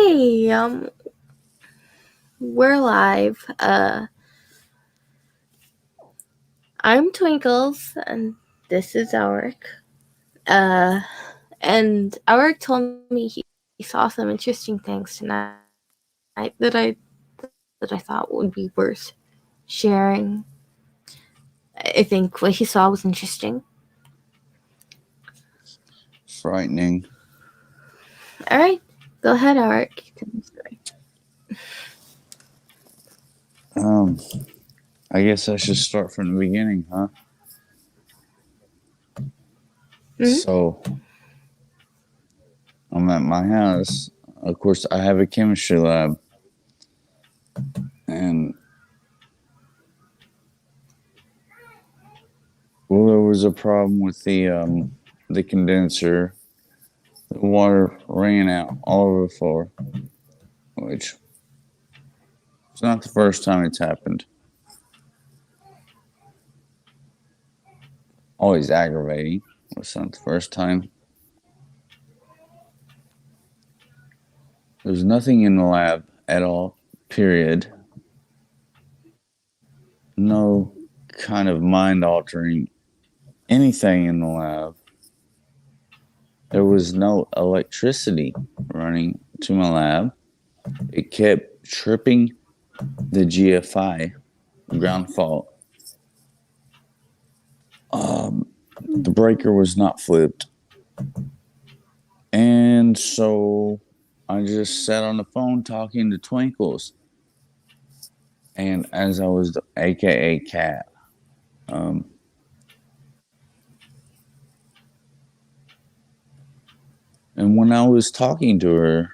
Hey, we're live. I'm Twinkles, and this is Elric. And Elric told me he saw some interesting things tonight that I thought would be worth sharing. I think what he saw was interesting. Frightening. All right, go ahead, Elric. I guess I should start from the beginning, huh? Mm-hmm. So, I'm at my house. Of course, I have a chemistry lab. And, well, there was a problem with the condenser. The water ran out all over the floor, which it's not the first time it's happened. Always aggravating. It's not the first time. There's nothing in the lab at all, period. No kind of mind altering anything in the lab. There was no electricity running to my lab. It kept tripping the GFI, ground fault. The breaker was not flipped. And so I just sat on the phone talking to Twinkles. And as I was, AKA Cat, and when I was talking to her,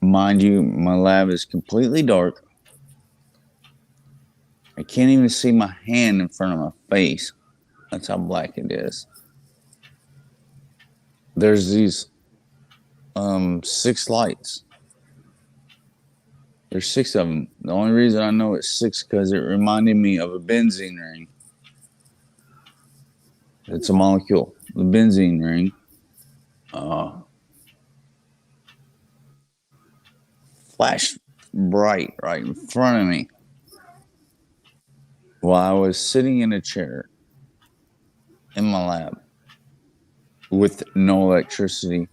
mind you, my lab is completely dark. I can't even see my hand in front of my face. That's how black it is. There's these 6 lights. There's 6 of them. The only reason I know it's 6 because it reminded me of a benzene ring. It's a molecule. The benzene ring. Flashed bright right in front of me while I was sitting in a chair in my lab with no electricity.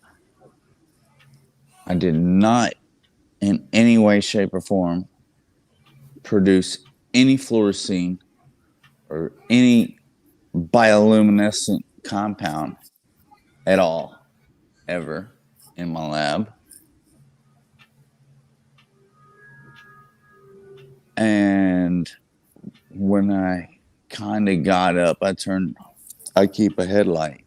I did not in any way, shape, or form produce any fluorescein or any bioluminescent compound at all, ever, in my lab. And when I kind of got up, I keep a headlight,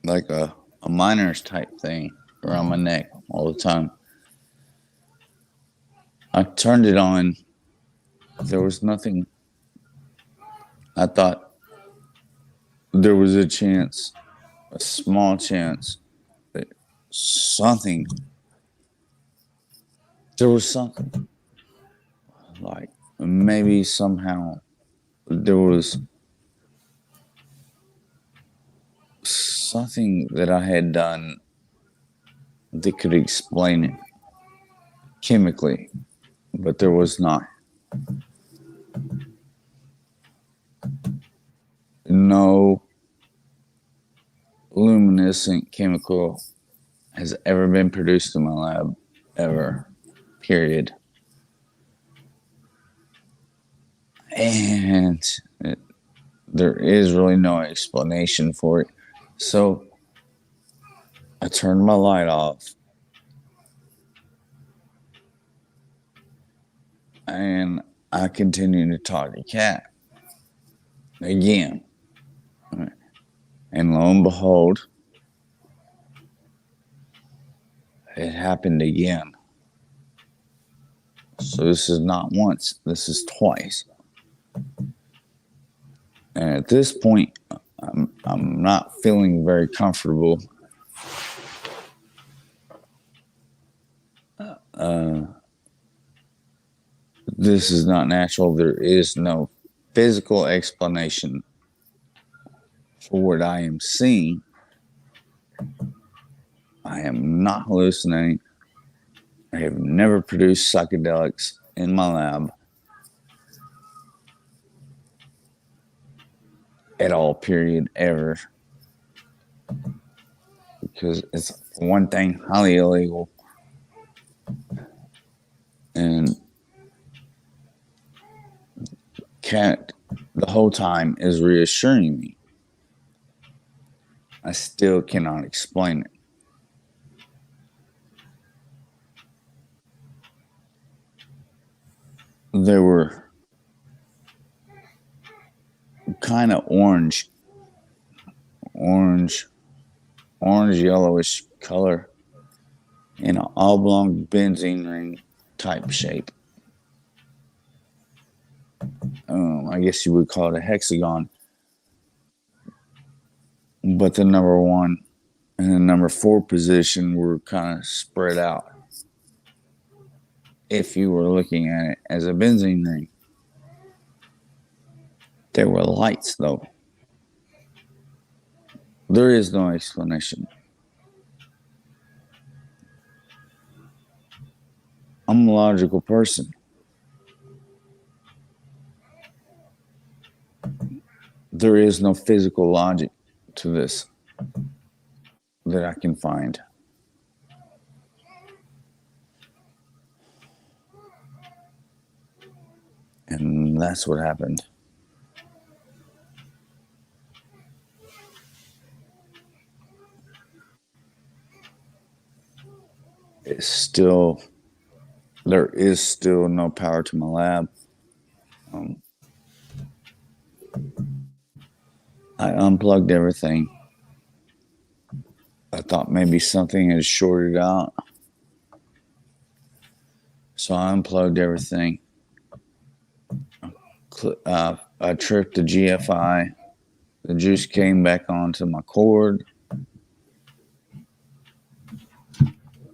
like a miner's type thing around my neck all the time. I turned it on. There was nothing. I thought there was a chance, a small chance, that something, there was something. Like maybe somehow there was something that I had done that could explain it chemically, but there was not. No luminescent chemical has ever been produced in my lab, ever, period. And there is really no explanation for it. So I turned my light off. And I continued to talk to Cat again. And lo and behold, it happened again. So this is not once, this is twice. And at this point, I'm not feeling very comfortable. This is not natural. There is no physical explanation for what I am seeing. I am not hallucinating. I have never produced psychedelics in my lab at all, period, ever. Because it's, for one thing, highly illegal. And Kat, the whole time, is reassuring me. I still cannot explain it. They were kind of orange, yellowish color in an oblong benzene ring type shape. I guess you would call it a hexagon. But the number 1 and the number 4 position were kind of spread out. If you were looking at it as a benzene ring, there were lights though. There is no explanation. I'm a logical person. There is no physical logic to this that I can find. And that's what happened. There is still no power to my lab. I unplugged everything. I thought maybe something had shorted out. So I unplugged everything. I tripped the GFI. The juice came back onto my cord.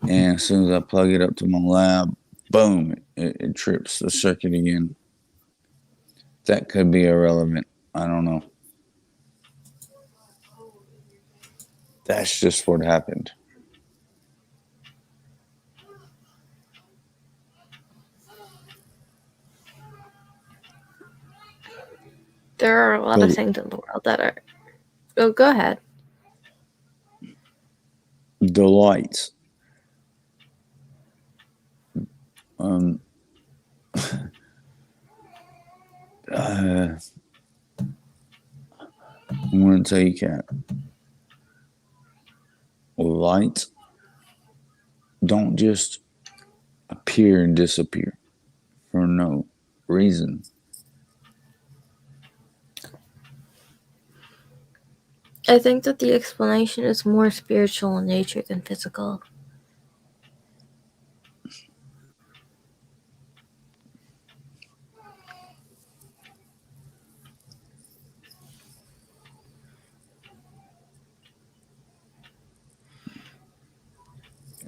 And as soon as I plug it up to my lab, boom, it trips the circuit again. That could be irrelevant. I don't know. That's just what happened. There are a lot of things in the world that are... Oh, go ahead. The lights. I'm going to tell you, Kat. Lights don't just appear and disappear for no reason. I think that the explanation is more spiritual in nature than physical.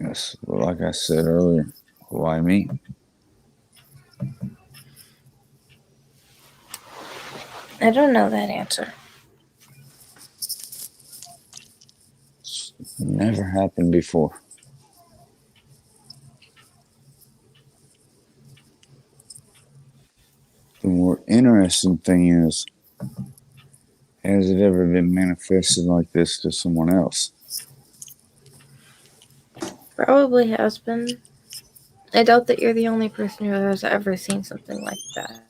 Yes, like I said earlier, why me? I don't know that answer. It's never happened before. The more interesting thing is, has it ever been manifested like this to someone else? Probably has been. I doubt that you're the only person who has ever seen something like that.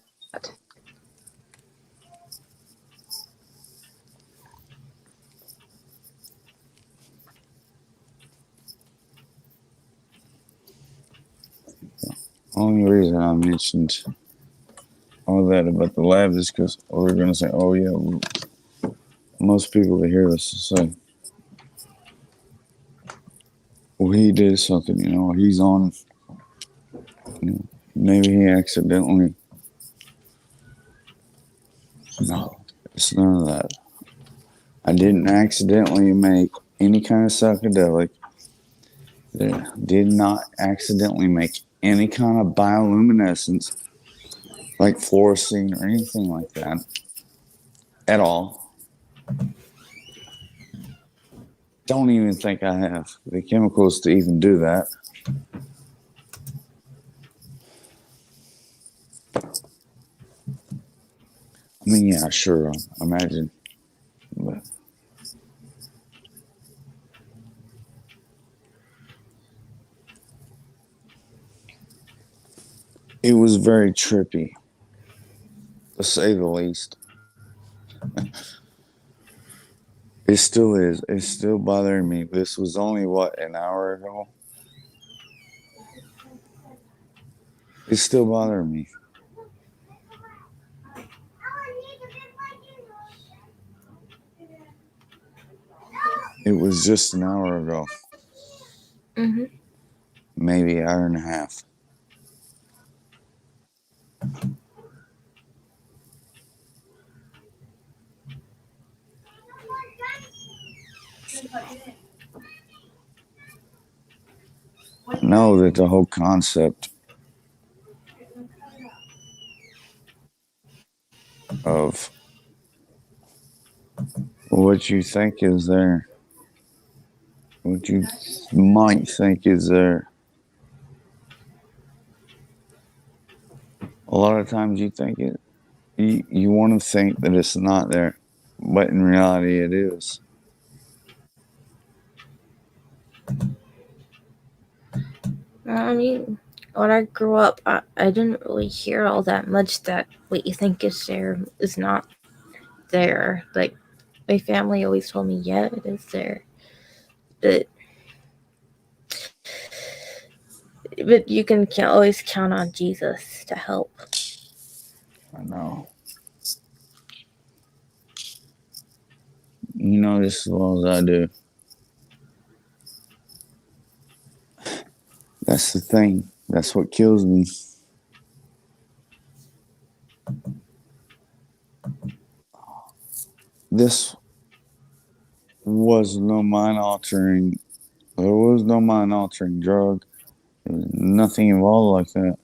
The only reason I mentioned all that about the lab is because we're going to say, oh yeah, most people that hear this will say, well, he did something, he's on, maybe he accidentally. No, it's none of that. I didn't accidentally make any kind of psychedelic. Did not accidentally make any kind of bioluminescence like fluorescein or anything like that at all. Don't even think I have the chemicals to even do that. I mean, yeah, sure. Imagine. But it was very trippy, to say the least. It still is. It's still bothering me. This was only, what, an hour ago? It's still bothering me. It was just an hour ago. Mm-hmm. Maybe an hour and a half. Know that the whole concept of what you think is there, what you might think is there, a lot of times you think it, you want to think that it's not there, but in reality it is. I mean, when I grew up, I didn't really hear all that much that what you think is there is not there. Like, my family always told me, yeah, it is there. But, but you can always count on Jesus to help. I know. You know this as well as I do. That's the thing. That's what kills me. This was no mind altering. There was no mind altering drug. There was nothing involved like that.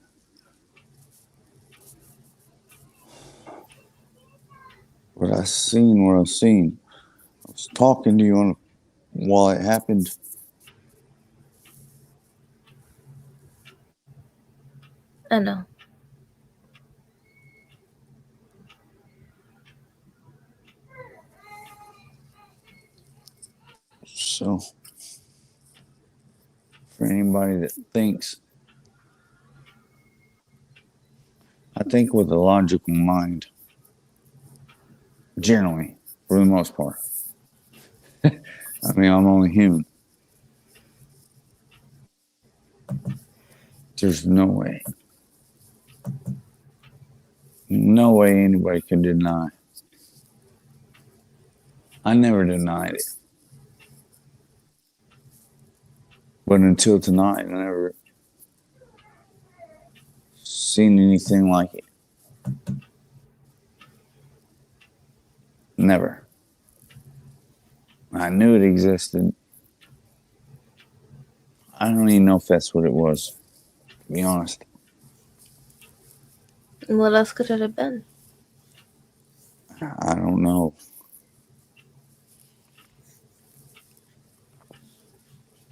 But I seen what I seen. I was talking to you on while it happened. I know. So for anybody that thinks, I think with a logical mind, generally, for the most part. I mean, I'm only human. There's no way. No way anybody can deny. I never denied it. But until tonight, I never seen anything like it. Never. I knew it existed. I don't even know if that's what it was, to be honest. And what else could it have been? I don't know.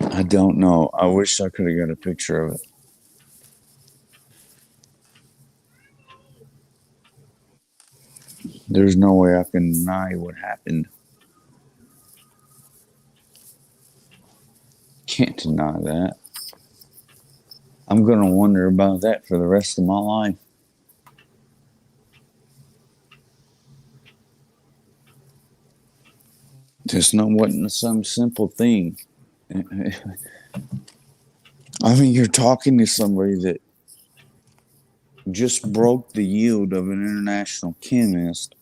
I don't know. I wish I could have got a picture of it. There's no way I can deny what happened. Can't deny that. I'm going to wonder about that for the rest of my life. Just know wasn't some simple thing. I mean, you're talking to somebody that just broke the yield of an international chemist,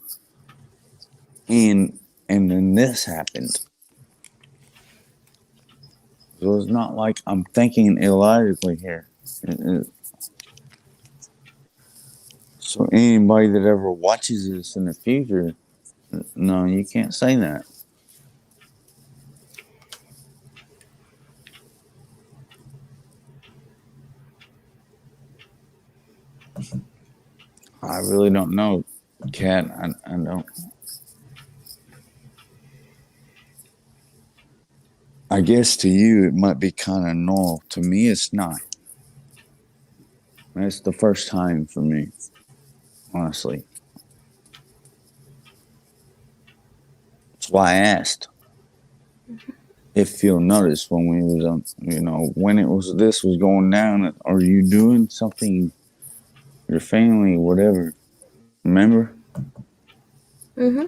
and then this happened. So it's not like I'm thinking illogically here. So anybody that ever watches this in the future, no, you can't say that. I really don't know, Kat. I don't. I guess to you it might be kind of normal. To me, it's not. It's the first time for me, honestly. why I asked if you'll notice when we was on, when this was going down. Are you doing something? Your family, whatever. Remember? Mm-hmm.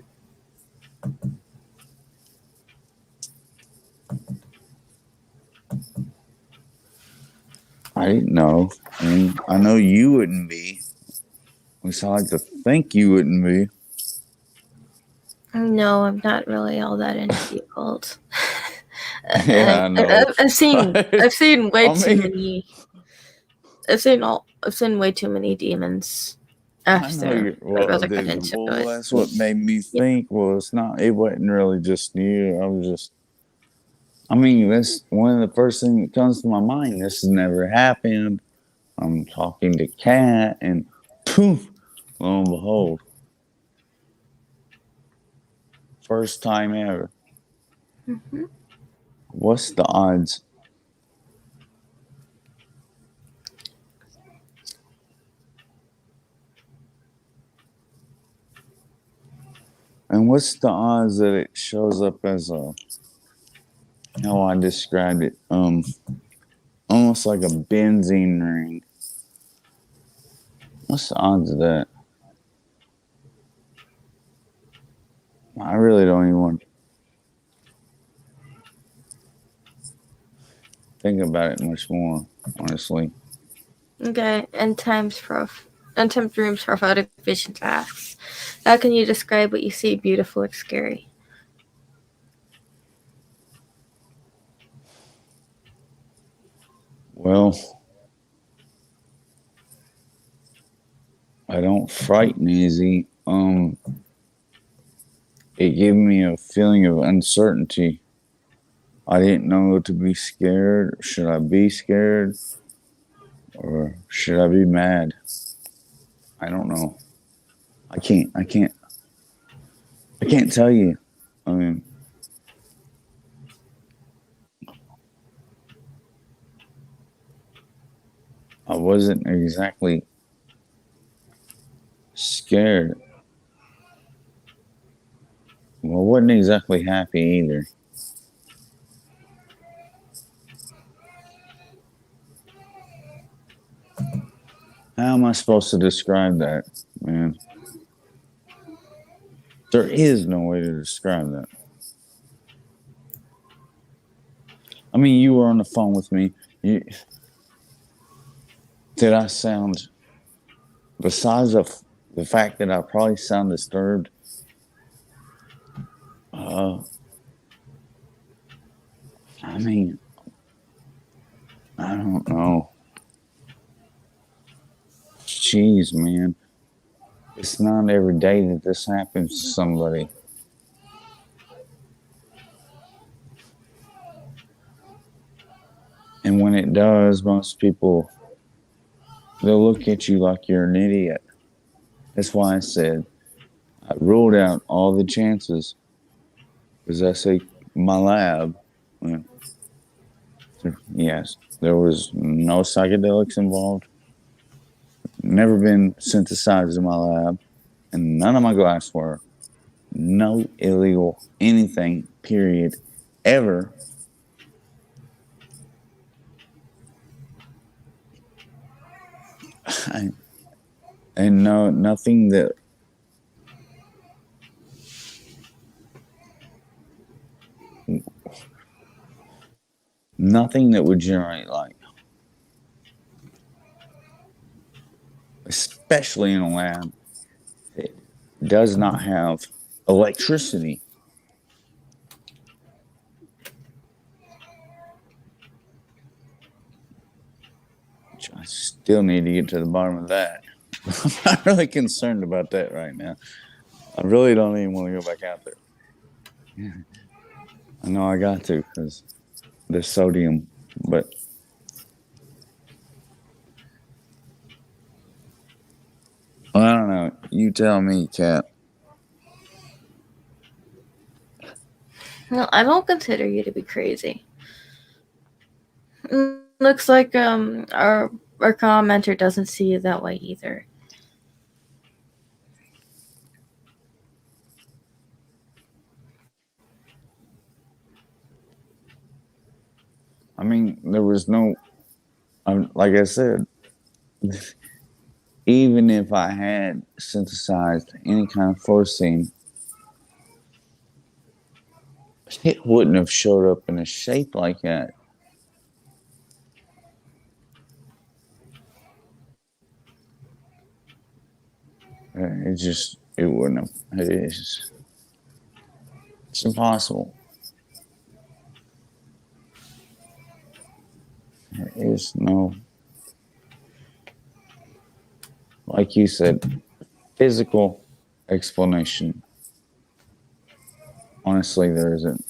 I didn't know. I mean, I know you wouldn't be. At least I like to think you wouldn't be. No, I'm not really all that into the occult. Yeah, I know. I've seen way I too mean, many. I've seen way too many demons I know after you're. I Well, really got into it. that's what made me think. Well, it's not. It wasn't really just you. I was just. I mean, that's one of the first things that comes to my mind. This has never happened. I'm talking to Kat, and poof, lo and behold, first time ever. Mm-hmm. What's the odds? And what's the odds that it shows up as how I described it? Almost like a benzene ring. What's the odds of that? I really don't even want to think about it much more, honestly. Okay, end times rooms prophetic visions asks, how can you describe what you see beautiful or scary? Well, I don't frighten easy. It gave me a feeling of uncertainty. I didn't know to be scared. Should I be scared? Or should I be mad? I don't know. I can't. I can't tell you. I mean, I wasn't exactly scared. Well, I wasn't exactly happy either. How am I supposed to describe that, man? There is no way to describe that. I mean, you were on the phone with me. Did I sound, besides the fact that I probably sound disturbed, uh, I mean, I don't know. Jeez, man. It's not every day that this happens to somebody. And when it does, most people, they'll look at you like you're an idiot. That's why I said I ruled out all the chances. Because I say my lab, well, yes, there was no psychedelics involved, never been synthesized in my lab, and none of my glassware, no illegal anything, period, ever. I, and no, nothing that would generate light, especially in a lab that does not have electricity. Which I still need to get to the bottom of that. I'm not really concerned about that right now. I really don't even want to go back out there. I know I got to because there's sodium, but I don't know. You tell me, Kat. Well, I don't consider you to be crazy. Looks like our commenter doesn't see you that way either. I mean, there was no, like I said, even if I had synthesized any kind of forcing, it wouldn't have showed up in a shape like that. It wouldn't have. It's impossible. There is no, like you said, physical explanation. Honestly, there isn't.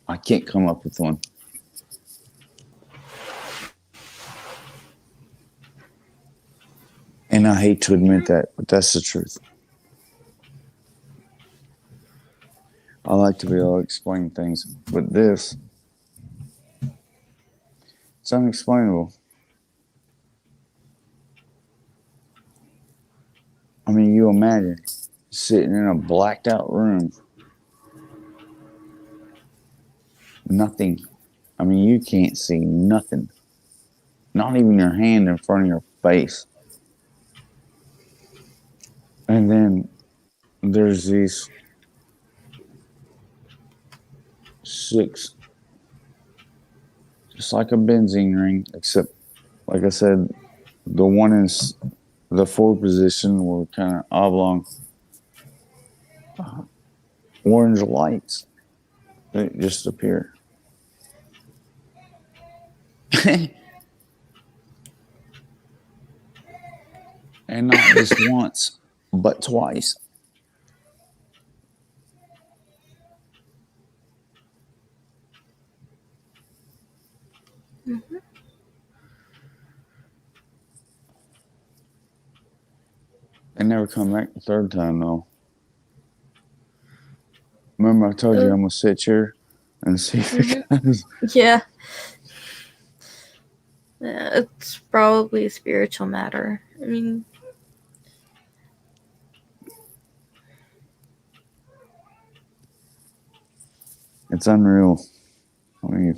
I can't come up with one. And I hate to admit that, but that's the truth. I like to be able to explain things, but this, it's unexplainable. I mean, you imagine sitting in a blacked out room, nothing. I mean, you can't see nothing, not even your hand in front of your face. And then there's these six, just like a benzene ring, except, like I said, the one in the forward position were kind of oblong orange lights that just appear. And not just once, but twice. Mm-hmm. They never come back the third time, though. Remember, I told you I'm going to sit here and see if it comes. Yeah. It's probably a spiritual matter. I mean, It's unreal. I mean,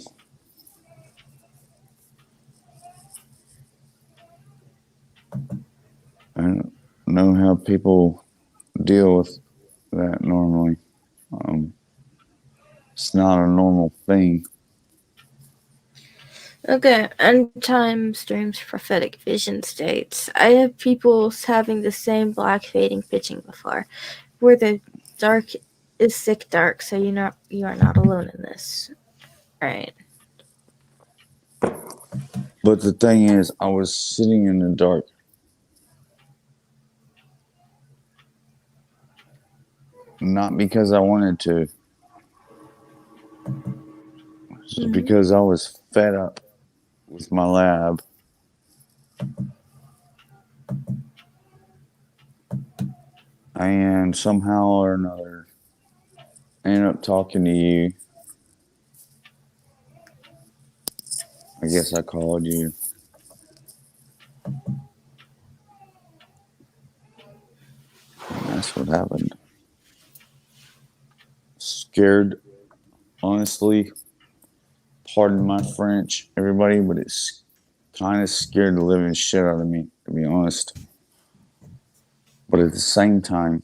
I don't know how people deal with that normally. It's not a normal thing. okay, end times, dreams, prophetic vision states. I have people having the same black fading pitching before, where the dark is sick dark, so you are not alone in this. Right. But the thing is, I was sitting in the dark. Not because I wanted to. Just because I was fed up with my lab. And somehow or another, I ended up talking to you. I guess I called you. And that's what happened. Scared, honestly. Pardon my French, everybody, but it's kind of scared the living shit out of me, to be honest. But at the same time,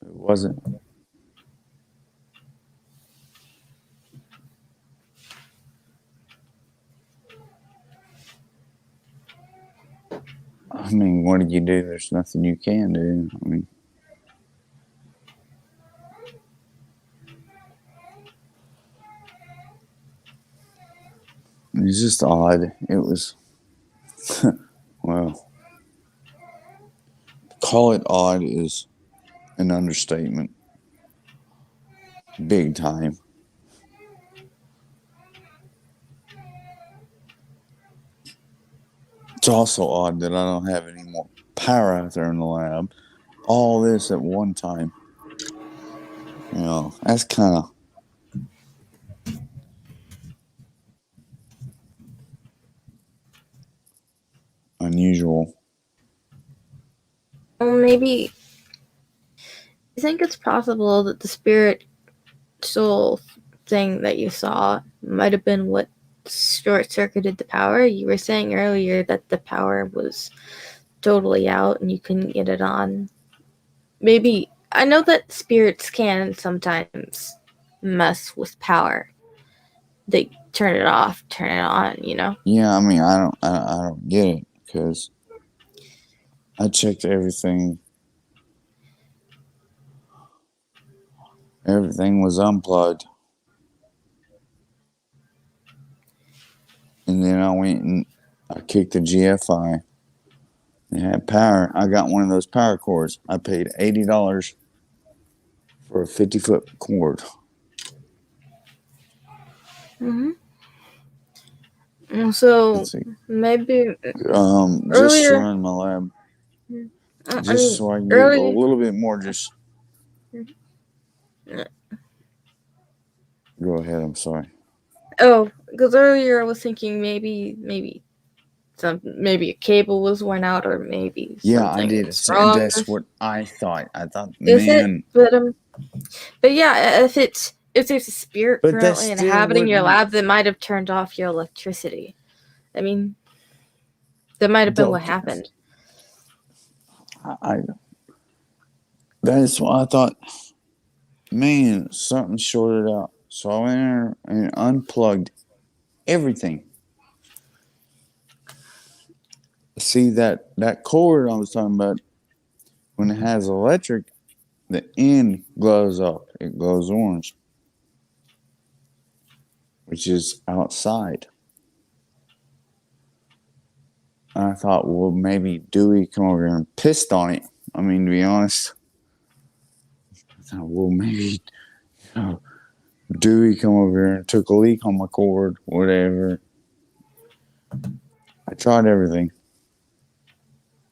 it wasn't. I mean, what did you do? There's nothing you can do. I mean, it's just odd. It was, well, call it odd is an understatement. Big time. It's also odd that I don't have any more power out there in the lab. All this at one time. You know, that's kind of unusual. Well, maybe I think it's possible that the spirit soul thing that you saw might have been what short circuited the power? You were saying earlier that the power was totally out and you couldn't get it on. Maybe I know that spirits can sometimes mess with power. They turn it off, turn it on, you know? Yeah, I mean, I don't get it because I checked everything. Everything was unplugged. And then I went and I kicked the GFI. It had power. I got one of those power cords. I paid $80 for a 50-foot cord. So Let's see. maybe Just to earlier, run my lab. I Just mean, so I can get a earlier, little bit more. Just go ahead. I'm sorry. oh, because earlier I was thinking maybe maybe a cable was worn out or maybe Yeah, I something did. was wrong. That's what I thought. I thought, Is it? man. But yeah, if there's a spirit But that currently still inhabiting your wouldn't. lab, that might have turned off your electricity. I mean, that might have been what happened. That's why I thought, man, something shorted out. So I went in there and unplugged everything. See that cord I was talking about, when it has electric, the end glows up. It glows orange, which is outside. And I thought, well, maybe Dewey come over here and pissed on it. I mean, to be honest, I thought, well, maybe Dewey come over here and took a leak on my cord, whatever. I tried everything.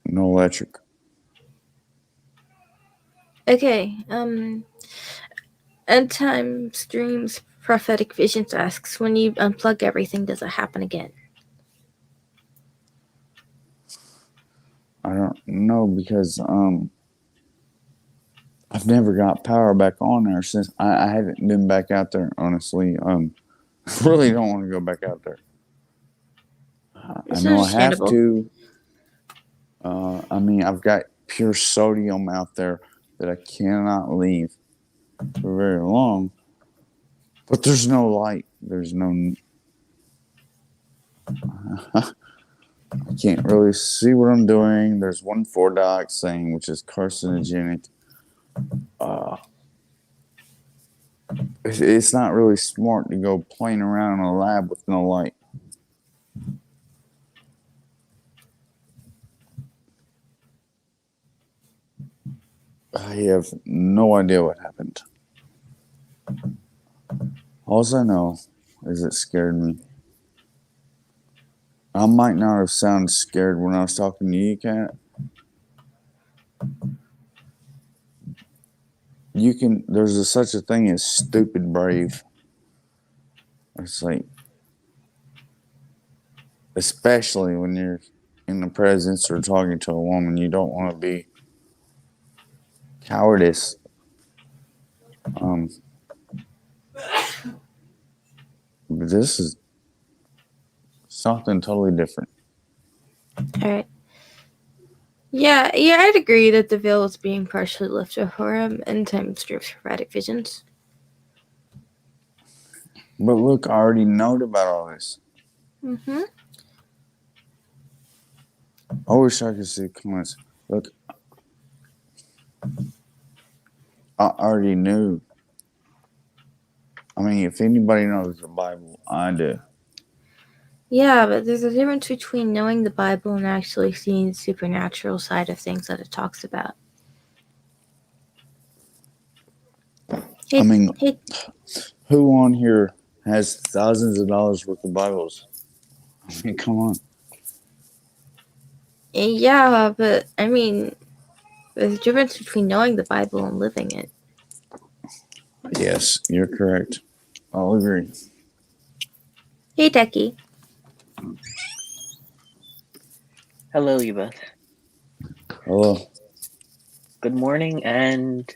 No electric. Okay, End Time Streams Prophetic Visions asks, when you unplug everything, does it happen again? I don't know because I've never got power back on there since I haven't been back out there, honestly. I really don't want to go back out there. I know I have to. I mean, I've got pure sodium out there that I cannot leave for very long. But there's no light. There's no. I can't really see what I'm doing. There's one 4-dioxane, which is carcinogenic. It's not really smart to go playing around in a lab with no light. I have no idea what happened. All I know is it scared me. I might not have sounded scared when I was talking to you, Kat. There's such a thing as stupid brave. It's like, especially when you're in the presence or talking to a woman, you don't want to be cowardice. But this is something totally different. All right. Yeah, I'd agree that the veil is being partially lifted for him in Time Streams Prophetic Visions. But look, I already know about all this. Mm-hmm. I wish I could see comments. Look, I already knew. I mean, if anybody knows the Bible, I do. Yeah, but there's a difference between knowing the Bible and actually seeing the supernatural side of things that it talks about. I mean, who on here has thousands of dollars worth of Bibles? I mean, come on. Yeah, but I mean, there's a difference between knowing the Bible and living it. Yes, you're correct. I'll agree. Hey, Decky. Hello, you both. Hello. Good morning and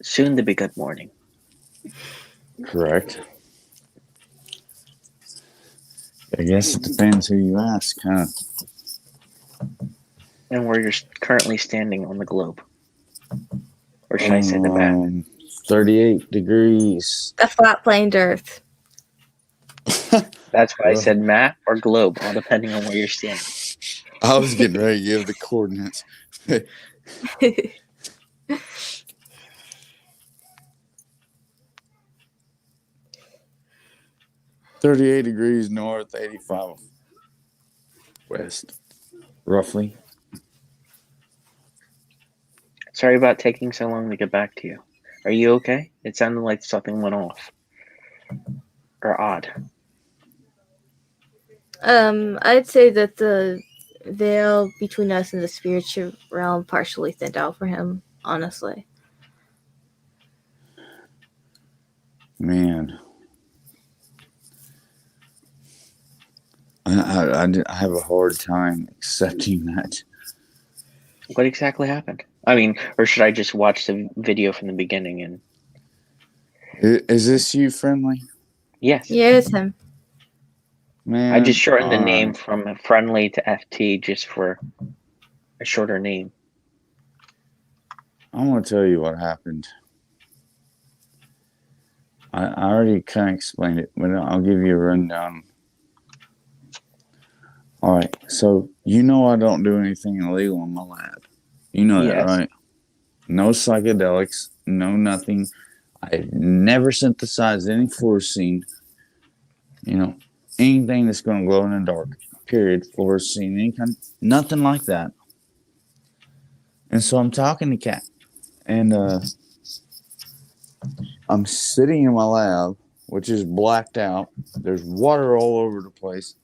soon to be good morning. Correct. I guess it depends who you ask, huh? And where you're currently standing on the globe. Or should I say the map? 38 degrees. The flat planed Earth. That's why I said map or globe, all depending on where you're standing. I was getting ready to give the coordinates. 38 degrees north, 85 west, roughly. Sorry about taking so long to get back to you. Are you okay? It sounded like something went off. Or odd. I'd say that the veil between us and the spiritual realm partially thinned out for him, honestly. Man. I have a hard time accepting that. What exactly happened? I mean, or should I just watch the video from the beginning and... Is this you, Friendly? Yes. Yeah, it's him. Man, I just shortened the name from Friendly to FT just for a shorter name. I'm going to tell you what happened. I already kind of explained it, but I'll give you a rundown. All right, so you know I don't do anything illegal in my lab. You know that, right? No psychedelics, no nothing. I've never synthesized any fluorescein. Anything that's going to glow in the dark. Period. Fluorescein, any kind, nothing like that. And so I'm talking to Kat, and I'm sitting in my lab, which is blacked out. There's water all over the place.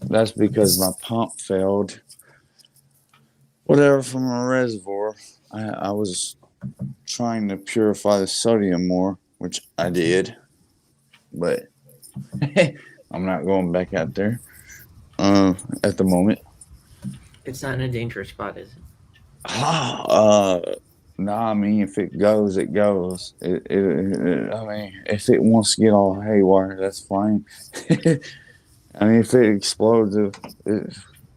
That's because my pump failed. Whatever, from a reservoir. I was trying to purify the sodium more, which I did. But I'm not going back out there at the moment. It's not in a dangerous spot, is it? No, I mean, if it goes, it goes. I mean, if it wants to get all haywire, that's fine. I mean, if it explodes,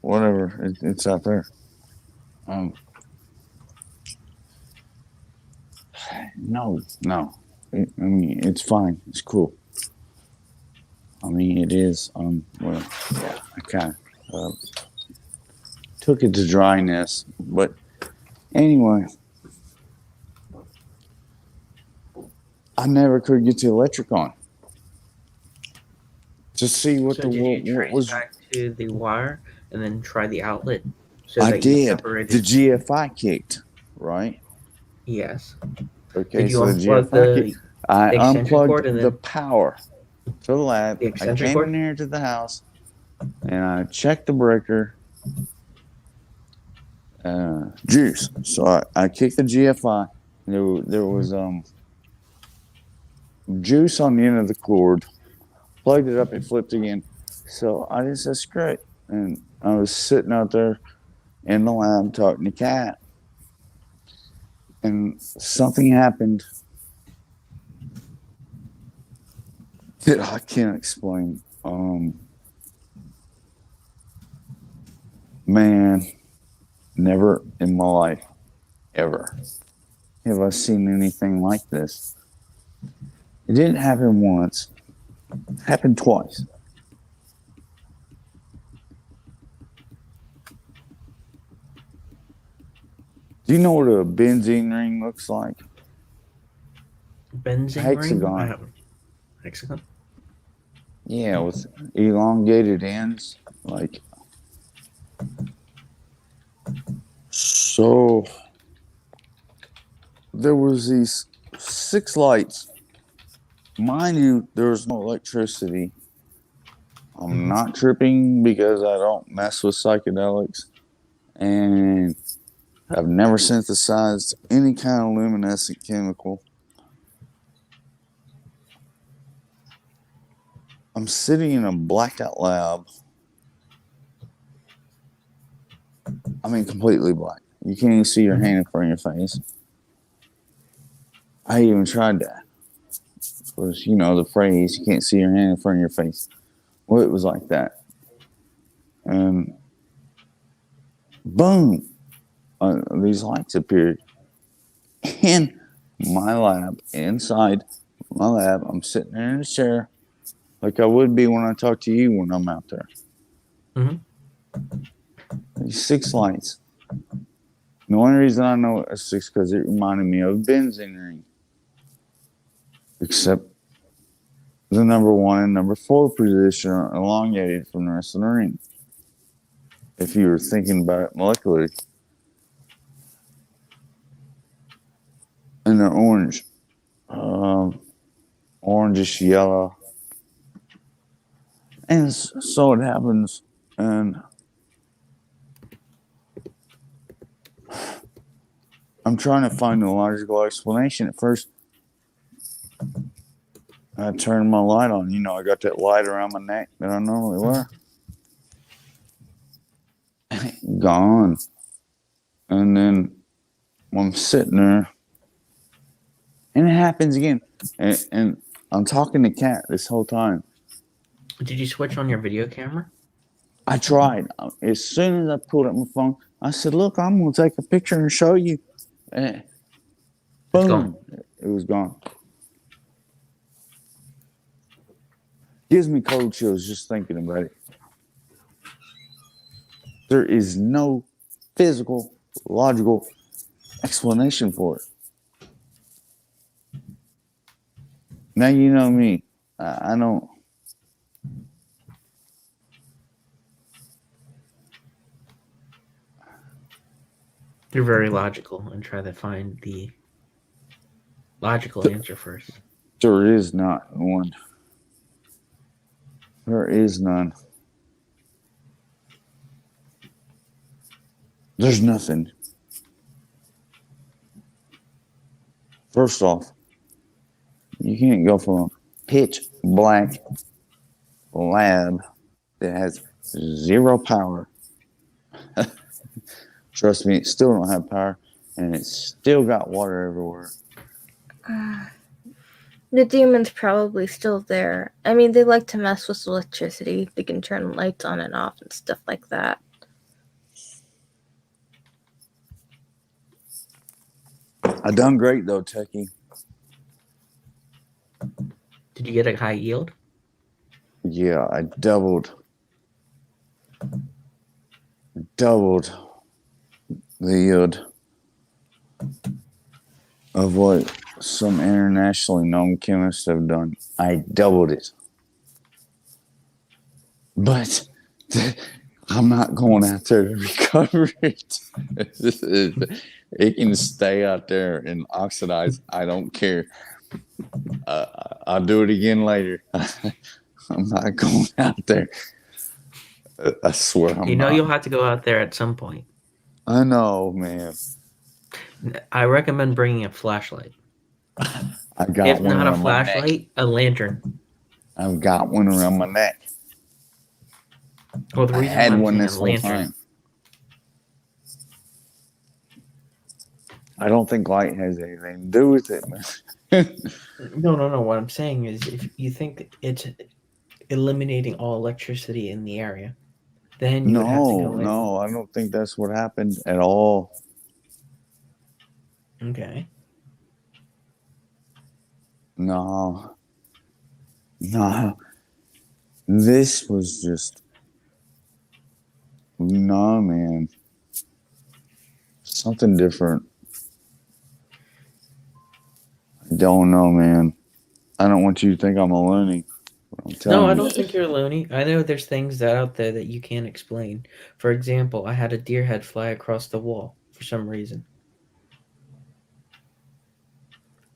whatever, it's out there. No. I mean, it's fine. It's cool. I mean, it is. Well, yeah, I kind of took it to dryness, but anyway, I never could get the electric on to see what So did you what trace was. back to the wire and then try the outlet? So I that you did. separated? The GFI kicked, right? Yes. Okay, Did you so the unplug GFI kicked. I the extension cord unplugged and the then power to the lab. the I extension came cord? in here to the house and I checked the breaker. Juice. So I kicked the GFI. There was juice on the end of the cord. Plugged it up, it flipped again. So I just said screw it. And I was sitting out there in the lab talking to Kat. And something happened that I can't explain. Man, never in my life, ever, have I seen anything like this. It didn't happen once. It happened twice. Do you know what a benzene ring looks like? Benzene Hexagon. ring? I haven't. Hexagon? Yeah, with elongated ends. Like, so there was these 6 lights. Mind you, there was no electricity. I'm not tripping because I don't mess with psychedelics. And I've never synthesized any kind of luminescent chemical. I'm sitting in a blacked out lab. I mean, completely black. You can't even see your hand in front of your face. I even tried that. Of course, you know the phrase, you can't see your hand in front of your face. Well, it was like that. And boom, these lights appeared in my lab, inside my lab. I'm sitting there in a chair like I would be when I talk to you when I'm out there. Mm-hmm. These 6 lights. The only reason I know it's 6 because it reminded me of benzene ring. Except the number 1 and number 4 position are elongated from the rest of the ring. If you were thinking about it molecularly. And they're orange. Orangish yellow. And so it happens. And I'm trying to find a logical explanation. At first, I turned my light on. You know, I got that light around my neck that I normally wear. Gone. And then I'm sitting there, and it happens again. And I'm talking to Kat this whole time. Did you switch on your video camera? I tried. As soon as I pulled up my phone, I said, "Look, I'm going to take a picture and show you." And boom, gone. it was gone. Gives me cold chills just thinking about it. There is no physical, logical explanation for it. Now you know me. I don't. You're very logical and try to find the logical answer first. There is not one. There is none. There's nothing. First off, you can't go from a pitch black lab that has 0 power. Trust me, it still don't have power, and it's still got water everywhere. The demon's probably still there. I mean, they like to mess with electricity. They can turn lights on and off and stuff like that. I done great though, Techie. Did you get a high yield? Yeah, I doubled the yield of what some internationally known chemists have done. I doubled it. But I'm not going out there to recover it. It can stay out there and oxidize. I don't care. I'll do it again later. I'm not going out there. I swear I'm not. You'll have to go out there at some point. I know, man. I recommend bringing a flashlight. I got If one not a around my neck. flashlight, a lantern. I've got one around my neck. Well, the I reason had I'm one saying this a whole lantern. time. I don't think light has anything to do with it, man. No. What I'm saying is, if you think it's eliminating all electricity in the area, then you would have to go in. No, I don't think that's what happened at all. Okay. No. This was just no, man. Something different. I don't know, man. I don't want you to think I'm a loony. I'm telling No, I you. don't think you're loony. I know there's things out there that you can't explain. For example, I had a deer head fly across the wall for some reason.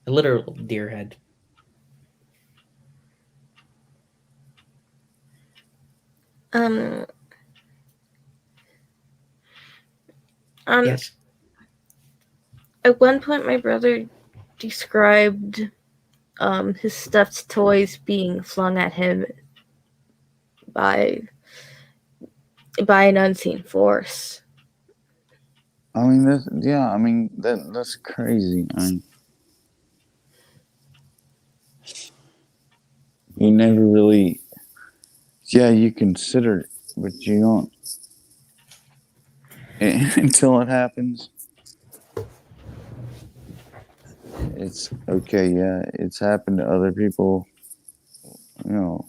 A literal deer head. Yes. At one point, my brother described his stuffed toys being flung at him by an unseen force. I mean, that's crazy. I mean, you never really Yeah, you consider it, but you don't until it happens. It's okay. Yeah, it's happened to other people. You know,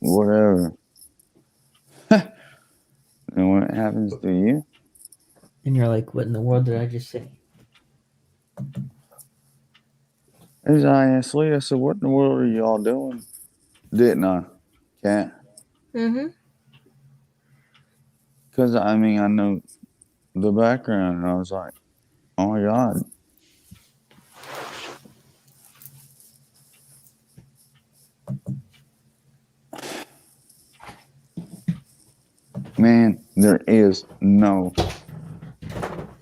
whatever. And when it happens to you, And you're like, what in the world did I just say? as I asked Lee, I said, "What in the world are y'all doing?" Didn't I, Cat? Mm-hmm. Because I mean, I know the background, and I was like, "Oh my god." Man, there is no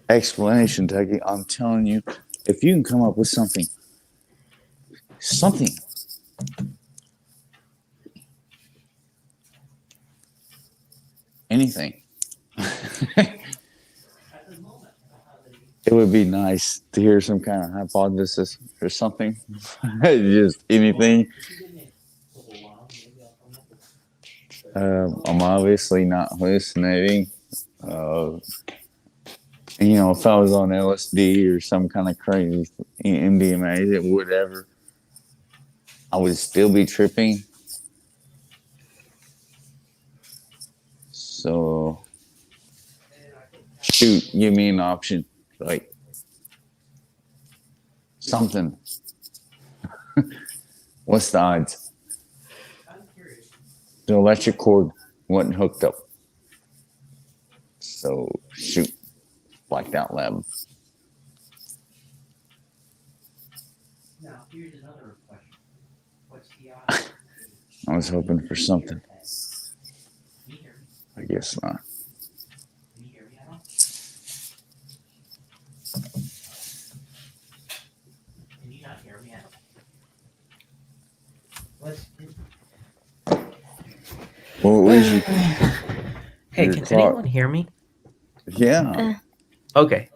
explanation, Techie. I'm telling you, if you can come up with something, anything, it would be nice to hear some kind of hypothesis or something. Just anything. I'm obviously not hallucinating. You know, if I was on LSD or some kind of crazy MDMA, whatever, I would still be tripping. So, shoot, give me an option. Like, something. What's the odds? The electric cord wasn't hooked up. So, shoot, blacked out lab. Now, here's another question. What's the odds? I was hoping for something. I guess not. Can you hear me at all? Can you not hear me at all? Well, where's your, Hey, your can clock? anyone hear me? Yeah. Okay.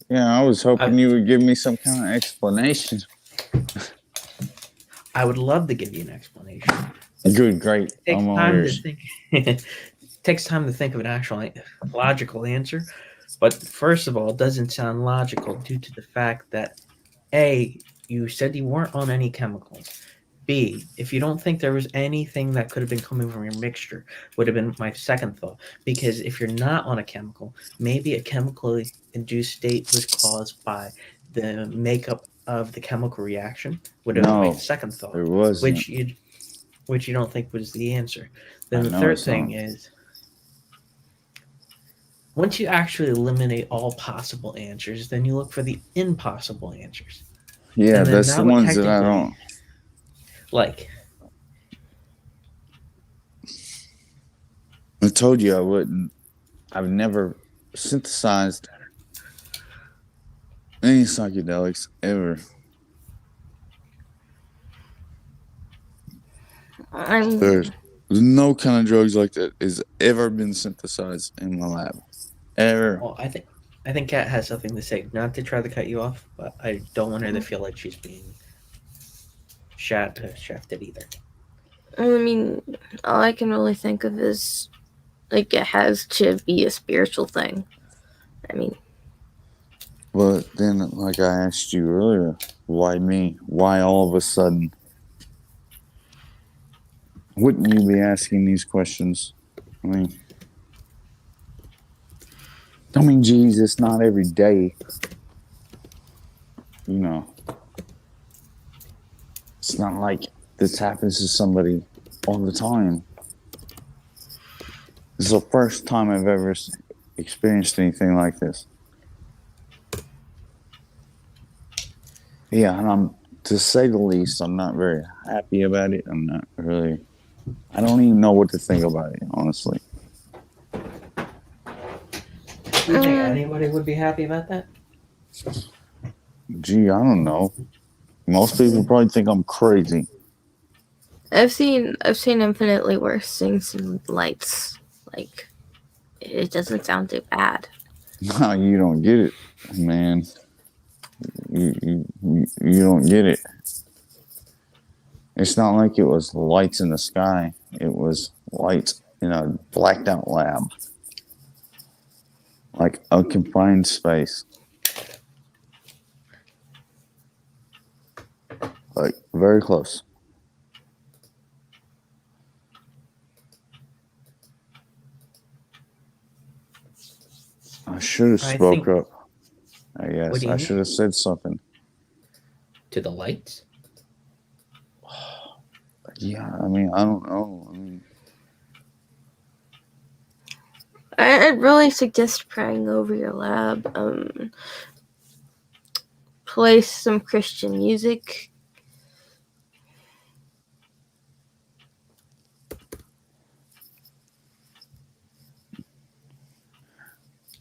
Yeah, I was hoping you would give me some kind of explanation. I would love to give you an explanation. Good, great. It takes I'm all time to ears. think. It takes time to think of an actual logical answer. But first of all, it doesn't sound logical due to the fact that A, you said you weren't on any chemicals. B, if you don't think there was anything that could have been coming from your mixture, would have been my second thought. Because if you're not on a chemical, maybe a chemically induced state was caused by the makeup of the chemical reaction. Would have been my No, second thought, there wasn't. which you don't think was the answer. Then I the know third it's thing not. is, once you actually eliminate all possible answers, then you look for the impossible answers. Yeah, And then that's the that would ones that I technically, don't. like, I told you I wouldn't. I've never synthesized any psychedelics ever. There's no kind of drugs like that has ever been synthesized in my lab. Ever. well, I think Kat has something to say. Not to try to cut you off, but I don't want her to feel like she's being shafted either. I mean, all I can really think of is like it has to be a spiritual thing. I mean, But then, like I asked you earlier, why me? Why all of a sudden? Wouldn't you be asking these questions? I mean, geez, it's not every day. You know, it's not like this happens to somebody all the time. This is the first time I've ever experienced anything like this. Yeah, and to say the least, I'm not very happy about it. I'm not really. I don't even know what to think about it, honestly. Do you think anybody would be happy about that? Gee, I don't know. Most people probably think I'm crazy. I've seen infinitely worse things in lights. Like, it doesn't sound too bad. No, you don't get it, man. You don't get it. It's not like it was lights in the sky. It was lights in a blacked out lab. Like a confined space. Like very close. I should have spoke up. I guess What do you I mean? should have said something. To the lights? Yeah, I mean, I don't know. I mean, I'd really suggest praying over your lab. Play some Christian music.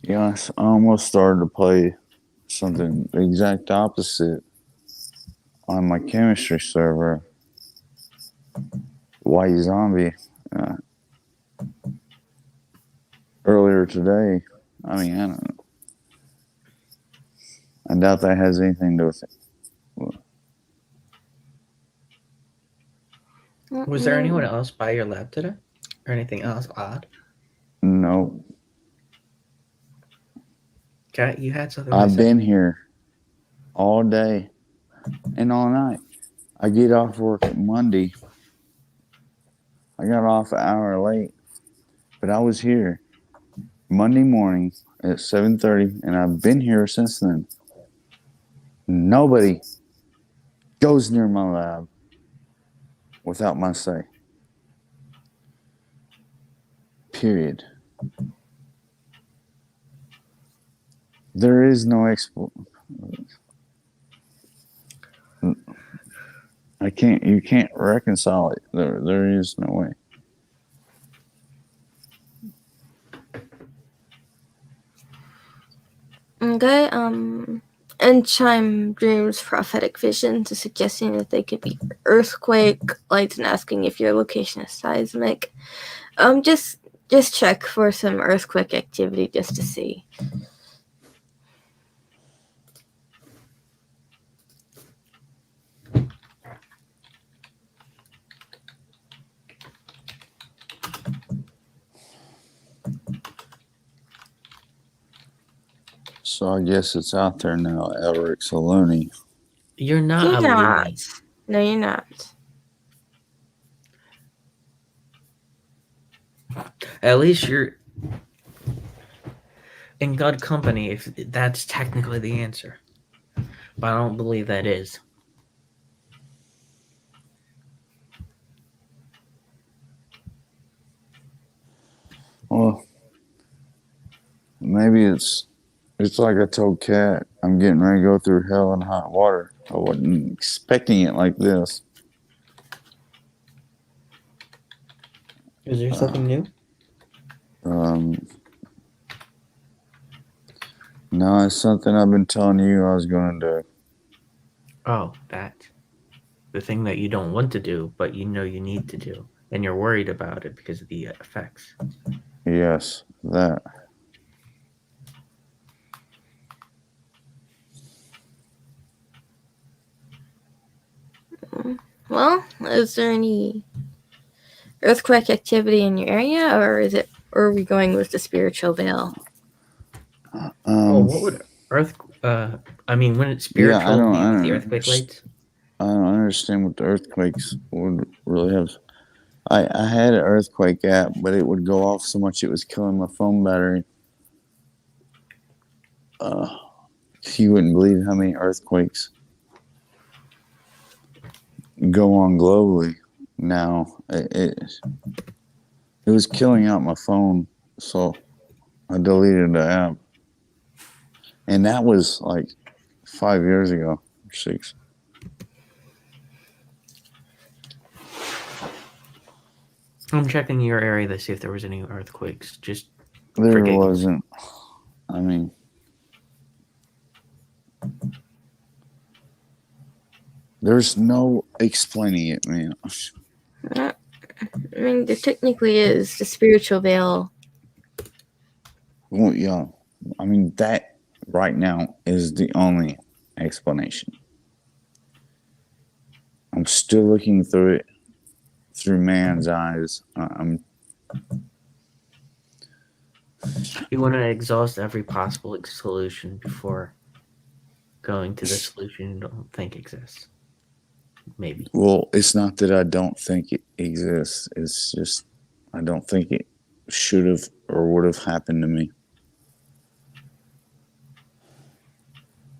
yes, I almost started to play something the exact opposite on my chemistry server. White Zombie. Earlier today. I mean, I don't know. I doubt that has anything to do with it. Was there anyone else by your lab today? Or anything else odd? No. Cat, you had something to I've say? been here all day and all night. I get off work at Monday. I got off an hour late, but I was here Monday morning at 7:30, and I've been here since then. Nobody goes near my lab without my say. Period. There is no you can't reconcile it. There is no way. Okay, and Chime dreams prophetic visions, suggesting that they could be earthquake, lights, and asking if your location is seismic. Just check for some earthquake activity just to see. So I guess it's out there now. Elric's a loony. You're not You're a not. loony. No, you're not. At least you're in good company, if that's technically the answer. But I don't believe that is. Well, maybe it's like I told Kat. I'm getting ready to go through hell and hot water. I wasn't expecting it like this. Is there something new? No, it's something I've been telling you I was going to do. Oh, that. The thing that you don't want to do, but you know you need to do. And you're worried about it because of the effects. Yes, that. Well, is there any earthquake activity in your area, or are we going with the spiritual veil? What would when it's spiritual, be with the earthquake lights? I don't understand what the earthquakes would really have. I had an earthquake app, but it would go off so much it was killing my phone battery. You wouldn't believe how many earthquakes go on globally now. It was killing out my phone, so I deleted the app. And that was like 5 years ago, or 6. I'm checking your area to see if there was any earthquakes. Just There wasn't. I mean, there's no explaining it, man. I mean, there technically is the spiritual veil. Well, yeah. I mean, that right now is the only explanation. I'm still looking through it through man's eyes. You want to exhaust every possible solution before going to the solution you don't think exists. Maybe. Well, it's not that I don't think it exists. It's just I don't think it should have or would have happened to me.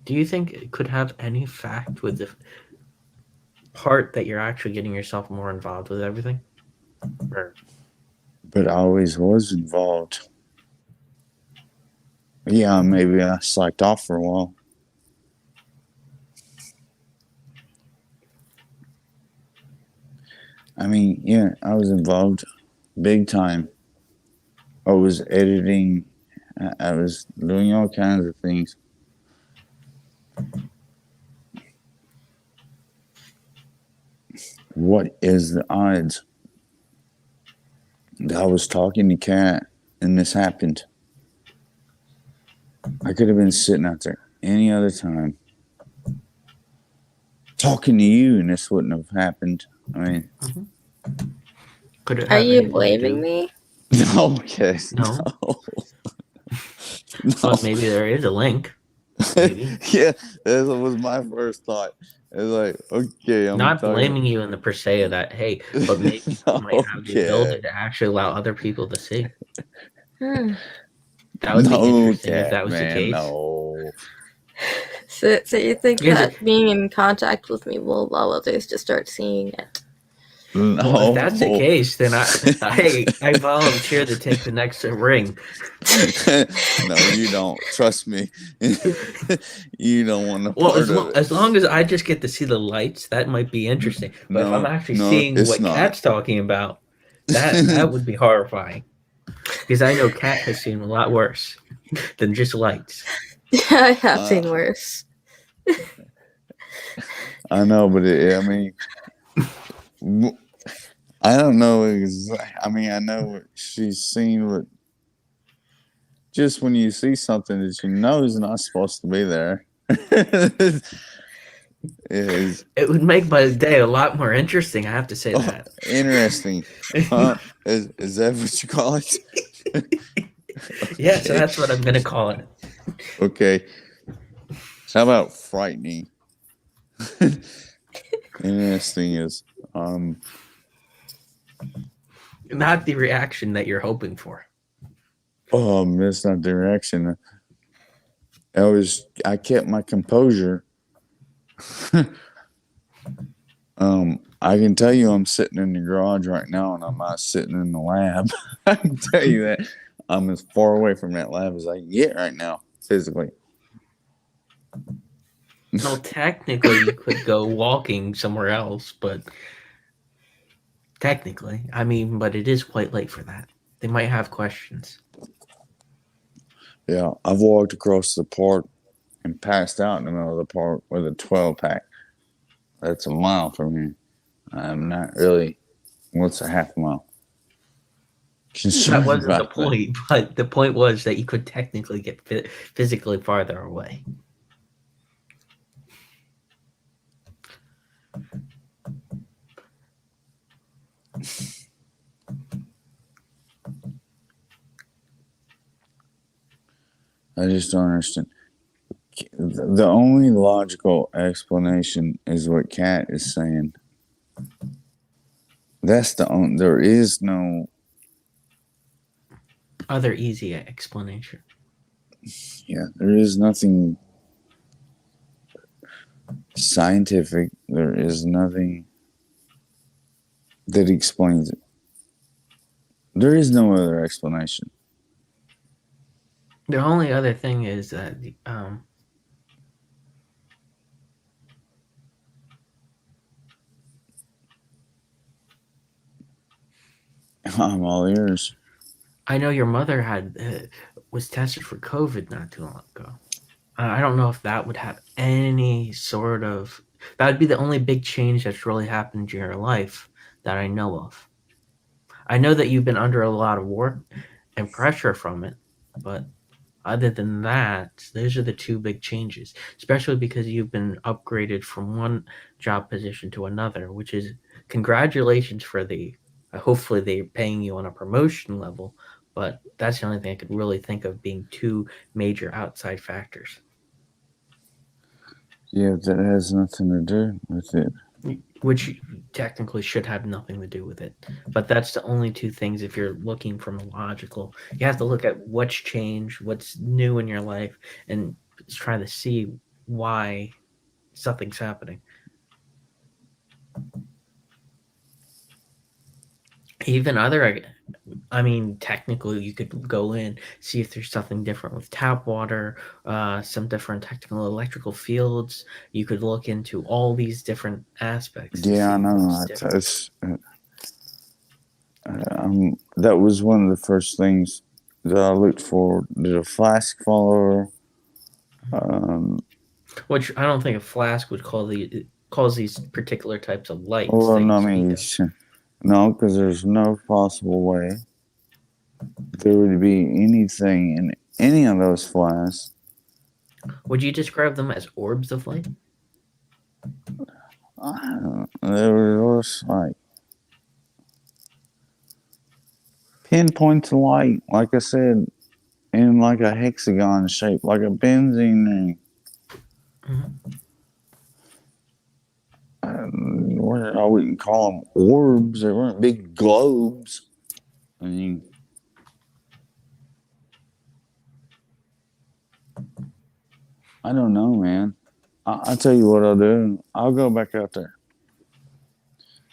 Do you think it could have any fact with the part that you're actually getting yourself more involved with everything? Or But I always was involved. Yeah, maybe I slacked off for a while. I mean, yeah, I was involved big time. I was editing. I was doing all kinds of things. What is the odds that I was talking to Kat and this happened? I could have been sitting out there any other time talking to you and this wouldn't have happened. I mean, could it Are have you anything to blaming do- me? no, okay. No. No. Well, maybe there is a link. Maybe. Yeah, that was my first thought. It's like, okay, I'm Not talking- blaming you in the per se of that, hey, but maybe you might have the ability to actually allow other people to see. That would be interesting if that was the case. No. So you think Is that being in contact with me will allow others to start seeing it? No. Well, if that's the case, then I volunteer to take the next ring. No, you don't. Trust me. You don't want to. Well, as long as I just get to see the lights, that might be interesting. But if I'm actually seeing what Kat's talking about, that would be horrifying. Because I know Kat has seen a lot worse than just lights. I have seen worse. I know, but I mean, I don't know I mean, I know what she's seen, but just when you see something that you know is not supposed to be there, it would make my day a lot more interesting. I have to say that. Interesting. Is that what you call it? Yeah, so that's what I'm going to call it. Okay. How about frightening? Interesting is not the reaction that you're hoping for. That's not the reaction. I kept my composure. I can tell you I'm sitting in the garage right now and I'm not sitting in the lab. I can tell you that I'm as far away from that lab as I can get right now, physically. Well, technically, you could go walking somewhere else, but technically, I mean, but it is quite late for that. They might have questions. Yeah, I've walked across the park and passed out in the middle of the park with a 12-pack. That's a mile from here. I'm not really. What's a half mile? That wasn't the point, but the point was that you could technically get physically farther away. I just don't understand. The only logical explanation is what Kat is saying. That's the only. There is no other easy explanation. Yeah, there is nothing scientific. There is nothing that explains it. There is no other explanation. The only other thing is that I'm all ears. I know your mother was tested for COVID not too long ago. I don't know if that would have any sort of... That would be the only big change that's really happened in your life that I know of. I know that you've been under a lot of work and pressure from it, but Other than that, those are the two big changes, especially because you've been upgraded from one job position to another, which is congratulations for the. Hopefully, they're paying you on a promotion level, but that's the only thing I could really think of being two major outside factors. Yeah, that has nothing to do with it. Which technically should have nothing to do with it. But that's the only two things if you're looking from a logical. You have to look at what's changed, what's new in your life, and try to see why something's happening. Even other, I mean, technically, you could go in, see if there's something different with tap water, some different technical electrical fields. You could look into all these different aspects. Yeah, I know. That was one of the first things that I looked for. Did a flask follower? Which I don't think a flask would cause these particular types of lights. Well, that you no, I speak mean, of. no, because there's no possible way there would be anything in any of those flasks. Would you describe them as orbs of light? There was like pinpoints of light, like I said, in like a hexagon shape, like a benzene ring. Mm-hmm. I wouldn't call them orbs. They weren't big globes. I mean, I don't know, man. I'll tell you what I'll do. I'll go back out there.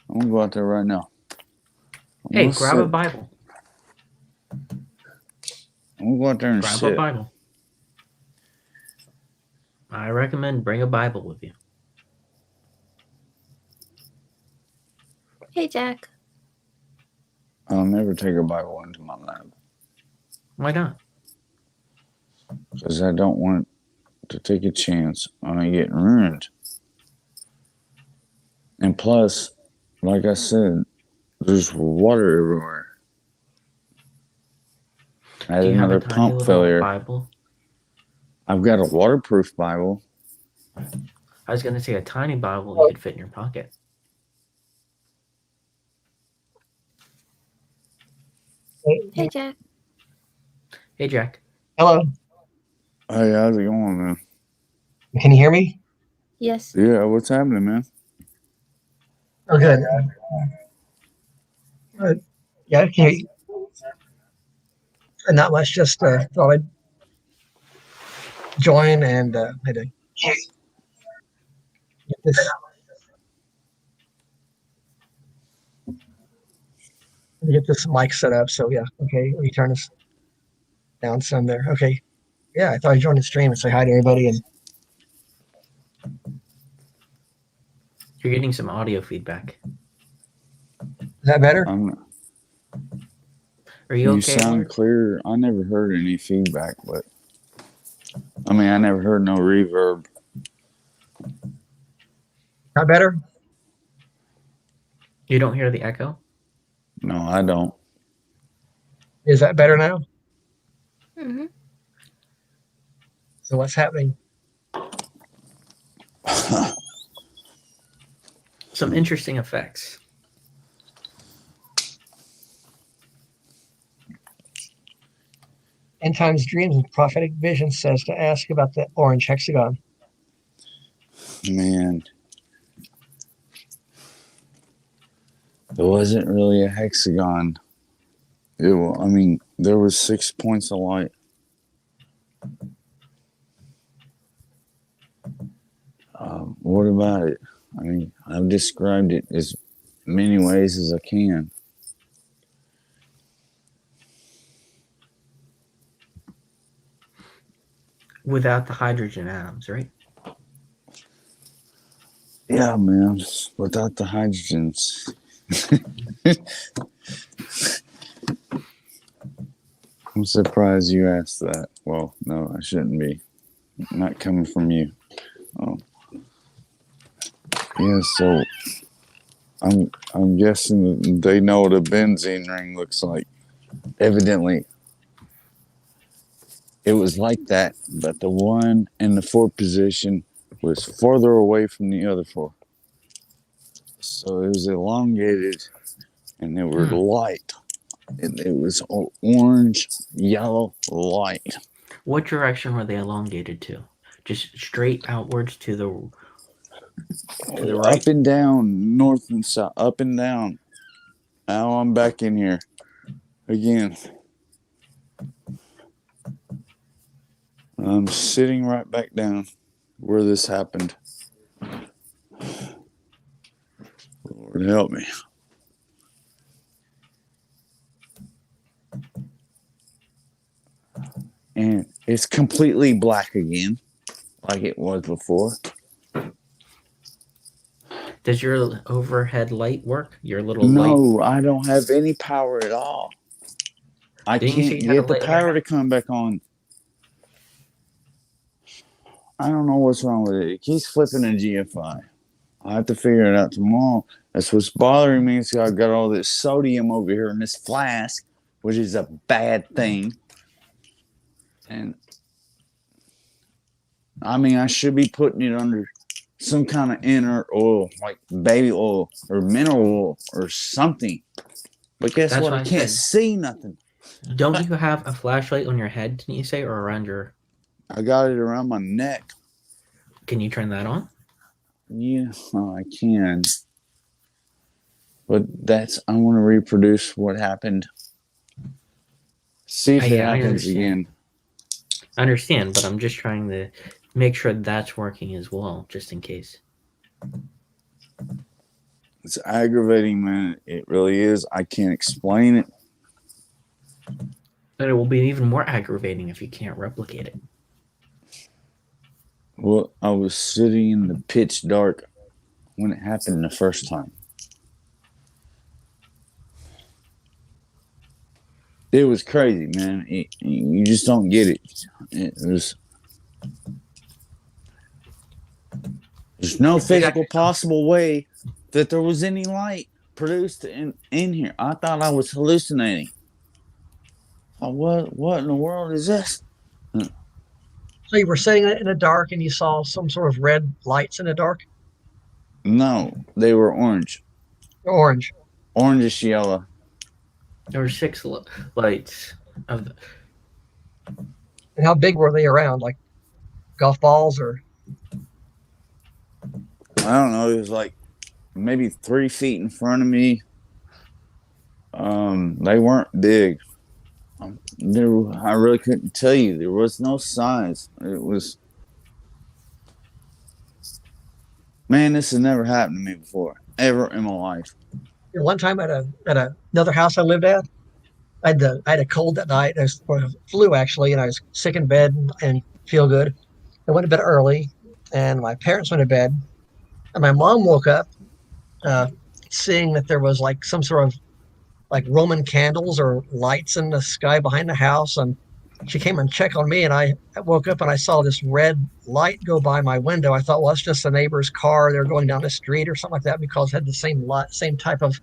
I'm going to go out there right now. Hey, grab a Bible. I'm going to go out there and Grab sit. a Bible. I recommend bring a Bible with you. Hey, Jack. I'll never take a Bible into my lab. Why not? Because I don't want to take a chance on it getting ruined. And plus, like I said, there's water everywhere. I had Do you have another a tiny pump little failure. Bible? I've got a waterproof Bible. I was going to say a tiny Bible you could fit in your pocket. Hey, Jack. Hey, Jack. Hello. Hey, how's it going, man? Can you hear me? Yes. Yeah, what's happening, man? Oh, good. Yeah, can you? Not much. Just thought I'd join and had to get this mic set up. So yeah, okay. Let me turn this down some there. Okay. Yeah, I thought I'd join the stream and say hi to everybody. And You're getting some audio feedback. is that better? Are you You okay? sound Elric? clear. I never heard any feedback, but I mean, I never heard no reverb. Not better? You don't hear the echo? No, I don't. Is that better now? Mm-hmm. So what's happening? Some interesting effects. End times dreams and prophetic vision says to ask about the orange hexagon. Man, it wasn't really a hexagon. I mean, there was 6 points of light. What about it? I mean, I've described it as many ways as I can. Without the hydrogen atoms, right? Yeah, man, without the hydrogens. I'm surprised you asked that. Well, no, I shouldn't be. Not coming from you. Oh. Yeah, so I'm guessing that they know what a benzene ring looks like. Evidently. it was like that, but the one in the 4th position was further away from the other 4. So it was elongated, and they were light. It was orange, yellow, light. What direction were they elongated to? Just straight outwards to the right? Up and down, north and south, up and down. Now I'm back in here again. I'm sitting right back down where this happened. Lord help me. And it's completely black again, like it was before. Does your overhead light work? Your little No, light? I don't have any power at all. I Didn't you say can't you had a get the light on your power to house? come back on. I don't know what's wrong with it. It keeps flipping a GFI. I'll have to figure it out tomorrow. That's what's bothering me. So I got all this sodium over here in this flask, which is a bad thing. And I mean, I should be putting it under some kind of inert oil, like baby oil or mineral oil or something. But guess That's what? what I I can't said. see nothing. Don't you have a flashlight on your head, didn't you say, or around your... I got it around my neck. Can you turn that on? Yeah, I can. But I want to reproduce what happened. See if it Yeah, I happens understand. again. I understand, but I'm just trying to make sure that's working as well, just in case. It's aggravating, man. It really is. I can't explain it. And it will be even more aggravating if you can't replicate it. Well, I was sitting in the pitch dark when it happened the first time. It was crazy, man. You just don't get it. There's no physical possible way that there was any light produced in here. I thought I was hallucinating. What in the world is this? So you were sitting in the dark and you saw some sort of red lights in the dark? No, they were orange. Orange. Orangish yellow. There were 6 lights of the... And how big were they around? Like golf balls or? I don't know. It was like maybe 3 feet in front of me. They weren't big. I really couldn't tell you. There was no size. It was, man, this has never happened to me before, ever in my life. One time at another house I lived at, I had a cold that night. I was flu actually, and I was sick in bed and feel good. I went to bed early, and my parents went to bed, and my mom woke up, seeing that there was like some sort of like Roman candles or lights in the sky behind the house, and she came and checked on me, and I woke up and I saw this red light go by my window. I thought, well, it's just the neighbor's car. They're going down the street or something like that, because it had the same type of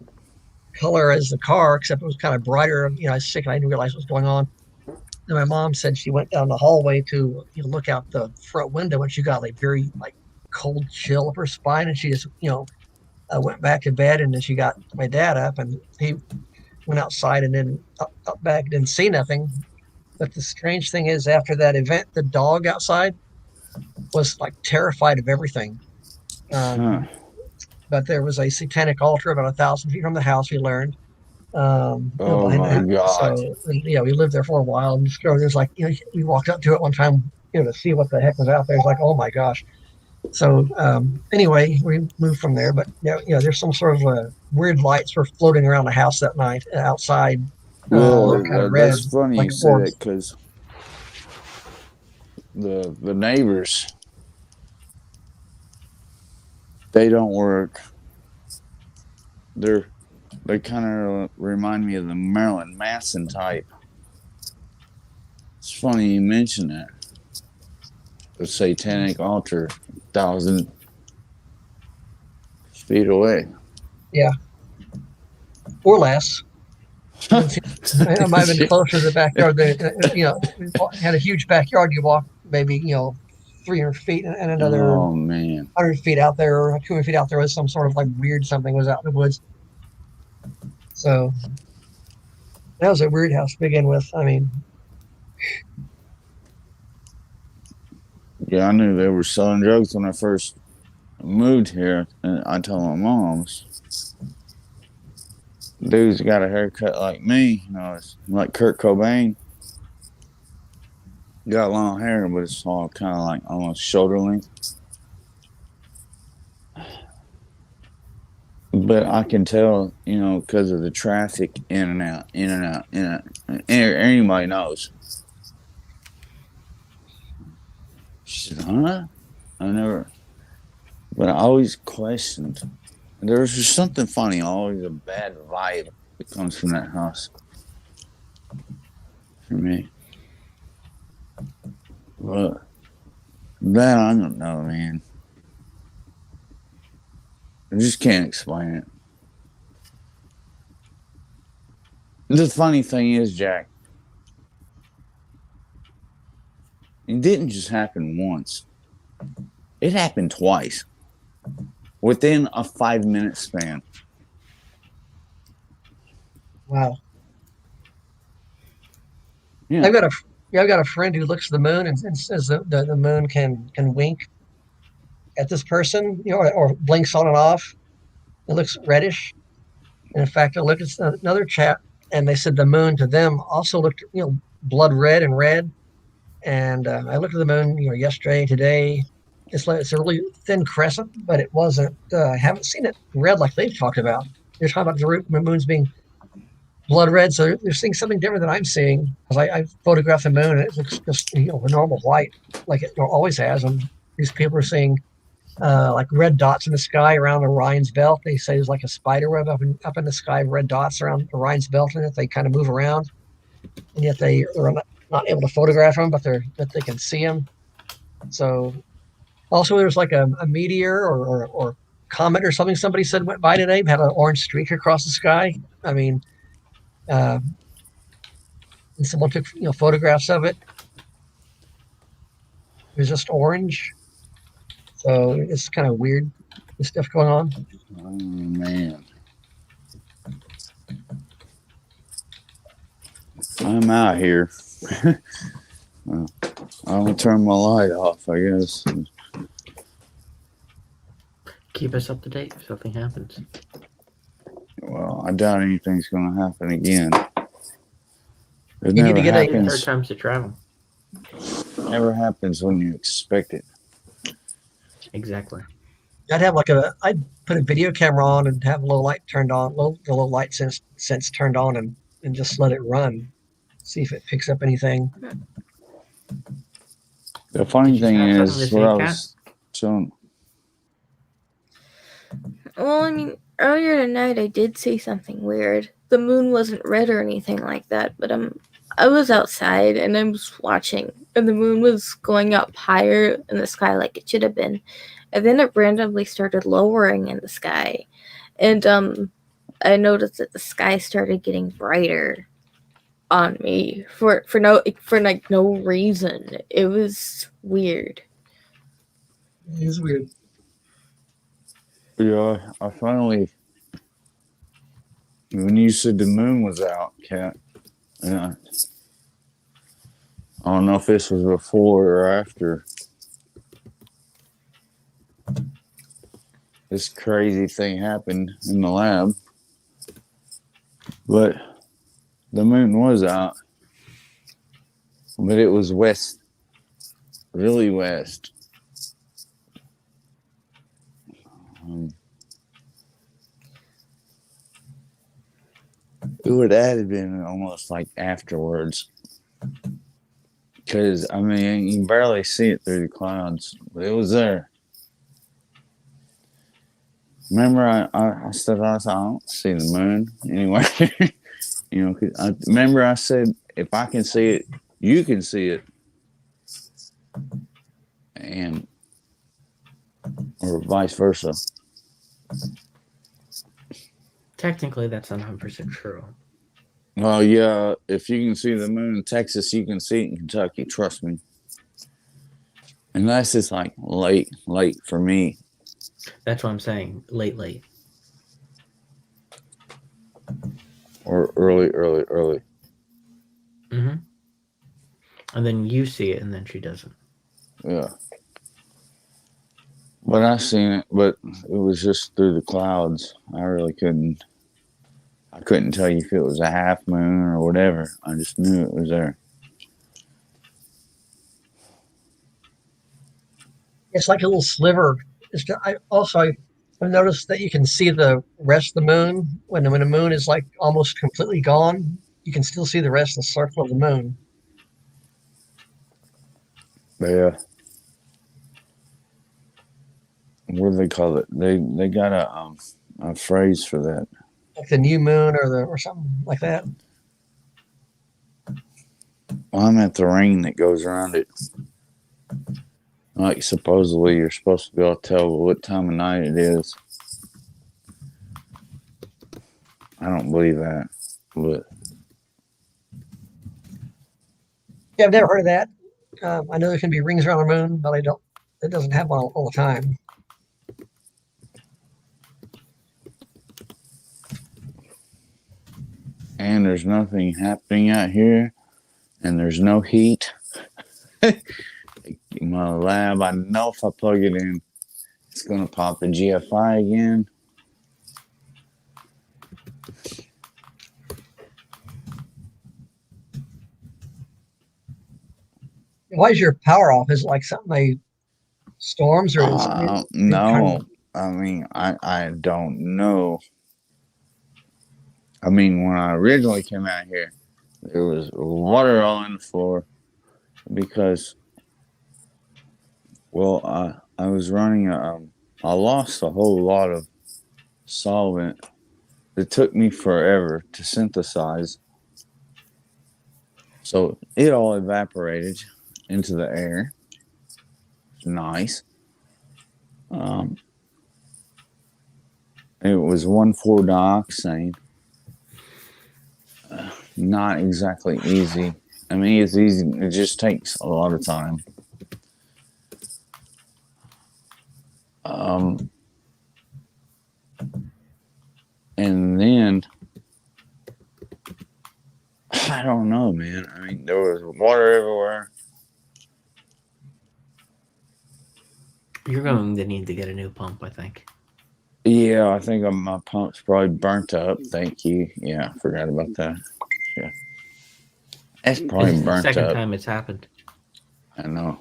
color as the car, except it was kind of brighter. I was sick and I didn't realize what was going on. And my mom said she went down the hallway to look out the front window, and she got like very like cold chill up her spine, and she just went back to bed. And then she got my dad up, and he went outside and then up back, didn't see nothing. But the strange thing is, after that event, the dog outside was like terrified of everything. But there was a satanic altar about 1,000 feet from the house, we learned. Oh my God. So we lived there for a while, and there's like, we walked up to it one time, to see what the heck was out there. It's like, oh my gosh. So anyway, we moved from there. But there's some sort of weird lights were floating around the house that night outside. Well, kind of red, that's funny like you say orbs. that, because the neighbors, they don't work. They kind of remind me of the Marilyn Manson type. It's funny you mention that. The satanic altar, 1,000 feet away. Yeah. Or less. I might have been closer to the backyard. We had a huge backyard. You walk maybe 300 feet, and another Oh man. 100 feet out there, or 200 feet out there was some sort of like weird something was out in the woods. So that was a weird house to begin with. I mean, Yeah, I knew they were selling drugs when I first moved here, and I told my moms, dude's got a haircut like me, it's like Kurt Cobain. Got long hair, but it's all kind of like almost shoulder length. But I can tell, because of the traffic in and out, in and out, in and out. Anybody knows. She said, huh? I never, but I always questioned. There's just something funny, always a bad vibe that comes from that house. For me. But that I don't know, man. I just can't explain it. The funny thing is, Jack, it didn't just happen once. It happened twice. Within a 5-minute span. wow. Yeah. I've got a friend who looks at the moon and says the moon can wink at this person, or blinks on and off. It looks reddish. And in fact, I looked at another chap, and they said the moon to them also looked, blood red and red. And I looked at the moon, yesterday, today. It's a really thin crescent, but it wasn't. I haven't seen it red like they've talked about. They're talking about the moon's being blood red, so they're seeing something different than I'm seeing. Because I photographed the moon, and it looks just a normal white, like it always has. And these people are seeing like red dots in the sky around Orion's belt. They say there's like a spider web up in the sky, red dots around Orion's belt, and they kind of move around, and yet they're not able to photograph them, but they can see them. So also there's like a meteor or comet or something somebody said went by today, had an orange streak across the sky. I mean, and someone took photographs of it. It was just orange. So it's kind of weird, the stuff going on. Oh, man. I'm out here. Well, I'll turn my light off, I guess. Keep us up to date if something happens. Well, I doubt anything's going to happen again. It You need never to get a- Third happens. times to travel. Never happens when you expect it. Exactly. I'd put a video camera on and have a little light turned on, the little light sense turned on, and just let it run. See if it picks up anything. The funny Did you thing have something to is, say, what I Kat? was telling, Well, I mean, earlier tonight I did see something weird. The moon wasn't red or anything like that, but I was outside and I was watching, and the moon was going up higher in the sky like it should have been, and then it randomly started lowering in the sky, and I noticed that the sky started getting brighter on me for no reason. It was weird. It was weird. yeah, I finally, when you said the moon was out, Kat, yeah, I don't know if this was before or after this crazy thing happened in the lab, but the moon was out, but it was west, really west. It would have been almost like afterwards. Because, I mean, you can barely see it through the clouds, but it was there. Remember, I said, I don't see the moon anywhere. 'Cause remember I said, if I can see it, you can see it. And, or vice versa. Technically, that's not 100% true. Well, yeah, if you can see the moon in Texas, you can see it in Kentucky. Trust me. Unless it's like late for me. That's what I'm saying. Late. Or early. Mm-hmm. And then you see it, and then she doesn't. Yeah. But I seen it, but it was just through the clouds. I really couldn't. I couldn't tell you if it was a half moon or whatever. I just knew it was there. It's like a little sliver. I've noticed that you can see the rest of the moon when the moon is like almost completely gone. You can still see the rest of the circle of the moon. But yeah. What do they call it? They got a phrase for that. Like the new moon or something like that. Well, I meant the ring that goes around it. Like supposedly you're supposed to be able to tell what time of night it is. I don't believe that, but Yeah, I've never heard of that. I know there can be rings around the moon, but it doesn't happen all the time. and there's nothing happening out here, and there's no heat. My lab, I know if I plug it in, it's gonna pop the GFI again. Why is your power off? Is it like something like storms or is it No, I mean, I don't know. I mean, when I originally came out here, there was water all in the floor because, well, I was running I lost a whole lot of solvent. It took me forever to synthesize. So it all evaporated into the air. Nice. It was 1,4-dioxane. Not exactly easy. I mean, it's easy. It just takes a lot of time. And then I don't know, man. I mean, there was water everywhere. You're going to need to get a new pump, I think. Yeah, I think my pump's probably burnt up. Thank you. Yeah, I forgot about that. Yeah. It's probably It's the burnt second up. time it's happened. I know.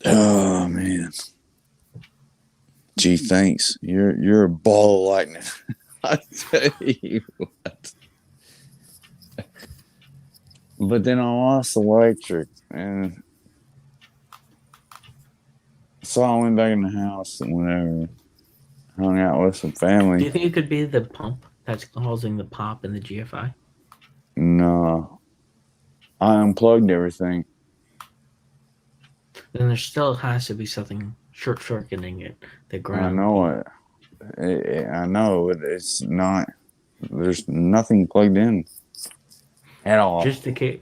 Oh man. Gee, thanks. You're a ball of lightning. I tell you what. But then I lost the electric, and so I went back in the house and whatever, hung out with some Do family. you think it could be the pump that's causing the pop in the GFI? No, I unplugged everything. Then there still has to be something short-circuiting it. The ground. I know it. I know it's not. There's nothing plugged in at all. Just the case.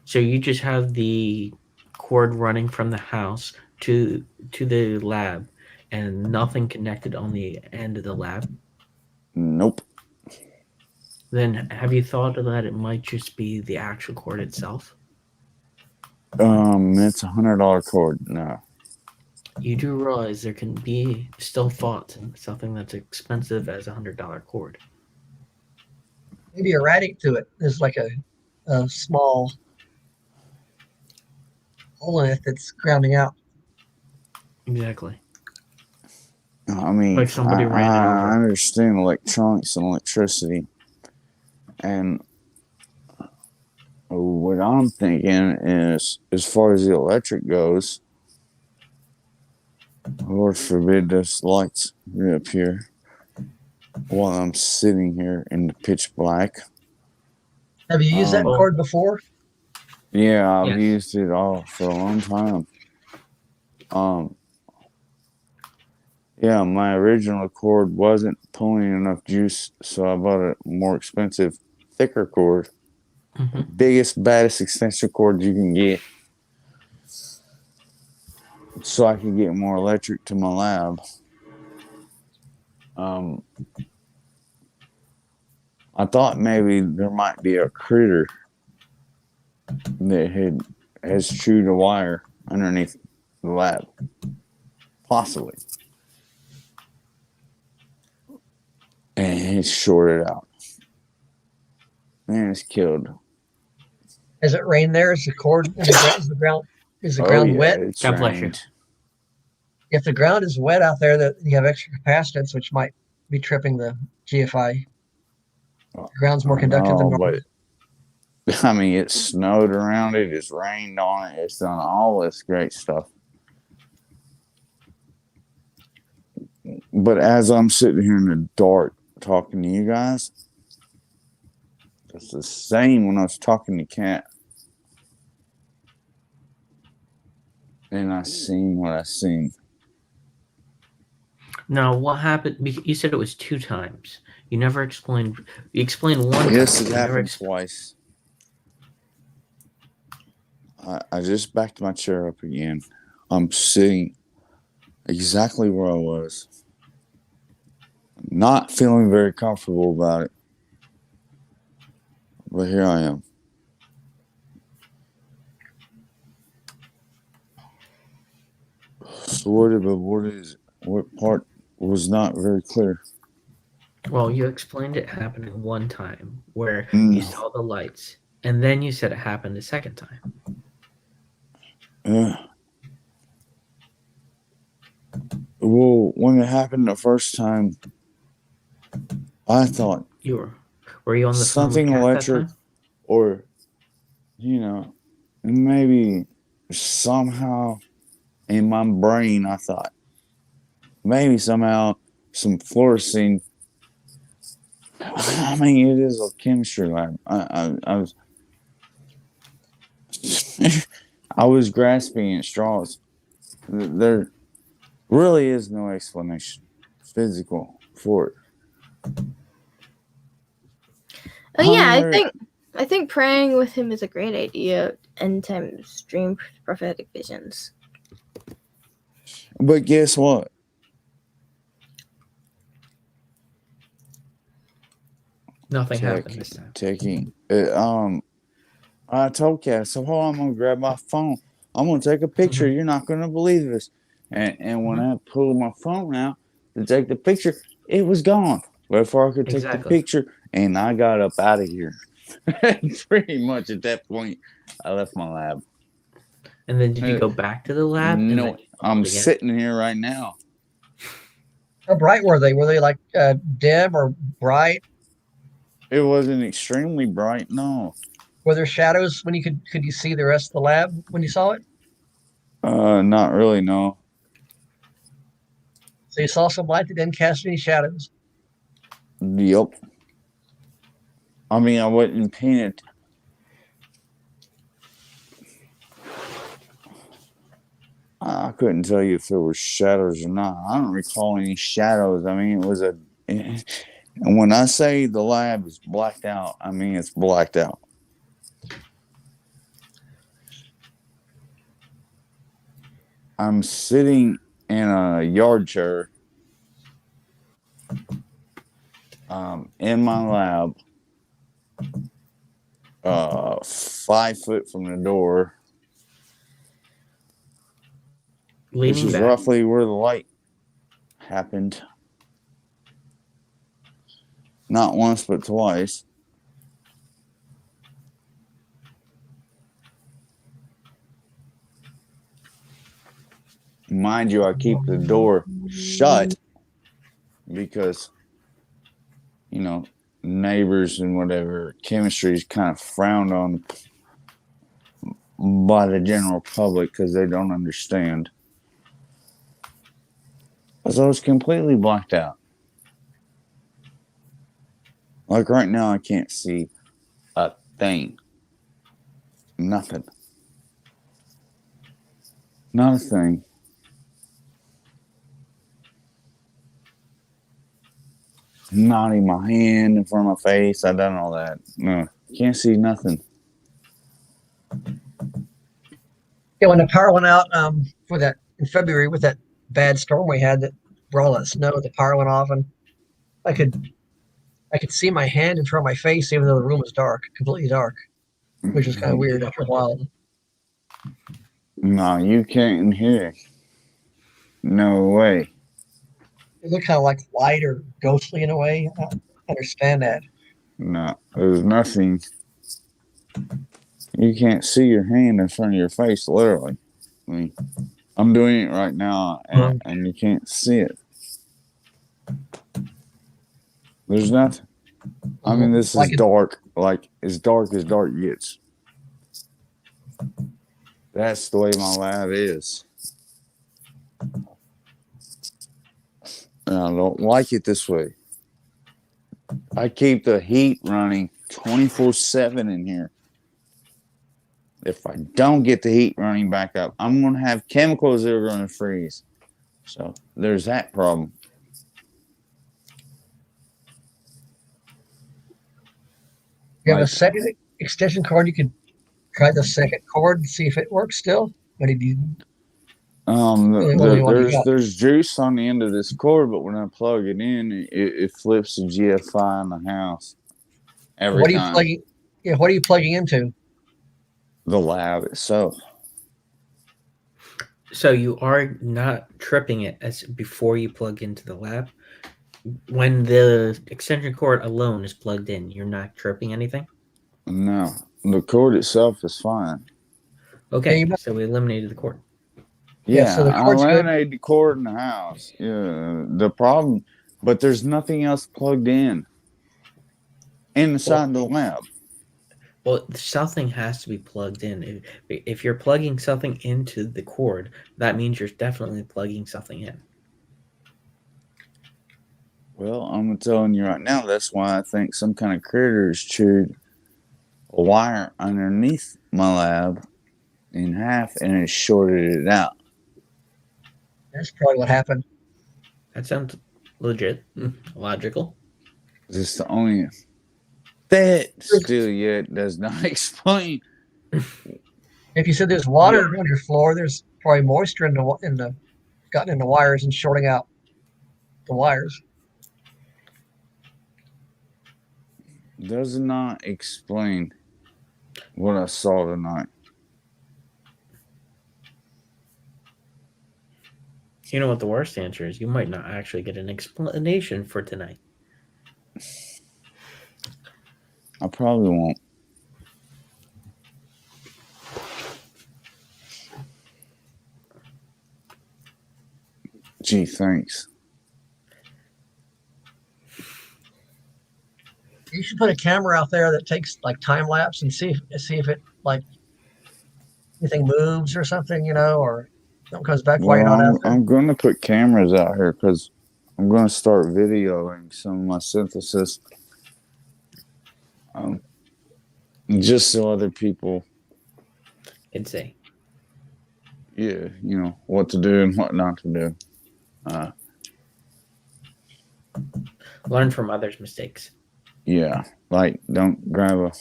So you just have the cord running from the house to the lab, and nothing connected on the end of the lab. Nope. Then have you thought that it might just be the actual cord itself? It's $100 cord. No. You do realize there can be still faults in something that's expensive as $100 cord. maybe erratic to it? There's like a small hole in it that's grounding out. Exactly. I mean, Like somebody ran it over. I understand electronics and electricity, and what I'm thinking is, as far as the electric goes, Lord forbid those lights are up here while I'm sitting here in the pitch black. Have you used that cord before? Yeah, I've Yes. used it all for a long time. Yeah, my original cord wasn't pulling enough juice, so I bought a more expensive, thicker cord. Mhm. Biggest, baddest extension cord you can get, so I could get more electric to my lab. Um, I thought maybe there might be a critter that has chewed a wire underneath the lab, possibly, and it's shorted out. And it's killed. Has it rained there? Is the cord and the ground is the Oh ground yeah, wet? it's God bless you. rained. If the ground is wet out there, that you have extra capacitance, which might be tripping the GFI. The ground's more I conductive than know, normal. but I mean, it snowed around it. It's rained on it. It's done all this great stuff. But as I'm sitting here in the dark talking to you guys, it's the same when I was talking to Kat. And I seen what I seen. Now, what happened? You said it was 2 times. You never explained. You explained one Yes, time. it You never happened twice. I just backed my chair up again. I'm sitting exactly where I was. Not feeling very comfortable about it. But here I am. So what is it? What part was not very clear? Well, you explained it happening one time where you saw the lights, and then you said it happened a second time. Yeah. Well, when it happened the first time, I thought Were you on the phone with something Kat that electric, time? or maybe somehow in my brain, I thought maybe somehow some fluorescing. I mean, it is a chemistry lab. I was I was grasping at straws. There really is no explanation physical for it. Oh yeah, There- I think praying with him is a great idea. Anytime stream prophetic visions. But guess what? Nothing happened this time. Taking I told Kat, so hold on, I'm gonna grab my phone. I'm gonna take a picture. You're not gonna believe this. And when I pulled my phone out to take the picture, it was gone. Before I could take the Exactly. picture, and I got up out of here. Pretty much at that point, I left my lab. And then did you go back to the lab? And No, then you I'm found it again? sitting here right now. How bright were they? Were they like dim or bright? It wasn't extremely bright, no. Were there shadows when you could you see the rest of the lab when you saw it? Not really, no. So you saw some light that didn't cast any shadows. Yep. I mean, I wasn't painted. I couldn't tell you if there were shadows or not. I don't recall any shadows. I mean, it was a. And when I say the lab is blacked out, I mean it's blacked out. I'm sitting in a yard chair in my lab, 5 foot from the door, which Leaning is back. roughly where the light happened. Not once, but twice. Mind you, I keep the door shut because, neighbors and whatever, chemistry is kind of frowned on by the general public because they don't understand. So it's completely blacked out. Like right now, I can't see a thing. Nothing. Not a thing. nodding my hand in front of my face. I done all that. No, can't see nothing. Yeah, when the power went out for that in February with that bad storm we had that brought all that snow, the power went off, and I could see my hand in front of my face even though the room was dark, completely dark, which was kind of weird after a while. No, you can't hear. No way. It looked kind of like light or ghostly in a way. I don't understand that. No, there's nothing. You can't see your hand in front of your face, literally. I mean, I'm doing it right now, and you can't see it. There's nothing. I mean, this is dark. Like, as dark gets. That's the way my lab is. And I don't like it this way. I keep the heat running 24/7 in here. If I don't get the heat running back up, I'm going to have chemicals that are going to freeze. So there's that problem. You have a second extension cord. You could try the second cord and see if it works still. But if you there's juice on the end of this cord, but when I plug it in, it flips the GFI in the house every time. What are you plugging into? The lab itself. So you are not tripping it as before you plug into the lab. When the extension cord alone is plugged in, you're not tripping anything? No, the cord itself is fine. Okay, so we eliminated the cord. Yeah, so the I eliminated the cord in the house. Yeah, the problem, but there's nothing else plugged in inside the lab. Well, something has to be plugged in. If you're plugging something into the cord, that means you're definitely plugging something in. Well, I'm telling you right now, that's why I think some kind of critters chewed a wire underneath my lab in half and it shorted it out. That's probably what happened. That sounds legit, logical. This is the only that still yet does not explain. If you said there's water on your floor, there's probably moisture gotten in the wires and shorting out the wires. Does not explain what I saw tonight. You know what the worst answer is? You might not actually get an explanation for tonight. I probably won't. Gee, thanks. You should put a camera out there that takes like time lapse and see if it like anything moves or something, or something comes back while you're not out there. I'm going to put cameras out here because I'm going to start videoing some of my synthesis. Just so other people can say. Yeah, what to do and what not to do. Learn from others' mistakes. Yeah, like don't grab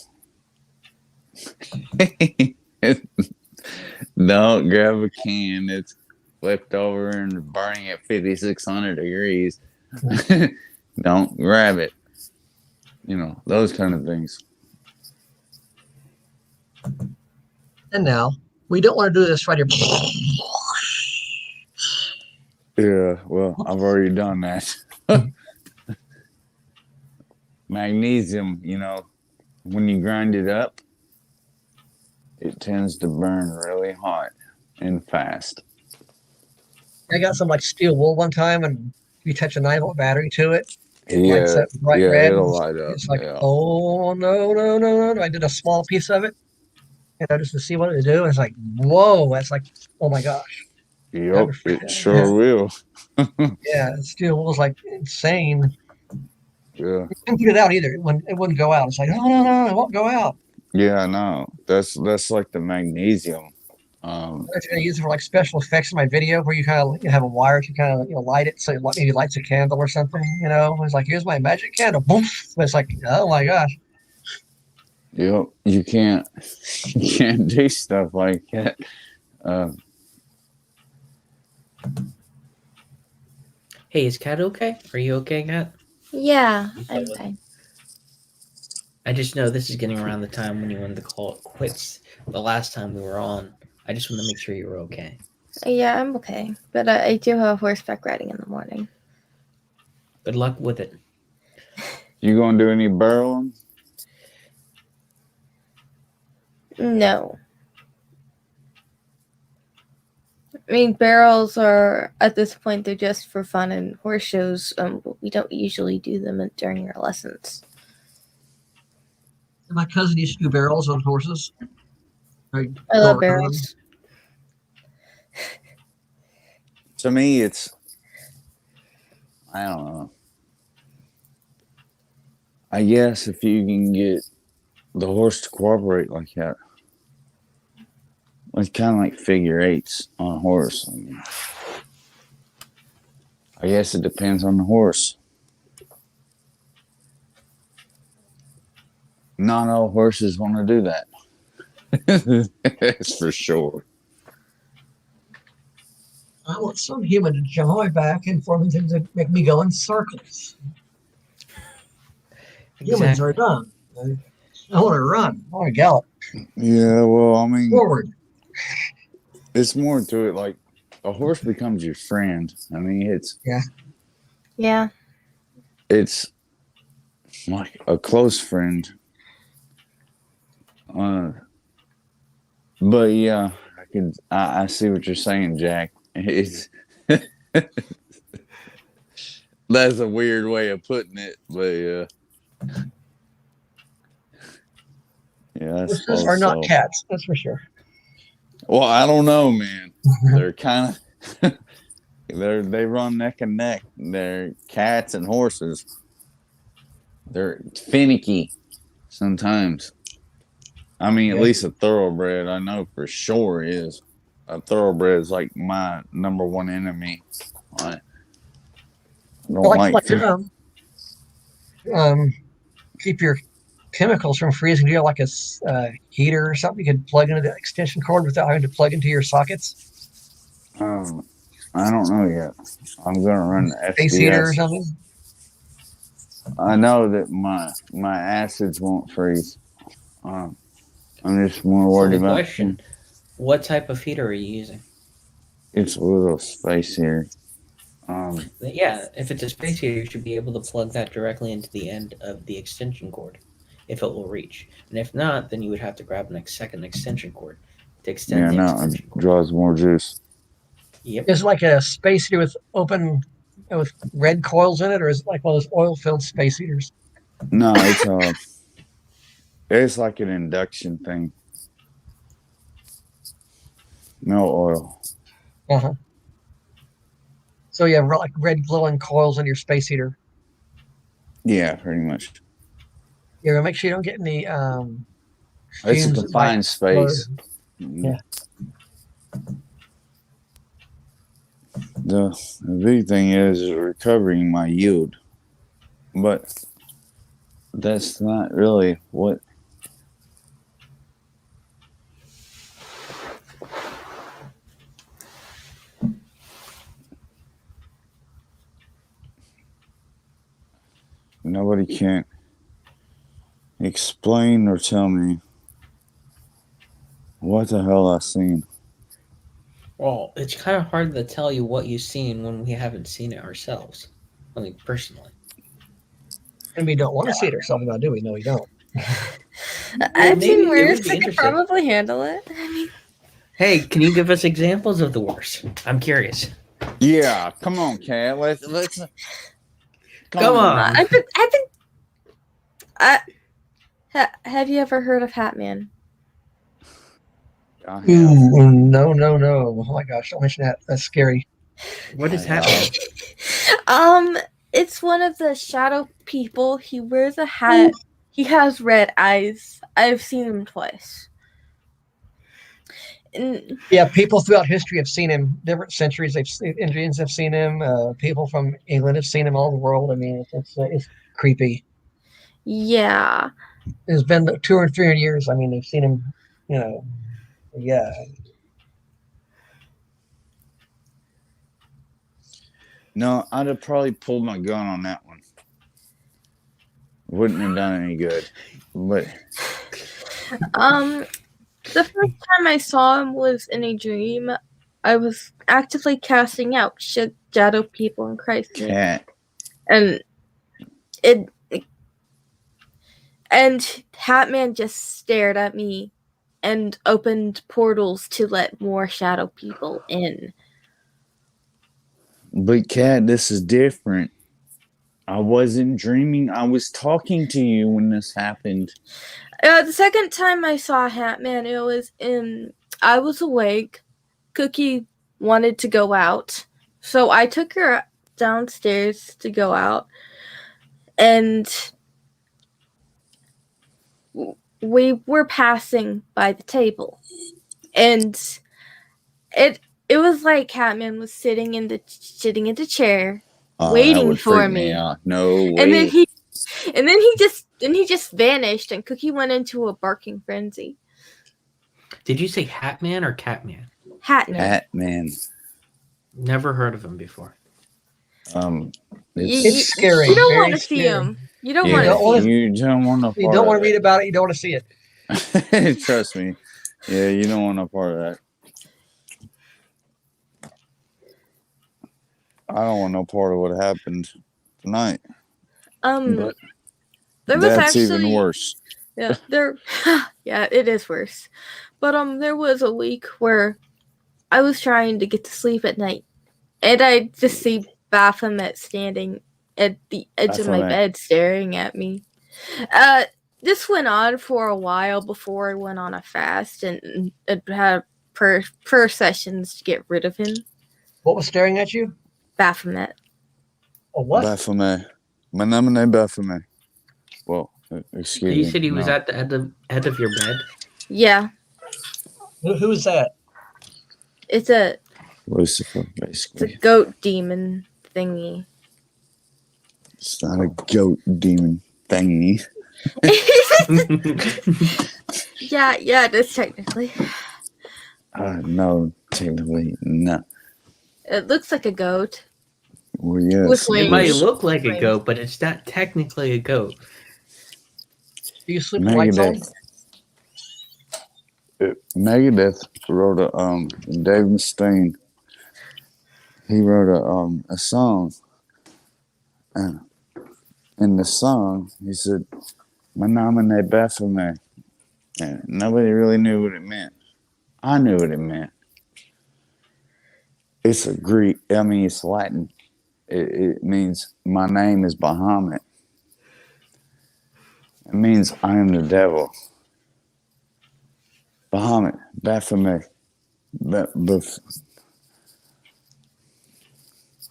don't grab a can that's flipped over and burning at 5,600 degrees. Don't grab it. Those kind of things. And now, we don't want to do this right here. Yeah, well, I've already done that. Magnesium, when you grind it up, it tends to burn really hot and fast. I got some like steel wool one time, and you touch a 9-volt battery to it. Lights up bright red. It'll light up. It's like, oh no! I did a small piece of it, just to see what it would do. It's like, whoa! That's like, oh my gosh. Yep, it sure will. Yeah, steel wool is like insane. Yeah. You couldn't get it out either. It wouldn't go out. It's like, no, it won't go out. Yeah, no, that's like the magnesium. If you're gonna use it for like special effects in my video, where you kind of have a wire to kind of light it, so it maybe lights a candle or something. It's like here's my magic candle, boom. But it's like, oh my gosh. Yep, you can't do stuff like that. Hey, is Cat okay? Are you okay, Cat? Yeah, I'm fine. I just know this is getting around the time when you wanted to call it quits the last time we were on. I just want to make sure you were okay. Yeah, I'm okay. But I do have horseback riding in the morning. Good luck with it. You gonna do any burrowing? No. I mean, barrels are, at this point, they're just for fun and horse shows. But we don't usually do them during our lessons. My cousin used to do barrels on horses. I love barrels. To me, it's, I don't know. I guess if you can get the horse to cooperate like that, it's kind of like figure eights on a horse. I guess it depends on the horse. Not all horses want to do that. That's for sure. I want some human to jump on my back and for them to make me go in circles. Humans are dumb. I want to run. I want to gallop. Yeah, well, I mean, forward. It's more to it. Like a horse becomes your friend. I mean, Yeah. It's like a close friend. But yeah, I see what you're saying, Jack. It's that's a weird way of putting it, but yeah, Horses are not cats, that's for sure. Well, I don't know, man. They're kind of they run neck and neck. They're cats and horses. They're finicky sometimes. I mean, at least a thoroughbred, I know for sure is. A thoroughbred is like my number one enemy. I don't keep your chemicals from freezing. Do you have like a heater or something you could plug into the extension cord without having to plug into your sockets? I don't know yet. I'm gonna run the space heater or something. I know that my acids won't freeze. I'm just more worried about. Question: what type of heater are you using? It's a little space heater. Yeah, if it's a space heater, you should be able to plug that directly into the end of the extension cord, if it will reach. And if not, then you would have to grab a second extension cord to extend the extension cord. It draws more juice. Yep. Is it like a space heater with red coils in it, or is it like one of those oil-filled space heaters? No, it's like an induction thing. No oil. Uh-huh. So you have like red glowing coils in your space heater. Yeah, pretty much. Yeah, make sure you don't get any it's a confined space. Yeah. The big thing is recovering my yield. But that's not really what nobody can explain or tell me what the hell I seen. Well, it's kind of hard to tell you what you've seen when we haven't seen it ourselves. I mean, personally. And we don't want to see it ourselves now, do we? No, we don't. I've seen worse. I could probably handle it. Hey, can you give us examples of the worst? I'm curious. Yeah, come on, Kat. Let's come on. Have you ever heard of Hat Man? Ooh, no. Oh my gosh, don't mention that. That's scary. What is Hat Man? It's one of the shadow people. He wears a hat. He has red eyes. I've seen him twice. Yeah, people throughout history have seen him. Different centuries, Indians have seen him. People from England have seen him. All the world. I mean, it's creepy. Yeah. It's been 200 or 300 years. I mean, they've seen him. You know, yeah. No, I'd have probably pulled my gun on that one. Wouldn't have done any good. But The first time I saw him was in a dream. I was actively casting out shadow people in Christ's name, cat. and Hatman just stared at me and opened portals to let more shadow people in. But cat, this is different. I wasn't dreaming. I was talking to you when this happened. The second time I saw Hatman, it was I was awake. Cookie wanted to go out, so I took her downstairs to go out, and we were passing by the table, and it was like Hatman was sitting in the chair, That waiting would for freak me. out. No way. And then he just vanished, and Cookie went into a barking frenzy. Did you say Hatman or Catman? Hatman. Hatman. Never heard of him before. It's scary. You don't very want to see scary. him. You don't Yeah, want to see him. you don't want to. You don't want to read about it. You don't want to see it. Trust me. Yeah, you don't want no part of that. I don't want no part of what happened tonight. But There was that's actually even worse. Yeah, yeah, it is worse. But there was a week where I was trying to get to sleep at night, and I just see Baphomet standing at the edge of my bed staring at me. This went on for a while before I went on a fast and had prayer sessions to get rid of him. What was staring at you? Baphomet. Oh, what? Baphomet. My name is Baphomet. Well, excuse me. You said he was at the end of your bed? Yeah. Who is that? It's a Lucifer, it's a basically. goat demon thingy. It's not a goat demon thingy. Yeah, it is technically. No, technically, no. It looks like a goat. Well, yes. With It wings. might look like a goat, but it's not technically a goat. Do you sleep with lights on? Megadeth wrote Dave Mustaine. He wrote a song, and in the song he said, "My name is Baphomet," and nobody really knew what it meant. I knew what it meant. It's a Greek. I mean, it's Latin. It means my name is Bahamut. It means I am the devil. Bahamut, Baphomet,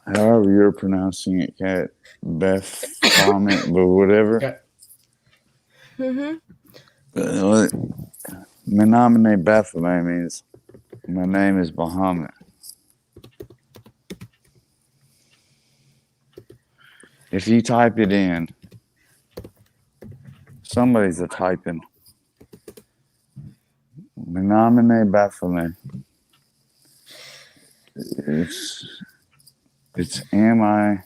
however you're pronouncing it, Cat, Baphomet, but whatever. Menomine Baphomet means my name is Bahamut. If you type it in, somebody's a typing. Menomine Baphomet. It's M-I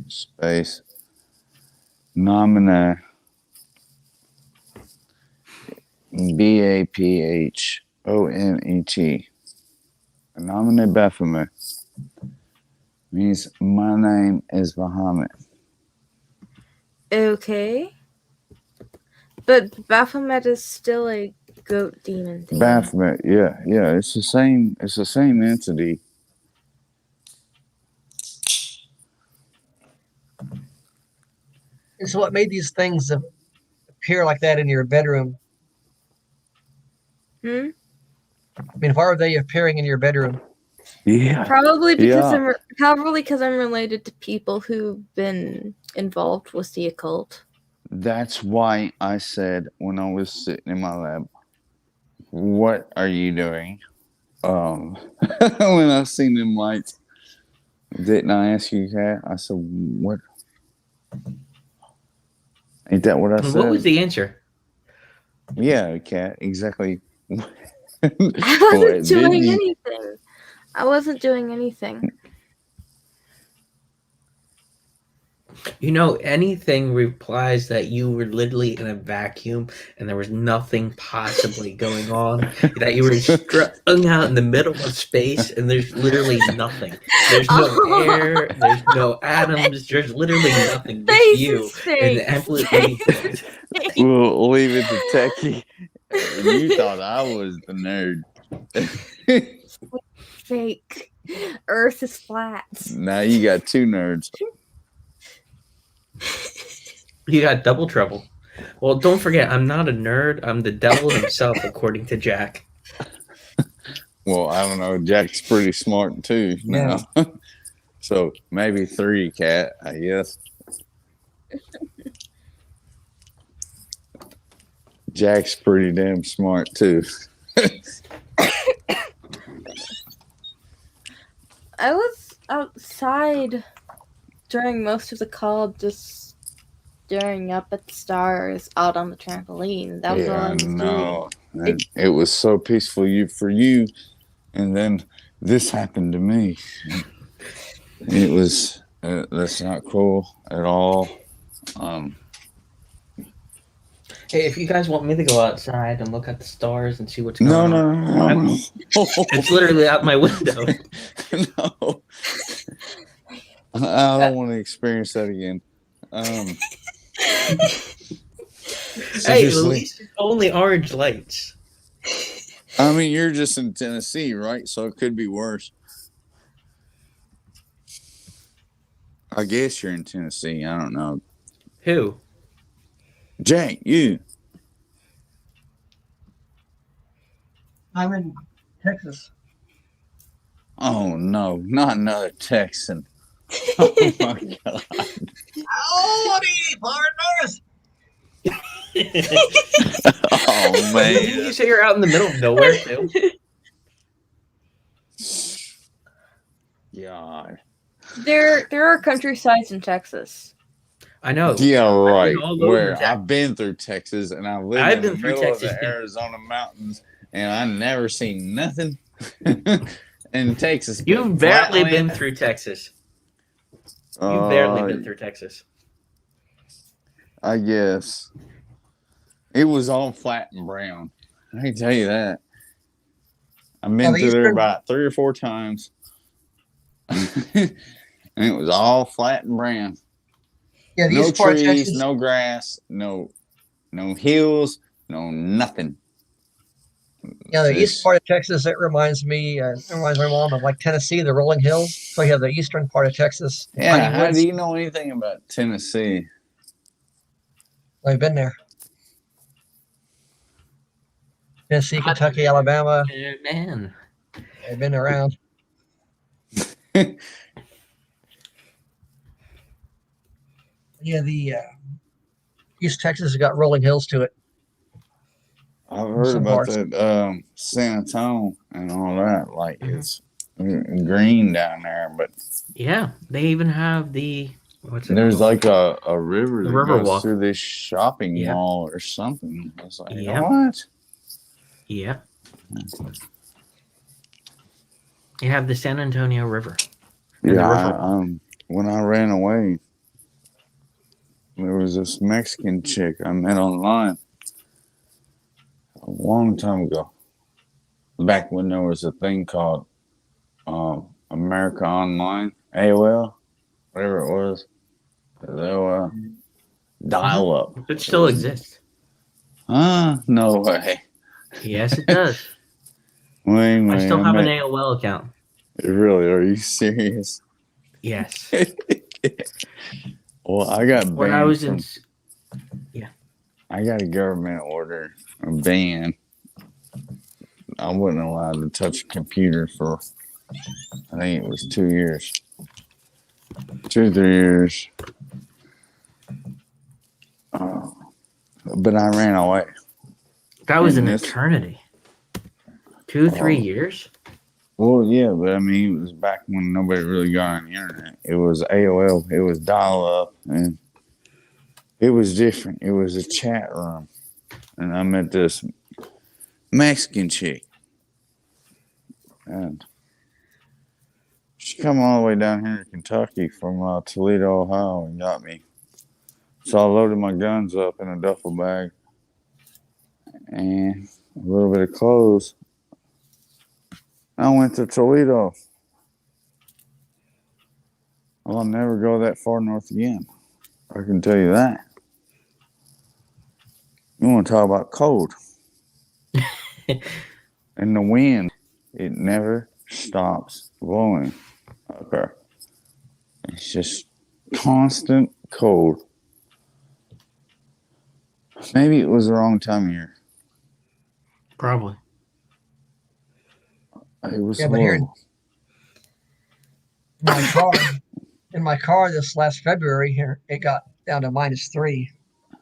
space nomine Baphomet. Menomine Baphomet means my name is Bahamut. Okay. But Baphomet is still a goat demon thing. Baphomet, yeah. It's the same entity. And so what made these things appear like that in your bedroom? Hmm? I mean, why are they appearing in your bedroom? Yeah. Probably because I'm related to people who've been involved with the occult. That's why I said when I was sitting in my lab, what are you doing? when I seen them lights, didn't I ask you, Kat? I said, "What? Ain't that what I said?" What was the answer? Yeah, Kat, exactly. I wasn't Didn't doing you? anything. I wasn't doing anything. You know, anything replies that you were literally in a vacuum and there was nothing possibly going on, that you were strung out in the middle of space and there's literally nothing. There's no air, there's no atoms, there's literally nothing. Just you in the absolutely void. We'll leave it to Techie. You thought I was the nerd. Fake. Earth is flat. Now you got two nerds. You got double trouble. Well, don't forget, I'm not a nerd. I'm the devil himself, according to Jack. Well, I don't know. Jack's pretty smart too. Yeah. Now. So maybe 3, Kat, I guess. Jack's pretty damn smart too. I was outside during most of the call, just staring up at the stars out on the trampoline. That was all I was doing. It was so peaceful for you, and then this happened to me. It was that's not cool at all. Hey, if you guys want me to go outside and look at the stars and see what's going on. No. It's literally out my window. No. I don't want to experience that again. Hey, at least it's only orange lights. I mean, you're just in Tennessee, right? So it could be worse. I guess you're in Tennessee. I don't know. Who? Jack, you. I'm in Texas. Oh, no. Not another Texan. Oh, my God. Howdy, partners! Oh, Didn't man. you say you're out in the middle of nowhere, too? God. There are countrysides in Texas. I know. Yeah, right. all over Where Texas. I've been through Texas and I've lived I've in been the through middle Texas, of the too. Arizona mountains and I never seen nothing in Texas. but You've barely flatland. been through Texas. You've barely been through Texas. I guess. It was all flat and brown. I can tell you that. I've been the through there eastern- about 3 or 4 times. And it was all flat and brown. Yeah, the No east part of trees, Texas. no grass, no hills, no nothing. Yeah, the It's- east part of Texas. It reminds me. It reminds my mom of like Tennessee, the rolling hills. So you have the eastern part of Texas. Yeah, piney how woods. do you know anything about Tennessee? I've been there. Tennessee, Kentucky, Alabama. Man. I've been around. Yeah, the East Texas has got rolling hills to it. I've heard Some about parts. that San Antonio and all that. Like Mhm. it's green down there, but Yeah, they even have the what's it there's called? like a river The that river goes walk. through this shopping Yeah. mall or something. It's like, Yeah. what? Yeah. You have the San Antonio River. And the Yeah, river. when I ran away, there was this Mexican chick I met online a long time ago. Back when there was a thing called America Online, AOL, whatever it was. AOL. Dial up. It still exists. No way. Yes, it does. Wait, I still have met- an AOL account. Really? Are you serious? Yes. Well, I got banned When I was from, in I got a government order, a ban. I wasn't allowed to touch a computer for, I think it was 2 years. 2 or 3 years. But I ran away. that was an And this- eternity. 2, 3 Oh. years? Well, yeah, but I mean, it was back when nobody really got on the internet. It was AOL, it was dial up, and it was different. It was a chat room. And I met this Mexican chick. And she come all the way down here to Kentucky from Toledo, Ohio, and got me. So I loaded my guns up in a duffel bag and a little bit of clothes. I went to Toledo. I'll never go that far north again. I can tell you that. You want to talk about cold. And the wind, it never stops blowing up there. It's just constant cold. Maybe it was the wrong time of year. Probably. It was Yeah, but here horrible. in my car this last February here, it got down to -3.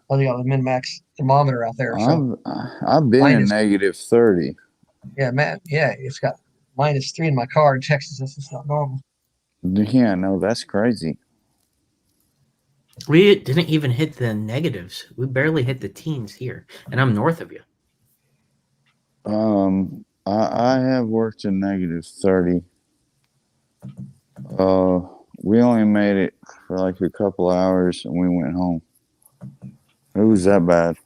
Oh, they got a min-max thermometer out there. So I've been in minus, -30. yeah, man, yeah, it's got -3 in my car in Texas. This is not normal. Yeah, no, that's crazy. We didn't even hit the negatives. We barely hit the teens here, and I'm north of you. I have worked in -30. We only made it for like a couple hours and we went home. It was that bad.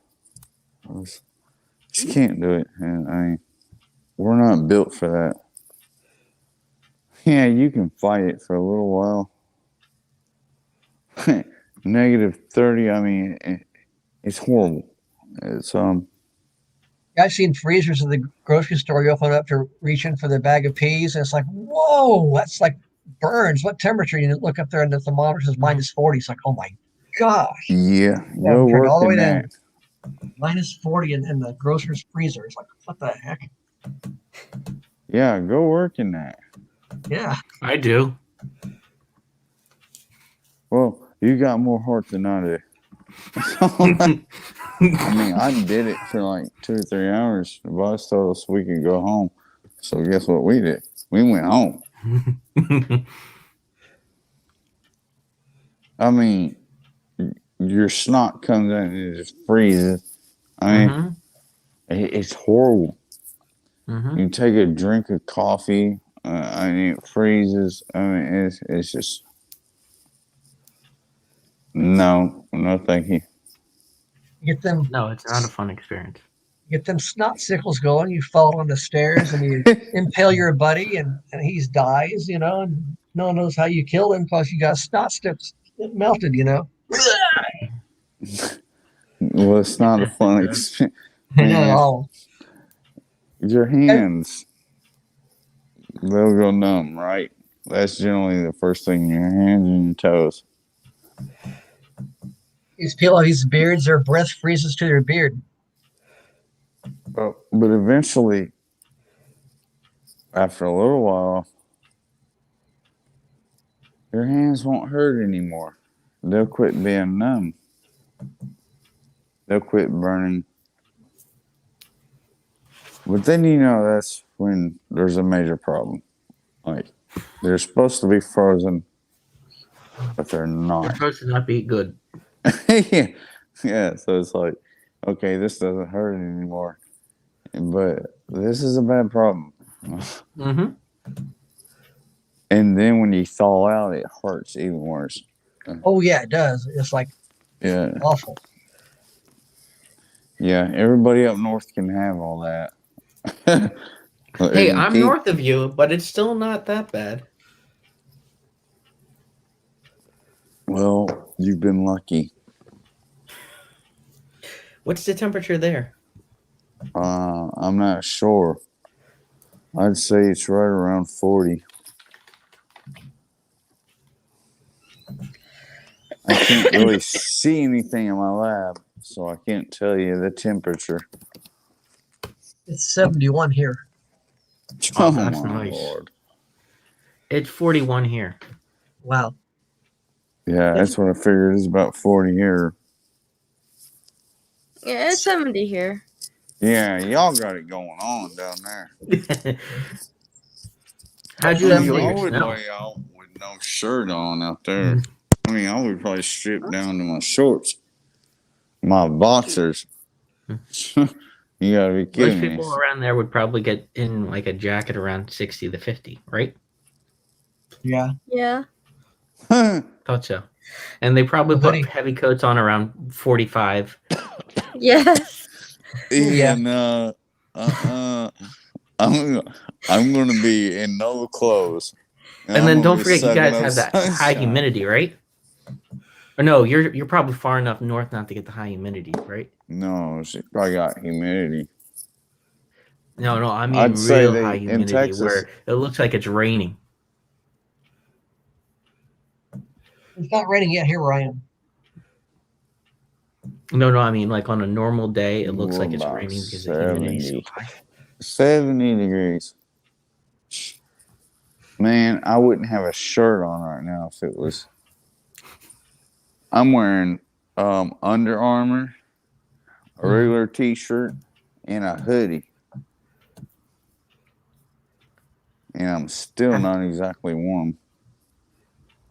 Just can't do it. And I mean, we're not built for that. Yeah, you can fight it for a little while. -30, I mean, it's horrible. It's I've seen freezers in the grocery store. You open up to reach in for the bag of peas, and it's like, whoa, that's like burns. What temperature? You look up there, and the thermometer says -40. It's like, oh my gosh. yeah, Yeah, go turned all the work way in down. that. -40 in the grocer's freezer. It's like, what the heck? Yeah, go work in that. Yeah. I do. Well, you got more heart than I do. I mean, I did it for like 2 or 3 hours. The boss told us we could go home. So guess what we did? We went home. I mean, your snot comes in and it just freezes. I mean, it's horrible. You take a drink of coffee, I mean, it freezes. I mean, it's just no, thank you. Get them No, it's not a fun experience. snot sickles going. You fall on the stairs and you impale your buddy, and he dies, and no one knows how you killed him because you got snot strips melted, Well, it's not a fun experience. Not at all. Your hands, they'll go numb, right? That's generally the first thing, your hands and your toes. These people have these beards, their breath freezes to their beard. But eventually, after a little while, your hands won't hurt anymore. They'll quit being numb. They'll quit burning. But then that's when there's a major problem. Like, they're supposed to be frozen, but they're They're not. supposed to not be good. Yeah, so it's like, okay, this doesn't hurt anymore. But this is a bad problem. And then when you thaw out, it hurts even worse. Oh, yeah, it does. It's like awful. Yeah, everybody up north can have all that. Hey, I'm north of you, but it's still not that bad. Well, you've been lucky. What's the temperature there? I'm not sure. I'd say it's right around 40. I can't really see anything in my lab, so I can't tell you the temperature. It's 71 here. Oh, that's my nice. Lord. It's 41 here. Wow. Yeah, that's what I figured. It's about 40 here. Yeah, it's 70 here. Yeah, y'all got it going on down there. How'd you enjoy I your would snow? lay out with no shirt on out there. I mean, I would probably strip down to my shorts, my boxers. You gotta be Most kidding me. people around there would probably get in like a jacket around 60 to 50, right? Yeah. Yeah. Thought so. And they probably Hoodie. put heavy coats on around 45. Yes. Yeah. No. I'm gonna be in no clothes. And I'm then gonna don't be forget you sucking guys up have that high sunshine. humidity, right? Or no, you're probably far enough north not to get the high humidity, right? No, she probably got humidity. No, I mean I'd say real they- high in humidity Texas- where it looks like it's raining. It's not raining yet here where I am. No, I mean like on a normal day, it looks like it's About raining because the humidity is so 70. high. 70 degrees. Man, I wouldn't have a shirt on right now if it was. I'm wearing Under Armour, a regular t-shirt, and a hoodie. And I'm still not exactly warm.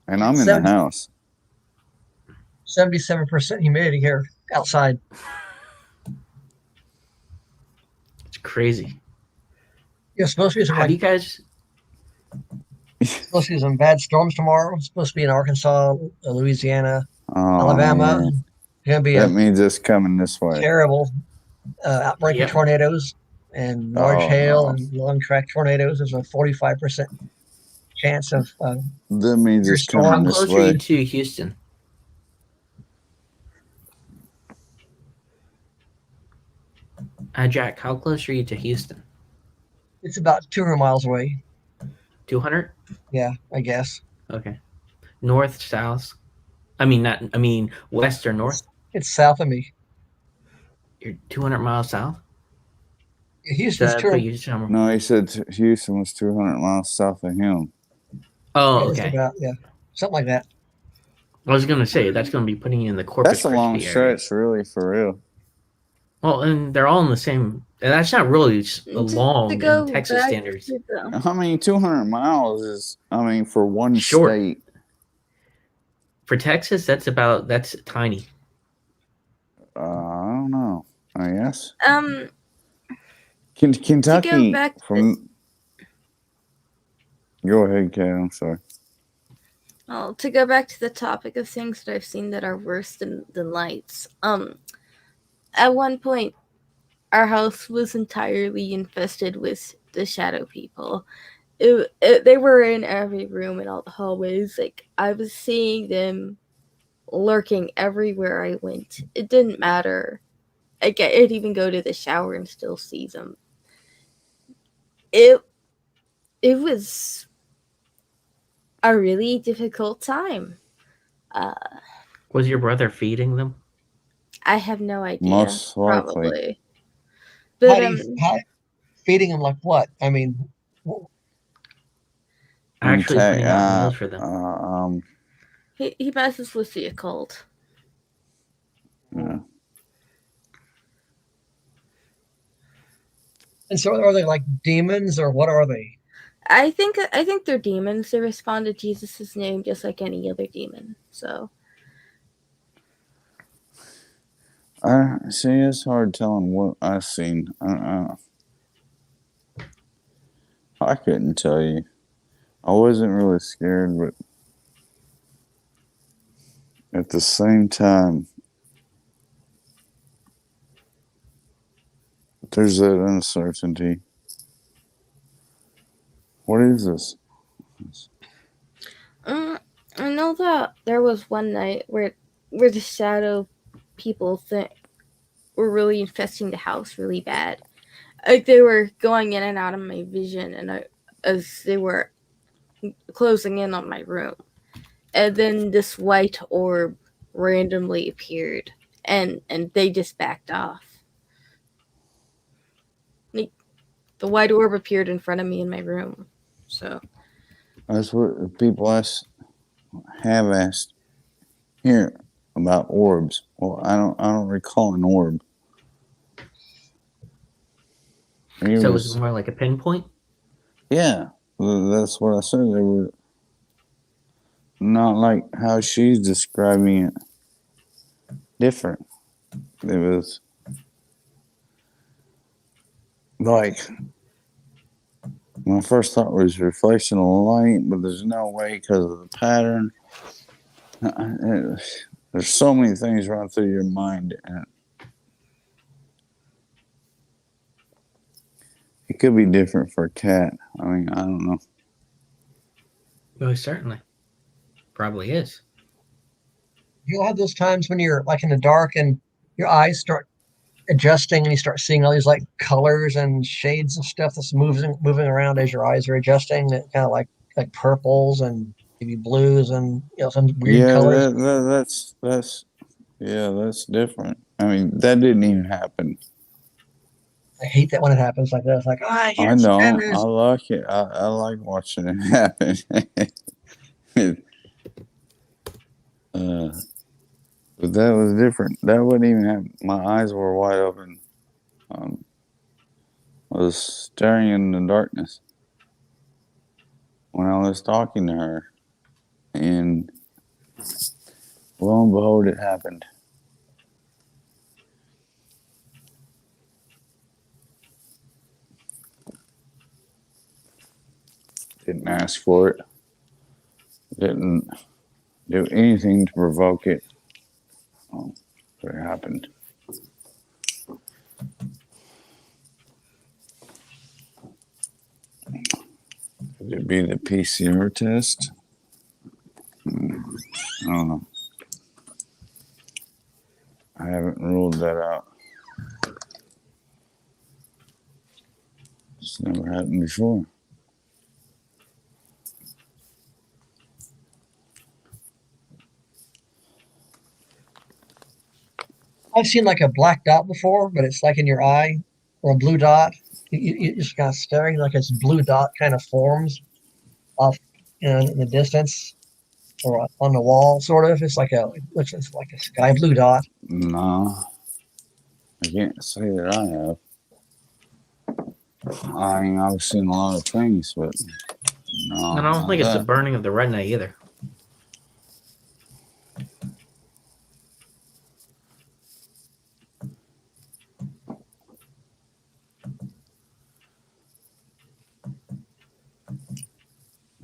And I'm in the house. 77% humidity here outside. It's crazy. Yeah, supposed to be some Have you guys? supposed to be some bad storms tomorrow. It's supposed to be in Arkansas, Louisiana, Oh, Alabama. man. It's gonna be That a means it's coming this way. terrible outbreak Yep. of tornadoes and large Oh, hail no. and long track tornadoes. There's a 45% chance of That means Your it's storm- How coming this close are you way. to Houston? Jack, how close are you to Houston? it's about 200 miles away. 200? Yeah, I guess. Okay. North, south? I mean west or north? It's south of me. You're 200 miles south? So Houston's that 200. put you somewhere. No, he said Houston was 200 miles south of him. Oh, It's okay. about, something like that. I was gonna say that's gonna be putting you in the Corpus That's a long Christi area. stretch, really, for real. Well, and they're all in the same. And that's not really long in Texas back standards. to the- I mean, 200 miles is, for one Short. state. For Texas, that's tiny. I don't know. I guess. To Kentucky go back from. Go ahead, Kate. I'm sorry. Well, to go back to the topic of things that I've seen that are worse than lights. At one point, our house was entirely infested with the shadow people. They were in every room and all the hallways. Like, I was seeing them lurking everywhere I went. It didn't matter. I'd even go to the shower and still see them. It was a really difficult time. Was your brother feeding them? I have no idea. Most likely. Probably. How But do you, feeding them like what? I mean, Actually Okay, putting out meals for them. he messes with the occult. Yeah. and so are they like demons or what are they? I think they're demons. They respond to Jesus' name just like any other demon. So See, it's hard telling what I've seen. I couldn't tell you. I wasn't really scared, but at the same time, there's that uncertainty. What is this? I know that there was one night where the shadow people were really infesting the house really bad. Like, they were going in and out of my vision, and as they were closing in on my room, and then this white orb randomly appeared, and they just backed off. Like, the white orb appeared in front of me in my room. So That's what people have asked here about orbs. Well, I don't recall an orb. So it was more like a pinpoint? Yeah, That's what I said. They were not like how she's describing it. Different. It was like my first thought was reflection of light, but there's no way because of the pattern. There's so many things run through your mind, and it could be different for a cat. I mean, I don't know. Well, certainly. Probably is. You'll have those times when you're like in the dark and your eyes start adjusting and you start seeing all these like colors and shades of stuff that's moving around as your eyes are adjusting. Kind of like purples and maybe blues and some weird Yeah, colors. that's different. I mean, that didn't even happen. I hate that when it happens like that. It's like, oh, I I can't stand know. I this. like it. I like watching it happen. But that was different. That wouldn't even happen. My eyes were wide open. I was staring in the darkness when I was talking to her, and lo and behold, it happened. Didn't ask for it. Didn't do anything to provoke it. But it happened. Could it be the PCR test? I don't know. I haven't ruled that out. It's never happened before. I've seen like a black dot before, but it's like in your eye or a blue dot. You just kind of staring like this blue dot kind of forms off in the distance or on the wall, sort of. It looks like a sky blue dot. No, I can't say that I have. I mean, I've seen a lot of things, but no. And I don't think it's the burning of the retina either.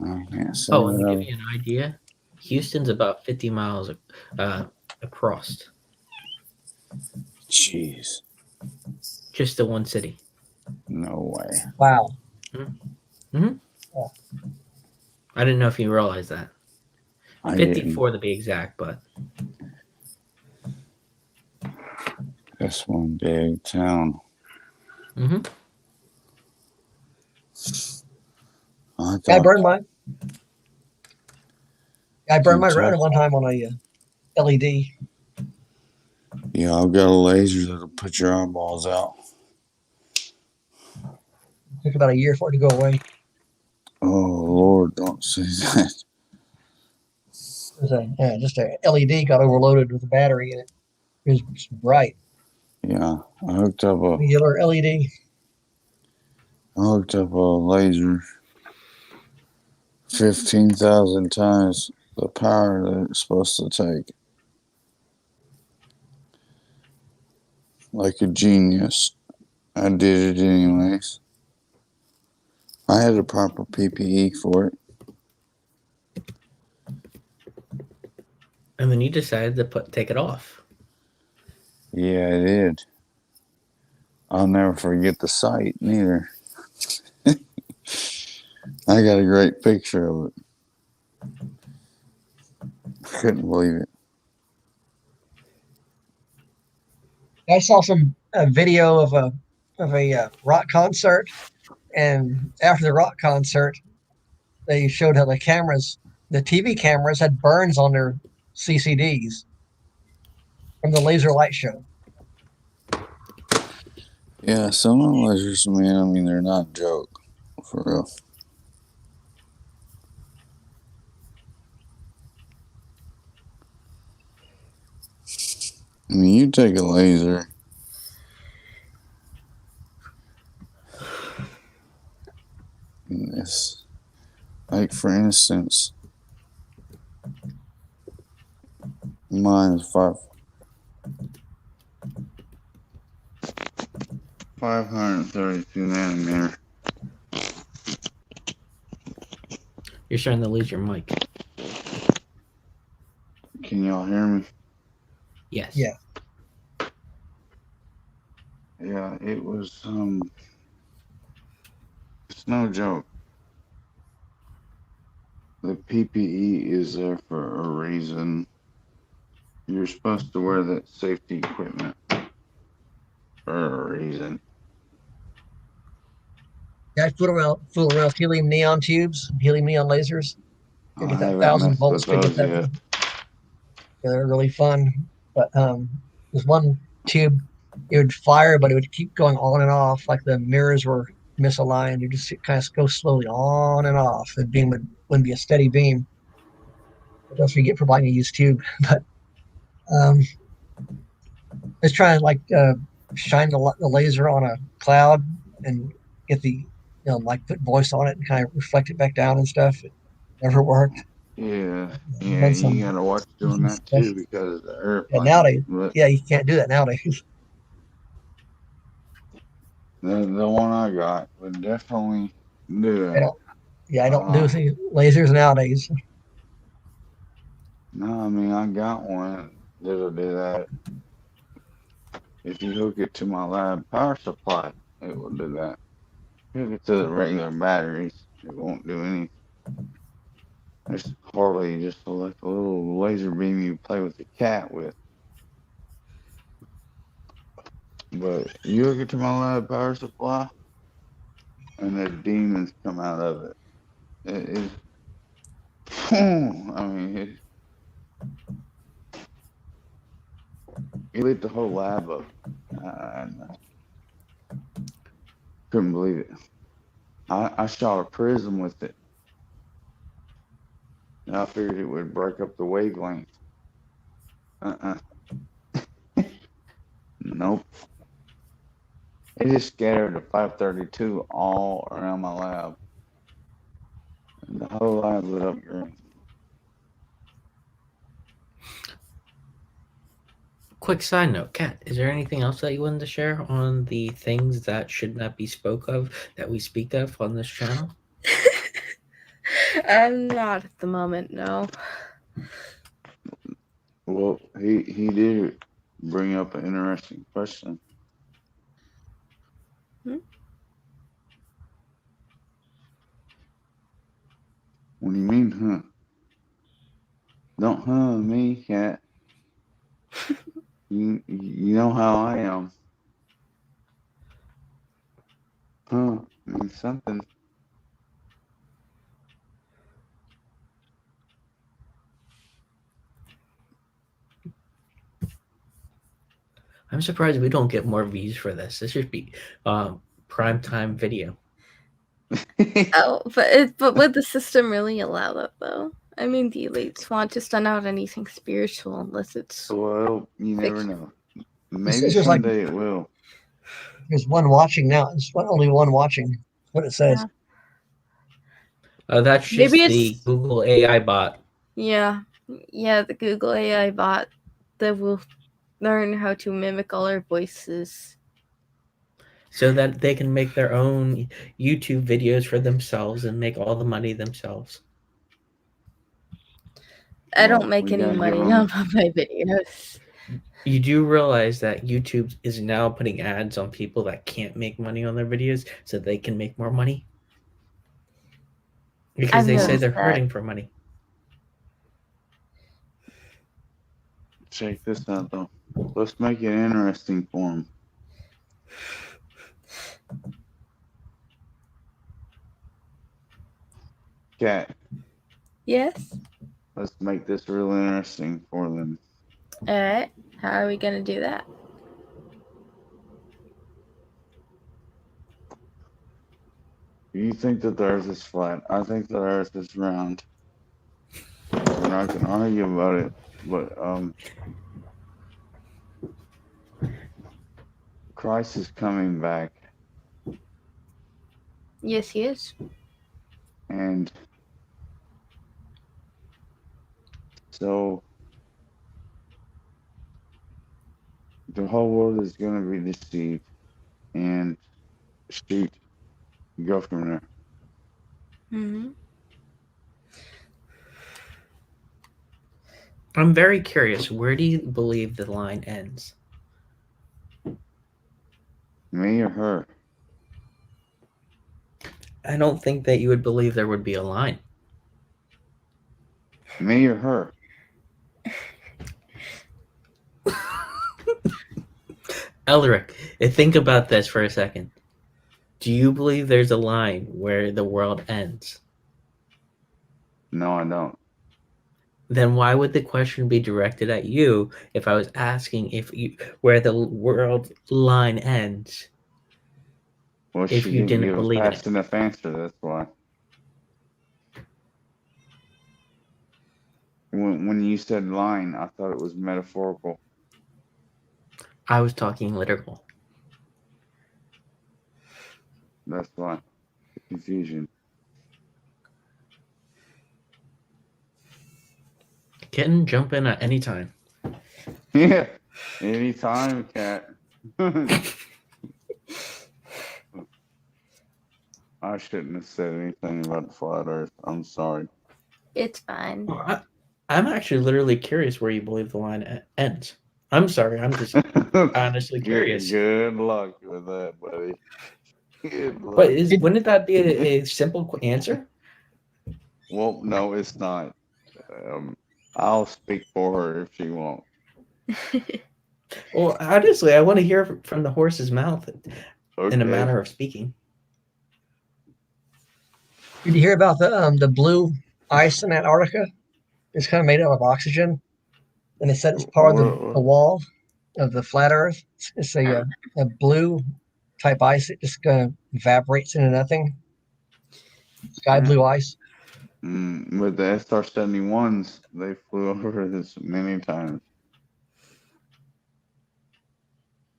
I can't say Oh, and to that. give you an idea, Houston's about 50 miles across. Jeez. Just the one city. No way. Wow. Mm-hmm. Oh. I didn't know if you realized that. I 54 to be exact, but that's one big town. mm-hmm. I burned my retina one time on a LED. Yeah, I've got a laser that'll put your eyeballs out. It took about a year for it to go away. Oh Lord, don't say that. It was just a LED got overloaded with a battery and it was bright. Yeah, I hooked up a Regular LED. laser 15,000 times the power that it's supposed to take. Like a genius. I did it anyways. I had a proper PPE for it. And then you decided to take it off. Yeah, I did. I'll never forget the sight, neither. I got a great picture of it. I couldn't believe it. I saw some video of a rock concert, and after the rock concert, they showed how the TV cameras had burns on their CCDs from the laser light show. Yeah, some of the lasers, man, I mean, they're not a joke. For real. I mean, you take a laser. Like, for instance, mine is 532 nanometer. You're starting to lose your mic. Can y'all hear me? Yes. Yeah. Yeah, it was, it's no joke. The PPE is there for a reason. You're supposed to wear that safety equipment for a reason. Yeah, I fool around with helium neon tubes, helium neon lasers. You I get that haven't 1,000 messed volts with to get those that. yet. Yeah, they're really fun. But there's one tube, it would fire, but it would keep going on and off, like the mirrors were misaligned. It just kind of go slowly on and off. The beam wouldn't be a steady beam. But that's what you get for buying a used tube. But um, let's try and like shine the laser on a cloud and get the like put voice on it and kind of reflect it back down and stuff. It never worked. Yeah, Done you gotta watch doing some that stuff. too because of the Yeah, airplane. nowadays, But yeah, you can't do that nowadays. the one I got would definitely do I that. don't. Yeah, I don't do lasers nowadays. No, I mean I got one that'll do that. If you hook it to my lab power supply, it will do that. Hook it to the regular batteries, it won't do anything. It's hardly just like a little laser beam you play with the cat with. But you hook it to my lab power supply, and the demons come out of it. It is. I mean, it lit the whole lab up. I couldn't believe it. I shot a prism with it. And I figured it would break up the wavelength. Uh-uh. Nope. It just scattered the 532 all around my lab. And the whole lab lit up green. Quick side note, Kat, is there anything else that you wanted to share on the things that should not be spoke of that we speak of on this channel? Not at the moment, no. Well, he did bring up an interesting question. What do you mean, huh? Don't huh me, cat. You know how I am. Huh? Means something. I'm surprised we don't get more views for this. This should be prime time video. Oh, but would the system really allow that though? I mean, the elites won't just send out anything spiritual unless it's. Well, you never know. Maybe It's just like someday it will. there's one watching now. It's only one watching. What it says. That's just Maybe the it's Google AI bot. yeah, the Google AI bot that will learn how to mimic all our voices. So that they can make their own YouTube videos for themselves and make all the money themselves. I Well, don't make we any gotta give money them- on my videos. You do realize that YouTube is now putting ads on people that can't make money on their videos so they can make more money? Because I've they say noticed they're that. hurting for money. Check this out, though. Let's make it interesting for them. Cat, Yes. let's make this real interesting for them. All right. How are we gonna do that? You think that the Earth is flat. I think the Earth is round. We're not gonna argue about it, but Christ is coming back, Yes, he is. and So the whole world is going to be deceived, and shoot, go from there. Mm-hmm. I'm very curious. Where do you believe the line ends? Me or her? I don't think that you would believe there would be a line. Me or her? Elric, think about this for a second. Do you believe there's a line where the world ends? No, I don't. Then why would the question be directed at you if I was asking if you where the world line ends Well, if she you didn't didn't give a believe in fast it? enough answer. That's why. When you said line, I thought it was metaphorical. I was talking literal. That's why. Confusion. Kitten, jump in at any time. Yeah. Anytime, cat. I shouldn't have said anything about the flat Earth. I'm sorry. It's fine. I'm actually literally curious where you believe the line ends. I'm sorry, I'm just honestly curious. Good luck with that, buddy. Good luck. But wouldn't that be a simple answer? Well, no, it's not. I'll speak for her if she won't. Well, honestly, I want to hear from the horse's mouth in a Okay. manner of speaking. Did you hear about the blue ice in Antarctica? It's kind of made up of oxygen, and they said it's part of the wall of the flat Earth. It's a blue type ice. It just kind of evaporates into nothing. Sky blue ice. With the SR-71s, they flew over this many times.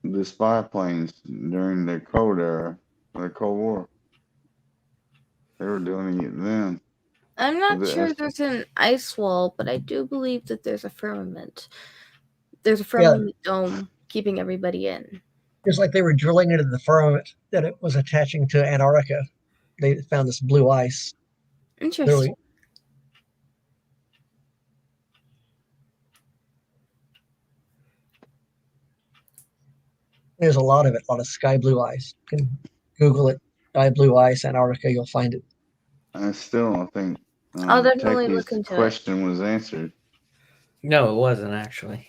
The spy planes during the Cold Era, the Cold War, they were doing it then. I'm not sure there's an ice wall, but I do believe that there's a firmament. There's a firmament dome keeping everybody in. It's like they were drilling into the firmament that it was attaching to Antarctica. They found this blue ice. Interesting. Literally. There's a lot of it, a lot of sky blue ice. You can Google it, sky blue ice, Antarctica, you'll find it. I still don't think I'll definitely look Techie's into question was answered. No, it wasn't actually.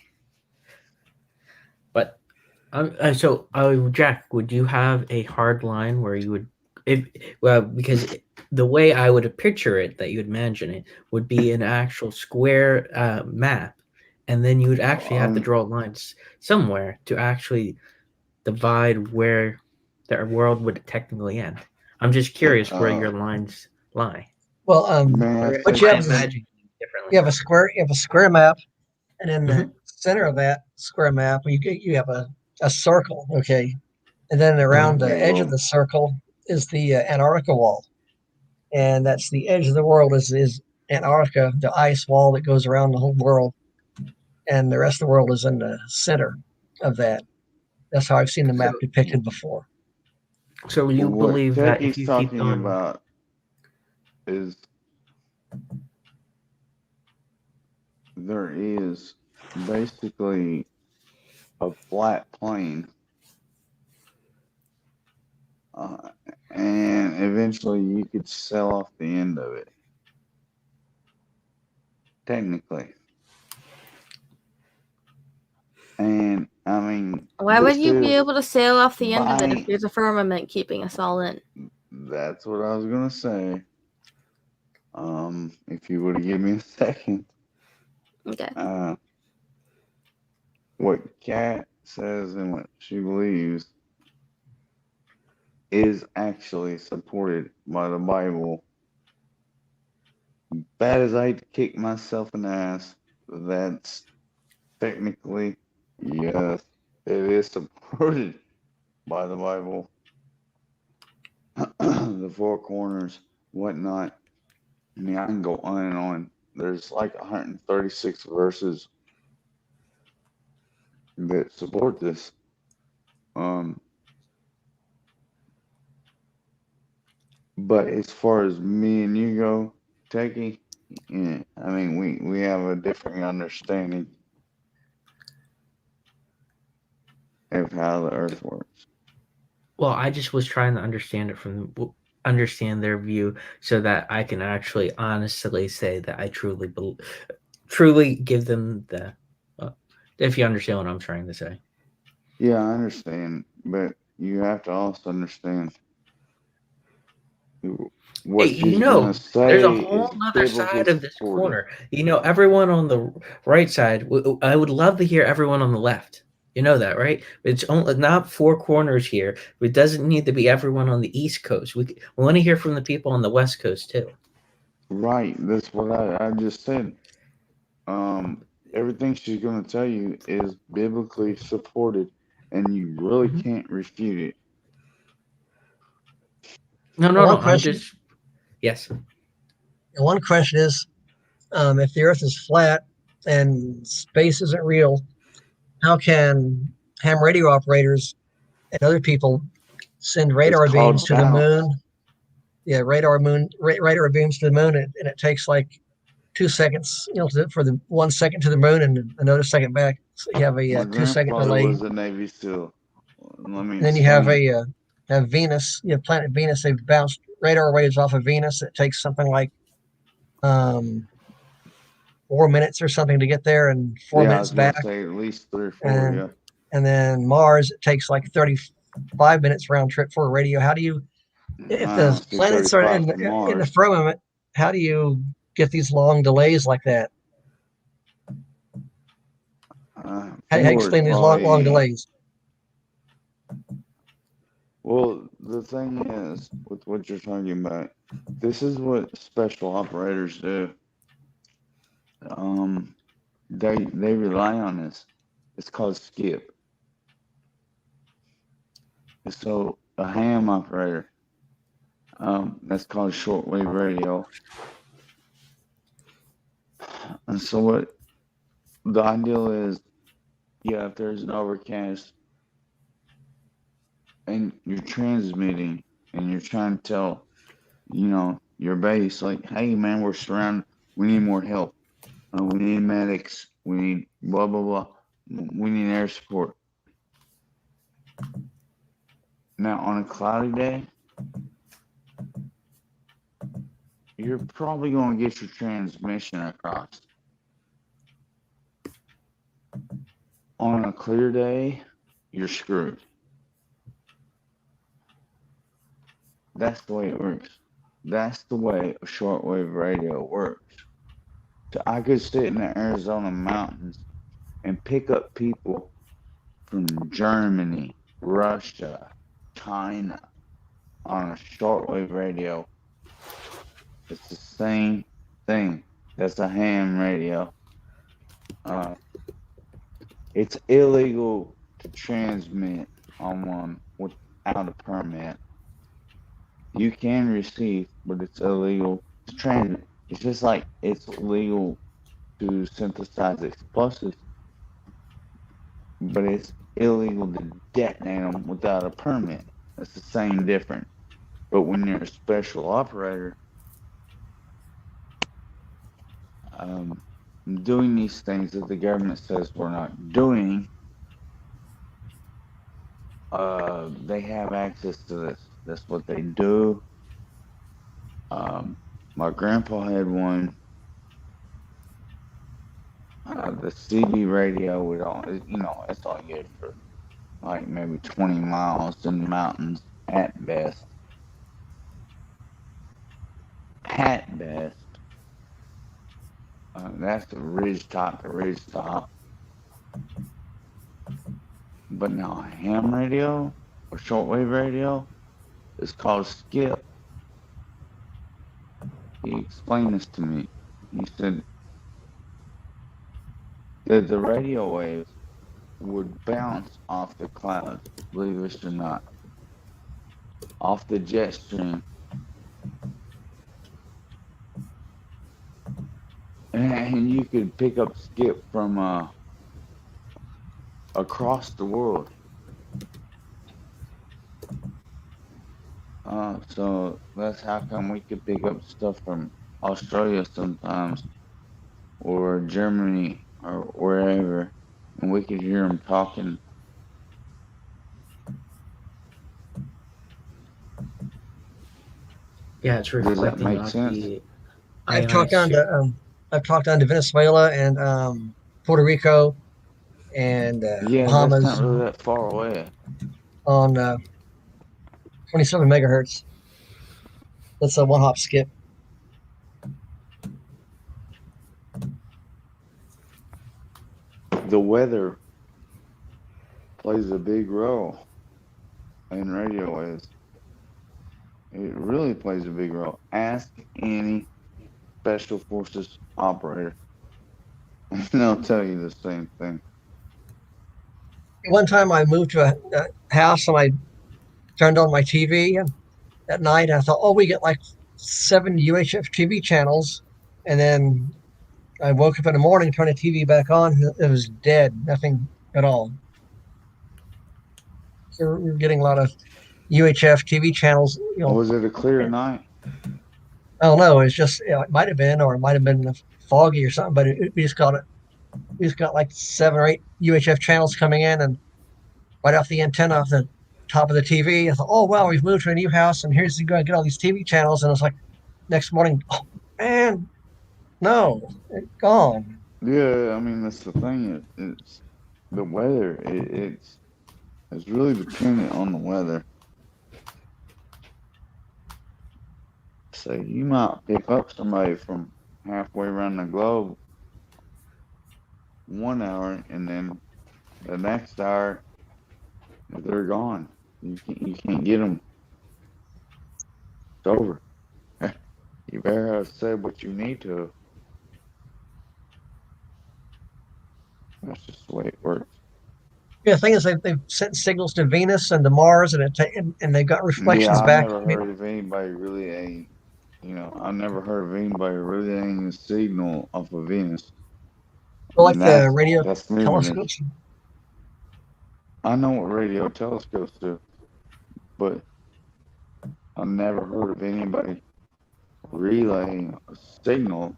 But Jack, would you have a hard line where you would, because the way I would picture it, that you would imagine it, would be an actual square map, and then you would actually have to draw lines somewhere to actually divide where the world would technically end. I'm just curious where your lines lie. Well, what you have is differently. you have a square map, and in the center of that square map, you have a circle, okay, and then around the edge of the circle is the Antarctica wall, and that's the edge of the world is Antarctica, the ice wall that goes around the whole world, and the rest of the world is in the center of that. That's how I've seen the map depicted before. So you believe what that if Techie's you keep talking on about is there is basically a flat plane, and eventually you could sell off the end of it. Technically. And I mean, why would you be able to sail off the end of it if there's a firmament keeping us all in? That's what I was gonna say. If you would have given me a second. Okay. What Kat says and what she believes is actually supported by the Bible. Bad as I hate to kick myself in the ass, that's technically, yes, it is supported by the Bible. The four corners, whatnot. I mean, I can go on and on. there's like 136 verses that support this. Um, but as far as me and you go, Techie, yeah, I mean, we have a different understanding of how the Earth works. Well, I just was trying to understand it understand their view so that I can actually honestly say that I truly give them the if you understand what I'm trying to say. Yeah, I understand, but you have to also understand Hey, what she's gonna there's a say whole is other biblically side of this supported. corner. Everyone on the right side. I would love to hear everyone on the left. You know that, right? It's only not four corners here. It doesn't need to be everyone on the East Coast. We want to hear from the people on the West Coast too. Right, that's what I just said. Everything she's gonna tell you is biblically supported, and you really Mhm. can't refute it. No. One I'm question. just yes. One question is, if the Earth is flat and space isn't real, how can ham radio operators and other people send It's radar beams called to the bounce. moon? Yeah, radar beams to the moon, and it takes like 2 seconds, for the 1 second to the moon and another second back. So you have a My 2 second grandfather delay. was a Navy SEAL. Let me And then you have explain. have Venus, planet Venus. They've bounced radar waves off of Venus. It takes something like um, 4 minutes or something to get there, and four Yeah, I minutes was gonna back. say at least 3 or 4. And Yeah. and then Mars, it takes like 35 minutes round trip for a radio. How do you, if I the don't see planets are 35 to in the Mars. firmament, how do you get these long delays like that? How do you Forward explain these long probably. delays? Well, the thing is, with what you're talking about, this is what special operators do. They rely on this. It's called skip. So a ham operator, that's called shortwave radio. And so what the ideal is, yeah, if there's an overcast and you're transmitting and you're trying to tell, your base, like, hey man, we're surrounded, we need more help. We need medics, we need blah blah blah. We need air support. Now on a cloudy day, you're probably gonna get your transmission across. On a clear day, you're screwed. That's the way it works. That's the way a shortwave radio works. So I could sit in the Arizona mountains and pick up people from Germany, Russia, China on a shortwave radio. It's the same thing. That's a ham radio. It's illegal to transmit on one without a permit. You can receive, but it's illegal to transmit. It's just like it's illegal to synthesize explosives, but it's illegal to detonate them without a permit. That's the same difference. But when you're a special operator, doing these things that the government says we're not doing, they have access to this. That's what they do. My grandpa had one. The CB radio would it's all good for like maybe 20 miles in the mountains at best. At best. That's the ridge top to ridge top. But now ham radio or shortwave radio is called skip. He explained this to me. He said that the radio waves would bounce off the clouds, believe it or not, off the jet stream. and you could pick up Skip from across the world. So that's how come we could pick up stuff from Australia sometimes, or Germany, or wherever, and we could hear them talking. Yeah, it's Does that reflecting make off sense? the I've talked down ionosphere. to Venezuela and Puerto Rico and Yeah, that's not Bahamas really that far away. on 27 megahertz. That's a one hop skip. The weather plays a big role in radio waves. It really plays a big role. Ask any special forces operator, and they'll tell you the same thing. One time I moved to a house and I turned on my TV at night. And I thought, oh, we get like 7 UHF TV channels. And then I woke up in the morning, turned the TV back on. It was dead, nothing at all. So we're getting a lot of UHF TV channels. Was it a clear night? I don't know. It's just it might have been, or it might have been foggy or something. But we just got it. We just got like 7 or 8 UHF channels coming in, and right off the antenna off the top of the TV. I thought, oh wow, we've moved to a new house, and here's you going to get all these TV channels. And it's like next morning, oh man, no, it's gone. Yeah, I mean that's the thing. It's the weather. It's really dependent on the weather. So you might pick up somebody from halfway around the globe 1 hour, and then the next hour they're gone. You can't get them. It's over. You better have said what you need to. That's just the way it works. Yeah, the thing is, they've sent signals to Venus and to Mars, and they've got Yeah, reflections I've back. never heard of anybody relaying. I've never heard of anybody relaying a signal off of Venus. I Like mean, the radio that's new to me. telescopes. I know what radio telescopes do, but I've never heard of anybody relaying a signal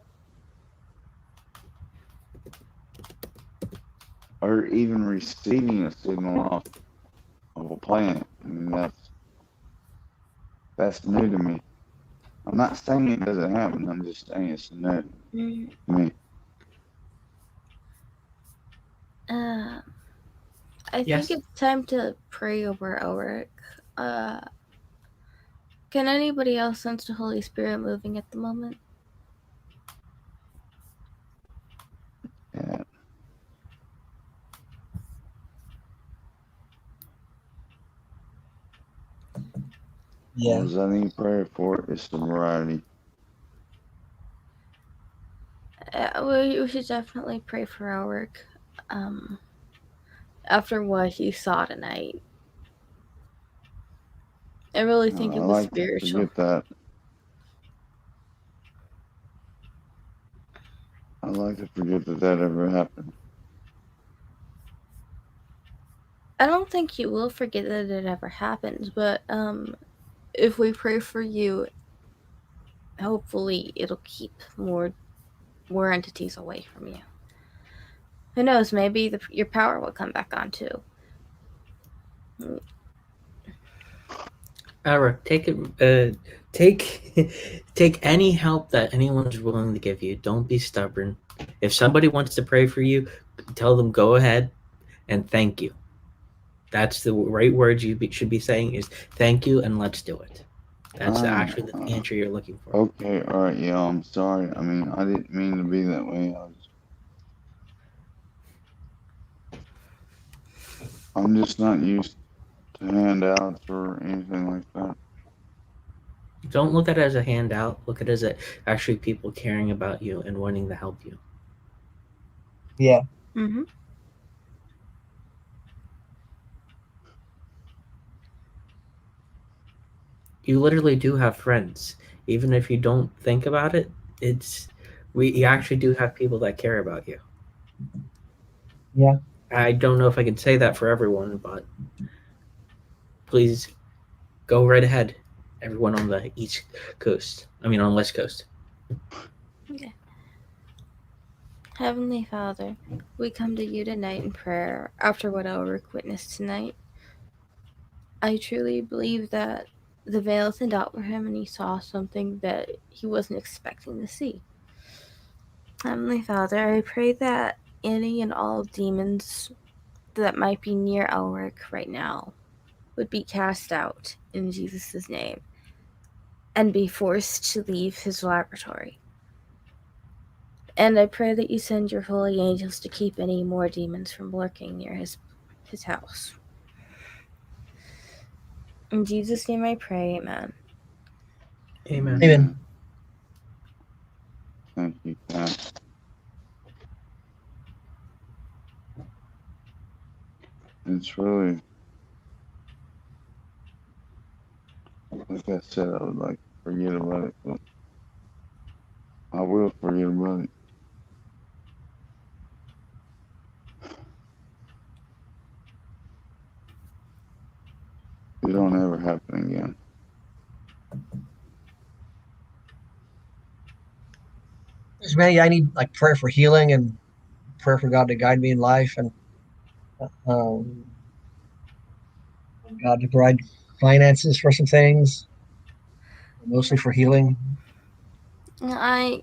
or even receiving a signal off of a planet. I mean, that's new to me. I'm not saying it doesn't happen. I'm just saying it's new to me. I Yes. think it's time to pray over Elric. Can anybody else sense the Holy Spirit moving at the moment? Yeah. Yeah. All I need prayer for is sobriety. We should definitely pray for Elric. After what he saw tonight, I really think it I was like spiritual. to forget that. I like to forget that ever happened. I don't think you will forget that it ever happened, but if we pray for you, hopefully it'll keep more entities away from you. Who knows? Maybe your power will come back on too. Eric, take any help that anyone is willing to give you. Don't be stubborn. If somebody wants to pray for you, tell them go ahead and thank you. That's the right word should be saying is thank you and let's do it. That's actually the answer you're looking for. Okay, all right, yeah, I'm sorry. I mean, I didn't mean to be that way. I'm just not used to handouts or anything like that. Don't look at it as a handout. Look at it as actually people caring about you and wanting to help you. Yeah. Mm-hmm. You literally do have friends. Even if you don't think about it, it's We actually do have people that care about you. Yeah. I don't know if I can say that for everyone, but please go right ahead. Everyone on the East Coast. I mean, on West Coast. Okay. Heavenly Father, we come to you tonight in prayer after what Elric witnessed tonight. I truly believe that the veil thinned out for him and he saw something that he wasn't expecting to see. Heavenly Father, I pray that any and all demons that might be near Elric right now would be cast out in Jesus' name and be forced to leave his laboratory. And I pray that you send your holy angels to keep any more demons from lurking near his house. In Jesus' name I pray, amen. Amen. Amen. Thank you, Kat. It's really, like I said, I would like to forget about it, but I will forget about it. It don't ever happen again. There's many. I need like prayer for healing and prayer for God to guide me in life, and um, God to provide finances for some things, mostly for healing. I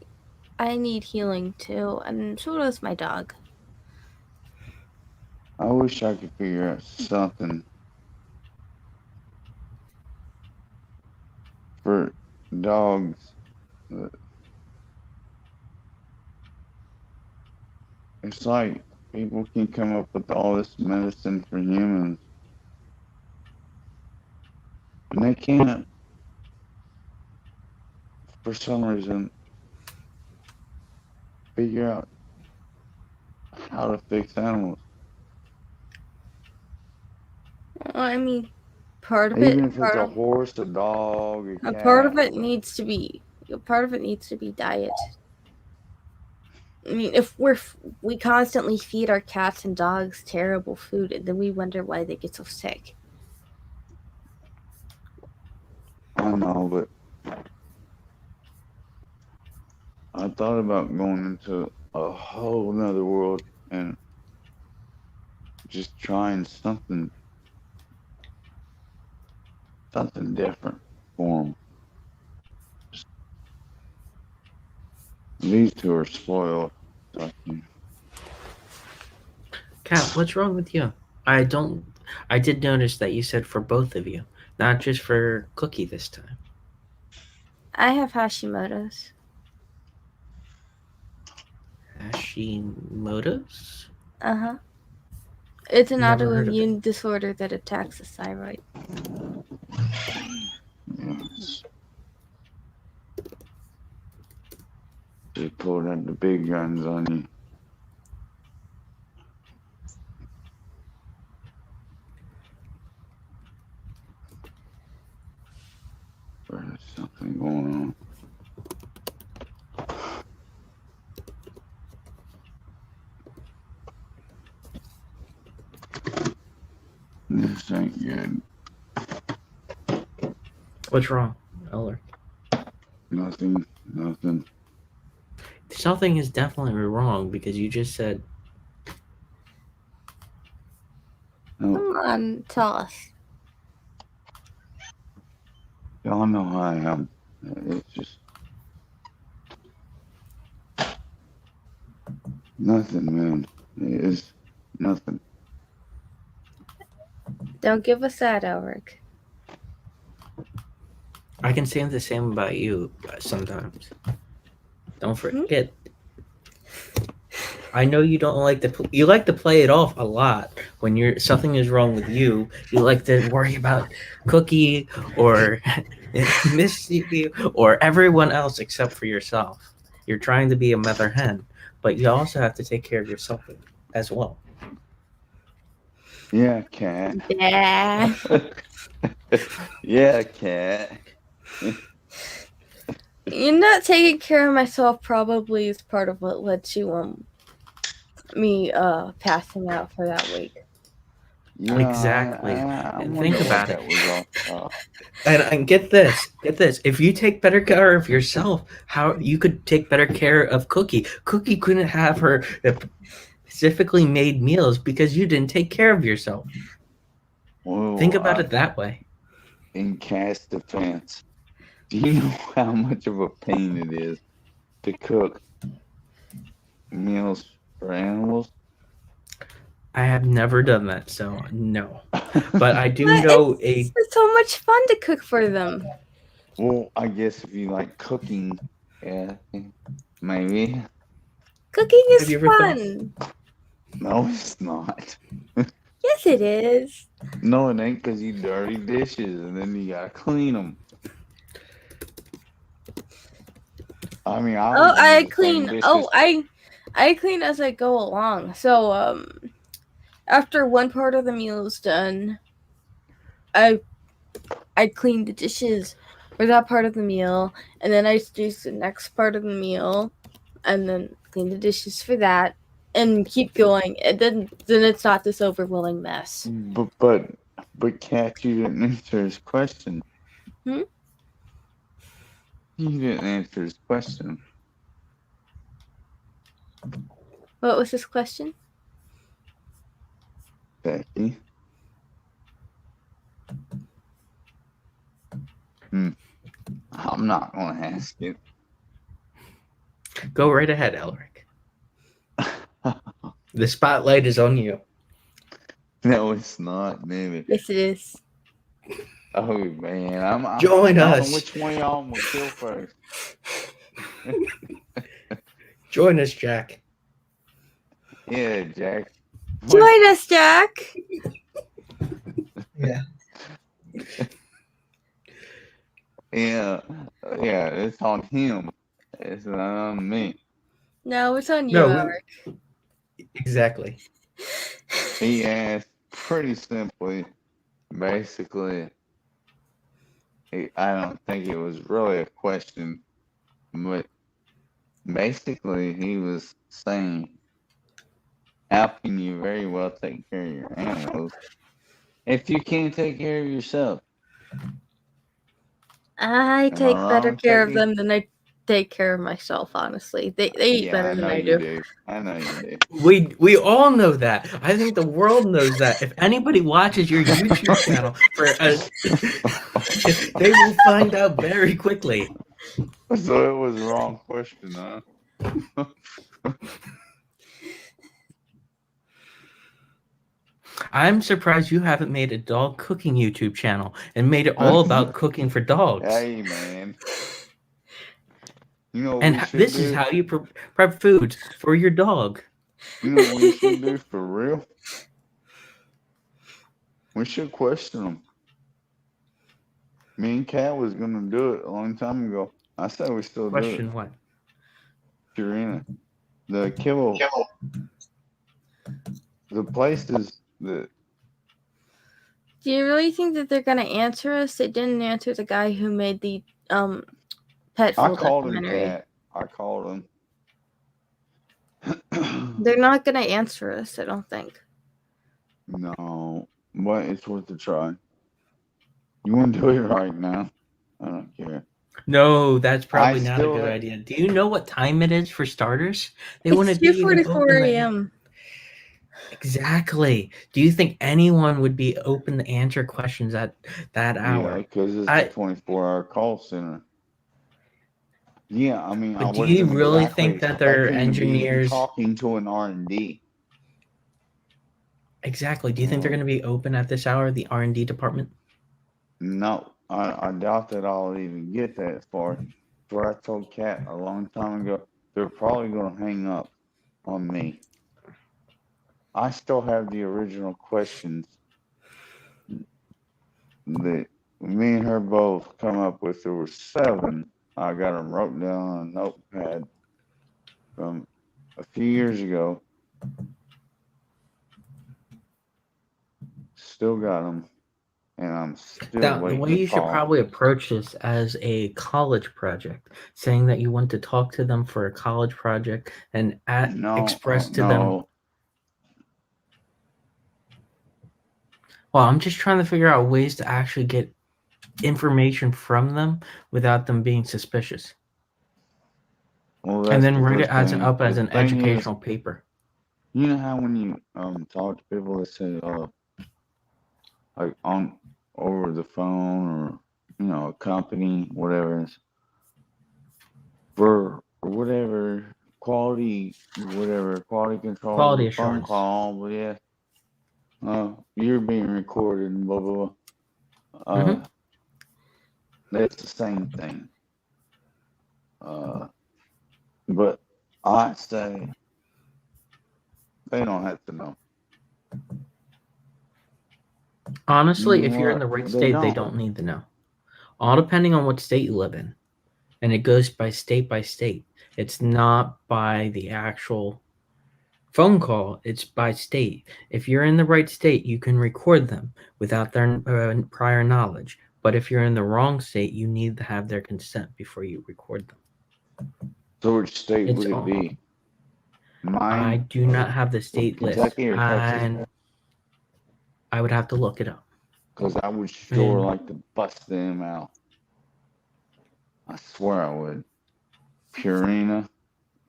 need healing too, and so does my dog. I wish I could figure out something for dogs. It's like people can come up with all this medicine for humans, and they can't, for some reason, figure out how to fix animals. I mean, part of Even it, if it's a horse, a dog, a cat. part of it needs to be diet. I mean, if we constantly feed our cats and dogs terrible food, and then we wonder why they get so sick. I know, but I thought about going into a whole nother world and just trying something different for them. These two are spoiled. Kat, what's wrong with you? I did notice that you said for both of you, not just for Cookie this time. I have Hashimoto's. Hashimoto's? Uh-huh. It's an Never heard of it. autoimmune disorder that attacks the thyroid. Yes. They pulled out the big guns on you. There's something going on. This ain't good. What's wrong, Elric? Nothing. Something is definitely wrong because you just said No, Come on, tell us. y'all know how I am. It's just nothing, man. It is nothing. Don't give us that, Elric. I can say the same about you sometimes. Don't forget. I know you don't like to. You like to play it off a lot when something is wrong with you. You like to worry about Cookie or Missy or everyone else except for yourself. You're trying to be a mother hen, but you also have to take care of yourself as well. Yeah, cat. Yeah. Yeah, cat. You're not taking care of myself probably is part of what led to me passing out for that week. Yeah, Exactly. I And wonder think what about that it. was all about. And get this. If you take better care of yourself, how you could take better care of Cookie. Cookie couldn't have her specifically made meals because you didn't take care of yourself. Well, Think about it that way. in Cat's defense, do you know how much of a pain it is to cook meals for animals? I have never done that, so no. But I do But know it's so much fun to cook for them. Well, I guess if you like cooking, yeah, maybe. Cooking Have is you ever thought? fun. No, it's not. Yes, it is. No, it ain't because you dirty dishes and then you gotta clean them. I mean, I Oh, was I using the same clean. dishes. Oh, I clean as I go along. So after one part of the meal is done, I clean the dishes for that part of the meal, and then I do the next part of the meal, and then clean the dishes for that, and keep going. And then it's not this overwhelming mess. But Cat, you didn't answer his question. Hmm? You didn't answer his question. What was his question? Becky. I'm not gonna ask it. Go right ahead, Elric. The spotlight is on you. No, it's not, maybe. Yes, it is. Oh man, I Join don't us. know which one of y'all I'm gonna kill first. Join us, Jack. Yeah, Jack. Join us, Jack. Yeah. Yeah, it's on him. It's not on me. No, it's on you, No, Elric. Exactly. He asked pretty simply, basically. I don't think it was really a question, but basically he was saying, how can you very well take care of your animals if you can't take care of yourself? I Am I take better wrong, care of Chucky? them than I take care of myself, honestly. They eat Yeah, better I than know I you do. do. I know you do. We all know that. I think the world knows that. If anybody watches your YouTube channel they will find out very quickly. So it was the wrong question, huh? I'm surprised you haven't made a dog cooking YouTube channel and made it all about cooking for dogs. Hey, man. You know what And we should this do? is how you prep foods for your dog. You know what we should do for real? We should question them. Me and Kat was gonna do it a long time ago. I say we still do it. Question what? Purina. The kibble. The places that Do you really think that they're gonna answer us? They didn't answer the guy who made the pet I food called him documentary. Kat. I called him. They're not gonna answer us, I don't think. No, but it's worth a try. You want to do it right now? I don't care. No, that's probably I not a still good ha- idea. Do you know what time it is for starters? They wouldn't It's be even 2:44 open. a.m. Exactly. Do you think anyone would be open to answer questions at that Yeah, hour? because it's a 24-hour call center. Yeah, I mean, I But do you wasn't really exactly think that they're expecting to be engineers? talking to an R&D. Exactly. Do you think they're going to be open at this hour, the R&D department? No, I doubt that I'll even get that far. Where I told Kat a long time ago, they're probably going to hang up on me. I still have the original questions that me and her both come up with. There were 7. I got them wrote down on a notepad from a few years ago. Still got them. and I'm still Now, the waiting way to you should call. probably approach this as a college project, saying that you want to talk to them for a college project and express to them. No. Well, I'm just trying to figure out ways to actually get information from them without them being suspicious, Well, and that's then the write it first as thing. up as The an thing is, educational paper. you know how when you talk to people, they say like on over the phone or a company, whatever, for whatever quality control of Quality the phone assurance. call, but yeah, you're being recorded and blah blah blah. Mhm. That's the same thing. But I say they don't have to know. Honestly, You know if you're in the what? right They state, they don't. don't need to know. All depending on what state you live in, and it goes by state by state. It's not by the actual phone call, it's by state. If you're in the right state, you can record them without their prior knowledge. But if you're in the wrong state, you need to have their consent before you record them. So which state It's would it all. be? I Mine do or not have the state list, Kentucky or Texas? and I would have to look it up. Because I would sure And like to bust them out. I swear I would. Purina?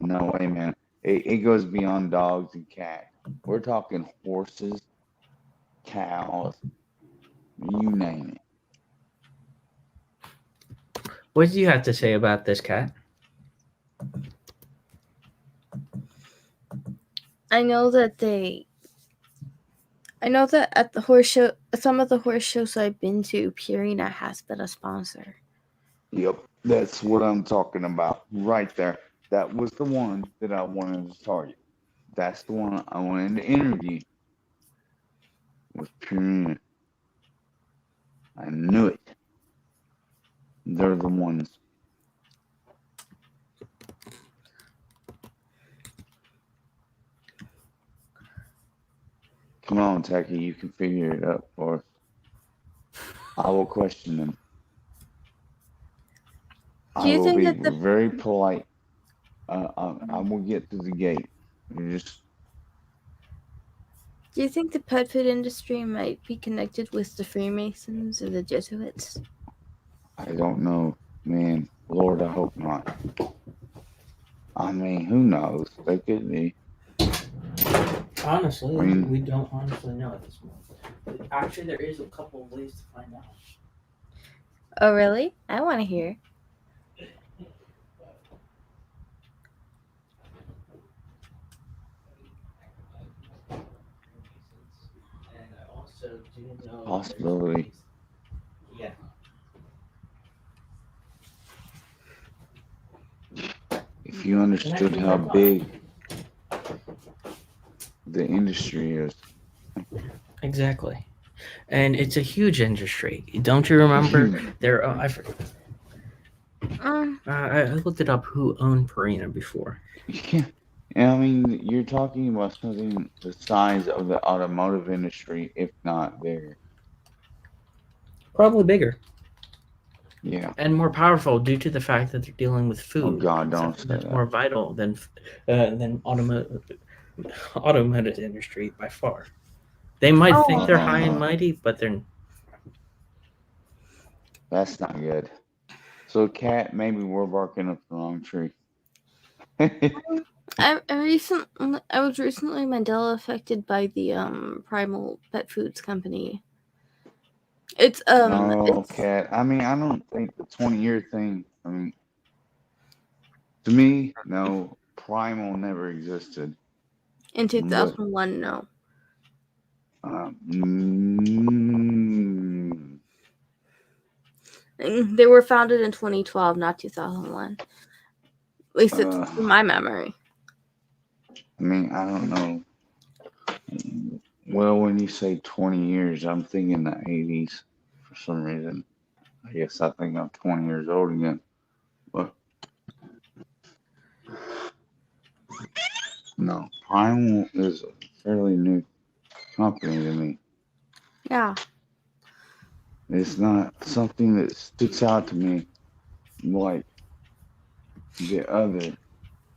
No way, man. It goes beyond dogs and cats. We're talking horses, cows, you name it. what do you have to say about this, Cat? I know that at the horse show, some of the horse shows I've been to, Purina has been a sponsor. Yep, that's what I'm talking about right there. That was the one that I wanted to target. That's the one I wanted to interview. Was Purina. I knew it. They're the ones. Come on, Tacky, you can figure it out for us. I will question them. Do you think that very polite. I will get to the gate. You just Do you think the pet food industry might be connected with the Freemasons or the Jesuits? I don't know, man. Lord, I hope not. I mean, who knows? They could be. Honestly, I mean- we don't honestly know at this moment. Actually, there is a couple of ways to find out. Oh, really? I want to hear. And I also do know Possibility. Yeah. If you understood how big the industry is. Exactly. And it's a huge industry. Don't you remember there? I forget. I looked it up. Who owned Purina before? Yeah. I mean, you're talking about something the size of the automotive industry, if not bigger. Probably bigger Yeah. and more powerful due to the fact that they're dealing with food. Oh God, don't Something say that's that. more vital than automotive industry by far. They might think they're high and mighty, but they're. That's not good. So, Cat, maybe we're barking up the wrong tree. I was recently Mandela affected by the Primal Pet Foods company. It's No, Cat. I mean, I don't think the 20-year thing. I mean, to me, no, Primal never existed. in 2001. No, they were founded in 2012, not 2001. At least it's from my memory. I mean, I don't know. Well, when you say 20 years, I'm thinking the 80s for some reason. I guess I think I'm 20 years old again. But no, Primal is a fairly new company to me. Yeah. It's not something that sticks out to me like the other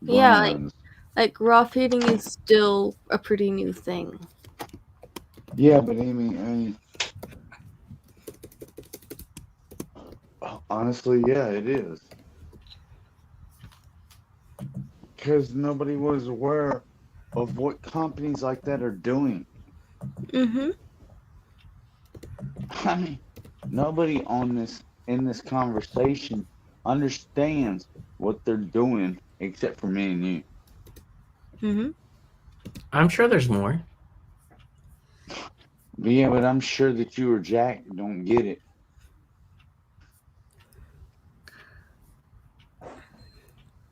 Yeah, brands. like raw feeding is still a pretty new thing. Yeah, but I mean, honestly, yeah, it is. Because nobody was aware of what companies like that are doing. Mm-hmm. I mean, nobody on this in this conversation understands what they're doing except for me and you. Mm-hmm. I'm sure there's more. But yeah, but I'm sure that you or Jack don't get it.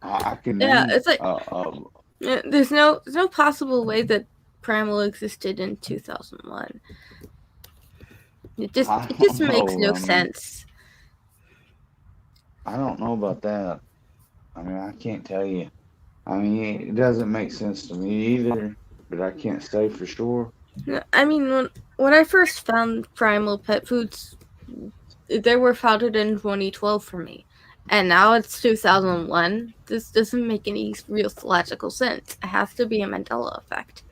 I can Yeah, name it's like there's no possible way that Primal existed in 2001. I It just don't makes know. no I mean, sense. I don't know about that. I mean, I can't tell you. I mean, it doesn't make sense to me either, but I can't say for sure. I mean, when I first found Primal Pet Foods, they were founded in 2012 for me, and now it's 2001. This doesn't make any real logical sense. It has to be a Mandela effect.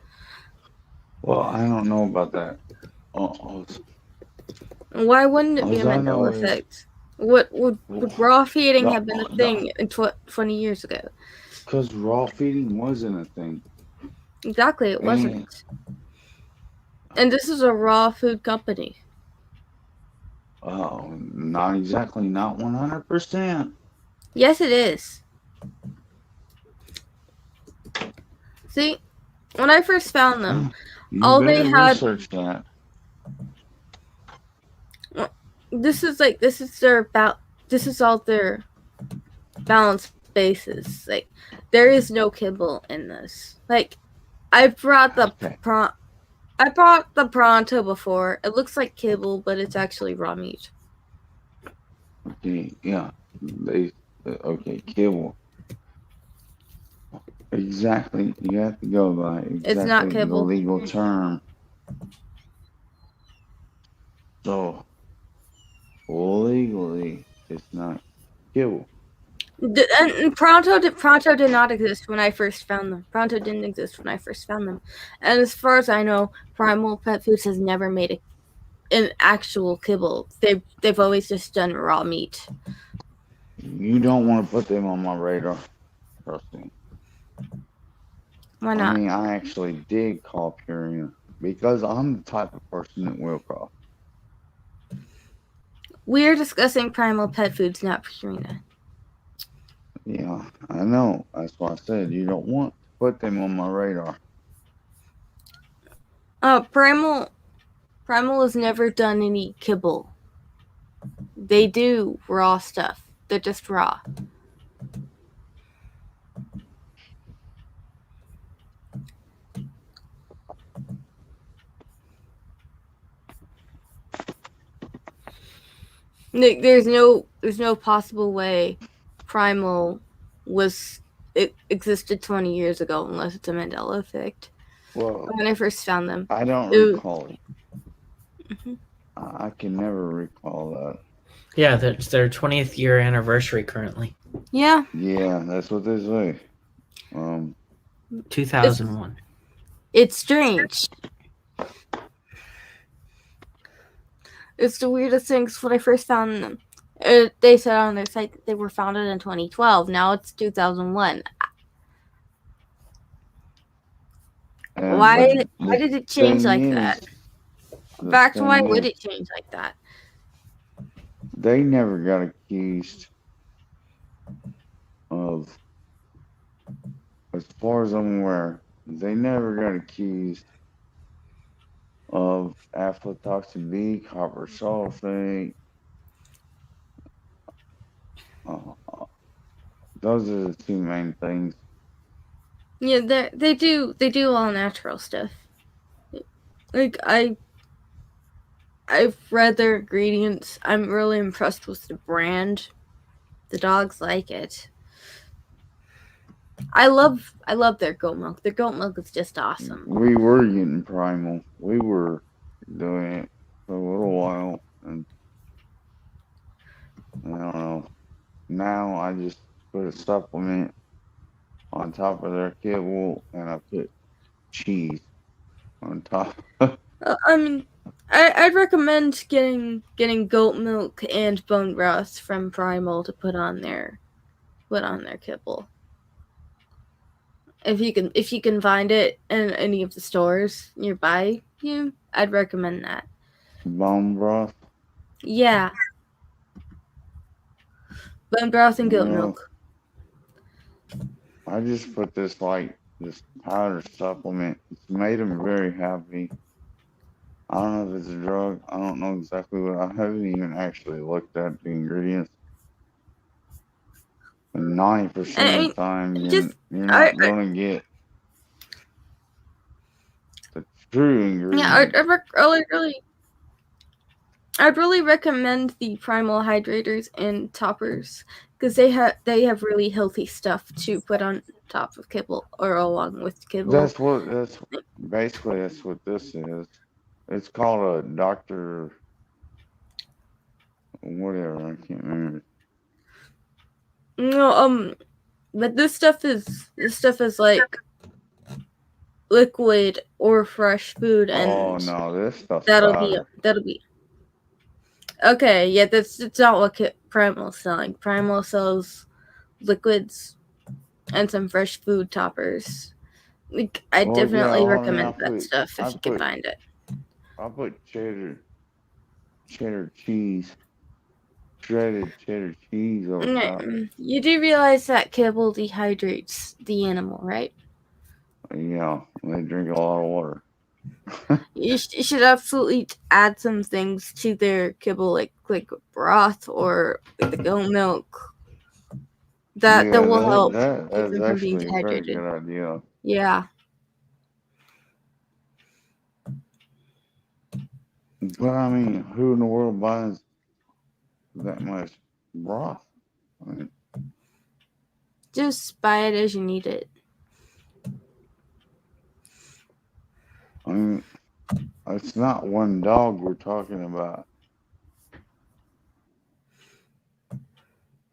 Well, I don't know about that. Why wouldn't it be a All I know Mandela is, effect? What would raw feeding have been a no, thing in 20 years ago? because raw feeding wasn't a thing. Exactly, it And wasn't. And this is a raw food company. not exactly, not 100%. Yes, it is. See, when I first found them, You all they better had. research that. This is their this is all their balanced bases. Like, there is no kibble in this. Like, I brought the Okay. I brought the pronto before. It looks like kibble, but it's actually raw meat. Okay, yeah. Okay, kibble. Exactly. You have to go by It's not exactly the kibble. legal term. So, legally, it's not kibble. And Pronto did not exist when I first found them. Pronto didn't exist when I first found them. And as far as I know, Primal Pet Foods has never made an actual kibble. They've always just done raw meat. You don't want to put them on my radar. Trust me. Why I not? mean, I actually did call Purina because I'm the type of person that will call. We're discussing Primal Pet Foods, not Purina. Yeah, I know. That's why I said you don't want to put them on my radar. Primal has never done any kibble. They do raw stuff. They're just raw. There's no possible way Primal it existed 20 years ago unless it's a Mandela effect. Well, When I first found them, I don't it, recall it. Mhm. I can never recall that. Yeah, it's their 20th year anniversary currently. Yeah, Yeah, that's what they say. 2001. it's strange. It's the weirdest thing. 'Cause when I first found them, they said on their site that they were founded in 2012. Now it's 2001. Why did it change like that? The Back to why thing would is, it change like that? they never got accused of, as far as I'm aware, they never got accused of aflatoxin B, copper sulfate. Those are the two main things. Yeah, they do all natural stuff. Like I've read their ingredients. I'm really impressed with the brand. The dogs like it. I love their goat milk. Their goat milk is just awesome. We were getting primal. We were doing it for a little while, and I just put a supplement on top of their kibble, and I put cheese on top. I mean, I'd recommend getting goat milk and bone broth from Primal to put on their kibble. If you can find it in any of the stores nearby you, I'd recommend that. Bone broth. Yeah, bone broth and goat Well, milk. I just put this powder supplement. It's made them very happy. I don't know if it's a drug. I don't know exactly what. I haven't even actually looked at the ingredients. But 90% of the time, you're not gonna get the true ingredients. Yeah, I'd really recommend the Primal hydrators and toppers because they have really healthy stuff to put on top of kibble or along with kibble. That's what this is. It's called a Dr. whatever, I can't remember. No, but this stuff is like liquid or fresh food, and Oh no, this stuff's that'll powder. be okay. Yeah, that's not what Primal's selling. Primal sells liquids and some fresh food toppers. Like, I Well, definitely yeah, I mean, recommend that stuff if you can find it. I put cheddar cheese, shredded cheddar cheese over top. You do realize that kibble dehydrates the animal, right? Yeah, they drink a lot of water. You should absolutely add some things to their kibble, like broth or the goat milk. That will help That's keep them from being actually a very dehydrated. good idea. Yeah. But I mean, who in the world buys that much broth? I mean, Just buy it as you need it. it's not one dog we're talking about.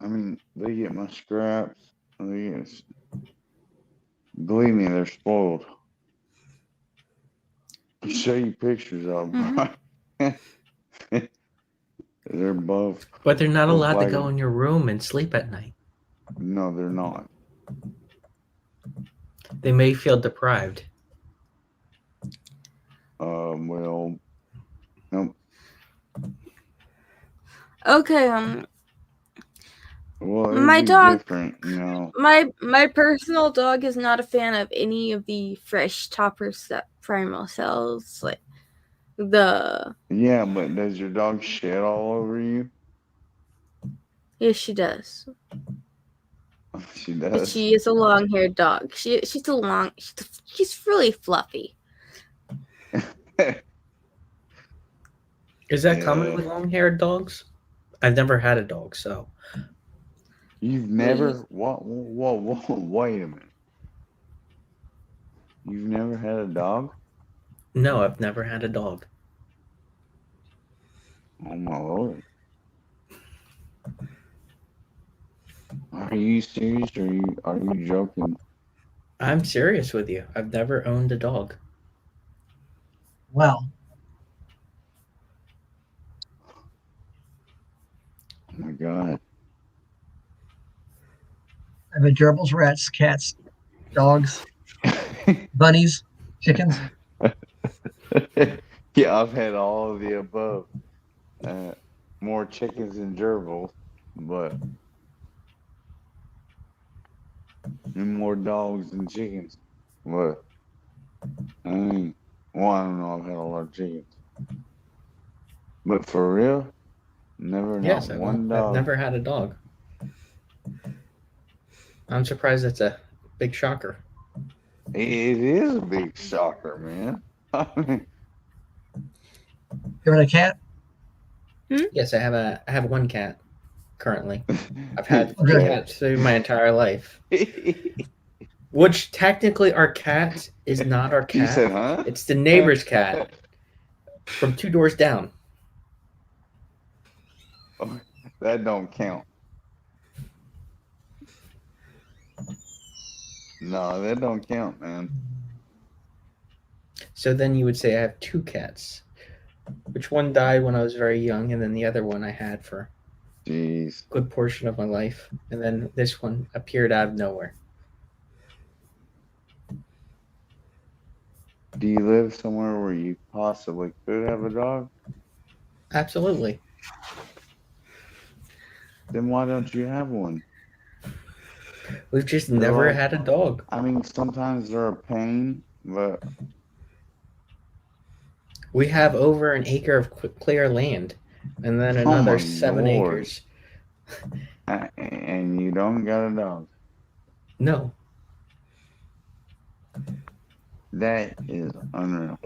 I mean, they get my scraps. Believe me, they're spoiled. I'll show you pictures of them. They're both. But they're not allowed to go in your room and sleep at night. No, they're not. They may feel deprived. Well, nope. Okay, Well, my dog, different, you know. my personal dog is not a fan of any of the fresh toppers that Primal sells. Like Yeah, but does your dog shed all over you? Yes, she does. She does. But she is a long-haired dog. She's really fluffy. Is that common with long-haired dogs? I've never had a dog, so. You've never? What? Whoa, wait a minute. You've never had a dog? No, I've never had a dog. Oh my Lord. Are you serious or are you joking? I'm serious with you. I've never owned a dog. Wow. Oh my God. I've had gerbils, rats, cats, dogs, bunnies, chickens. Yeah, I've had all of the above. More chickens than gerbils, but and more dogs than chickens. But I mean, well, I don't know. I've had a lot of chickens, but for real, never. Yes, Not one dog. I've never had a dog. I'm surprised that's a big shocker. It is a big shocker, man. I mean, You ever had a cat? Yes, I have one cat currently. I've had 3 cats through my entire life. Which technically our cat is not our cat. You said, huh? It's the neighbor's cat from 2 doors down. That don't count. No, that don't count, man. So then you would say I have 2 cats, which one died when I was very young, and then the other one I had for Jeez. a good portion of my life, and then this one appeared out of nowhere. Do you live somewhere where you possibly could have a dog? Absolutely. Then why don't you have one? We've just They're never like- had a dog. I mean, sometimes they're a pain, but We have over an acre of clear land, and then Oh another my 7 Lord. acres. and you don't got a dog. No. That is unreal.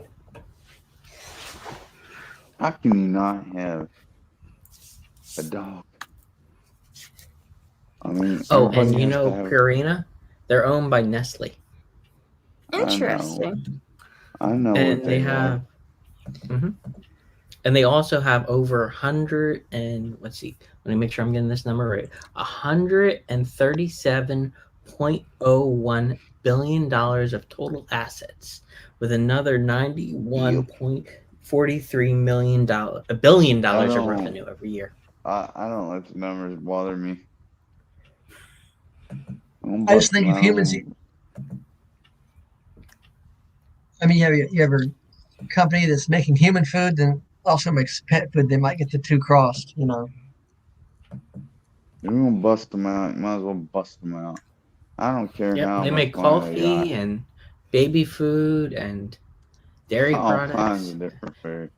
How can you not have a dog? I mean, Oh, everybody and you has know to have- Purina? They're owned by Nestle. Interesting. I know And what they they are. have and they also have over 100 and let's see, let me make sure I'm getting this number right. $137.01 billion of total assets, with another $91.43 billion dollars of revenue every year. I don't let the numbers bother me. I just think if humans, I mean, you have a company that's making human food, then also makes pet food. They might get the two crossed, you know. You're gonna bust them out. You might as well bust them out. I don't care Yep, how they much make money they got. coffee and baby food and dairy All products. kinds of different food.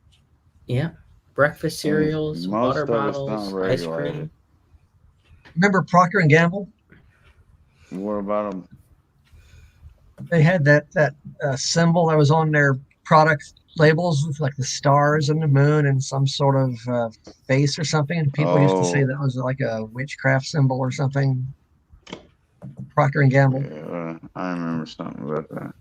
Yeah, breakfast cereals, most water of it's not bottles, ice regulated. cream. Remember Procter and Gamble? What about them? They had that symbol that was on their product labels with like the stars and the moon and some sort of face or something, and people used to say Oh. that was like a witchcraft symbol or something. Procter and Gamble. Yeah, I remember something about that.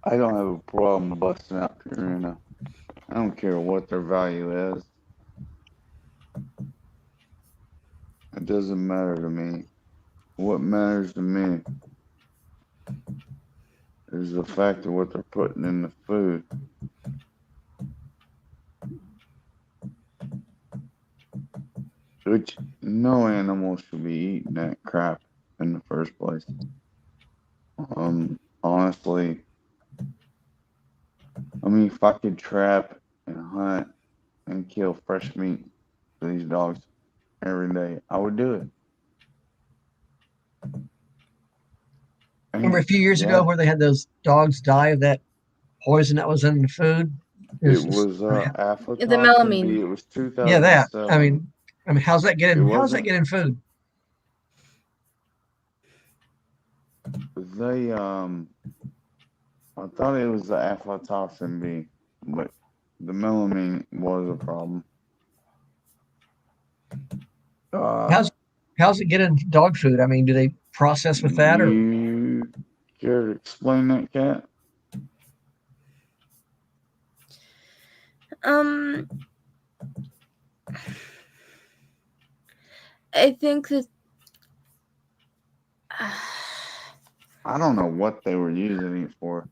I don't have a problem busting out Purina. I don't care what their value is. It doesn't matter to me. What matters to me is the fact of what they're putting in the food. Which no animal should be eating that crap in the first place. Honestly, I mean, if I could trap and hunt and kill fresh meat for these dogs every day, I would do it. Remember a few years ago where they had those dogs die of that poison that was in the food? It was aflatoxin The melamine. B. It was 2007. Yeah, that. I mean, how's that get in? How's that wasn't- get in food? They I thought it was the aflatoxin B, but the melamine was a problem. How's it get in dog food? I mean, do they process with that or? You care to explain that, Kat? I think that I don't know what they were using it for.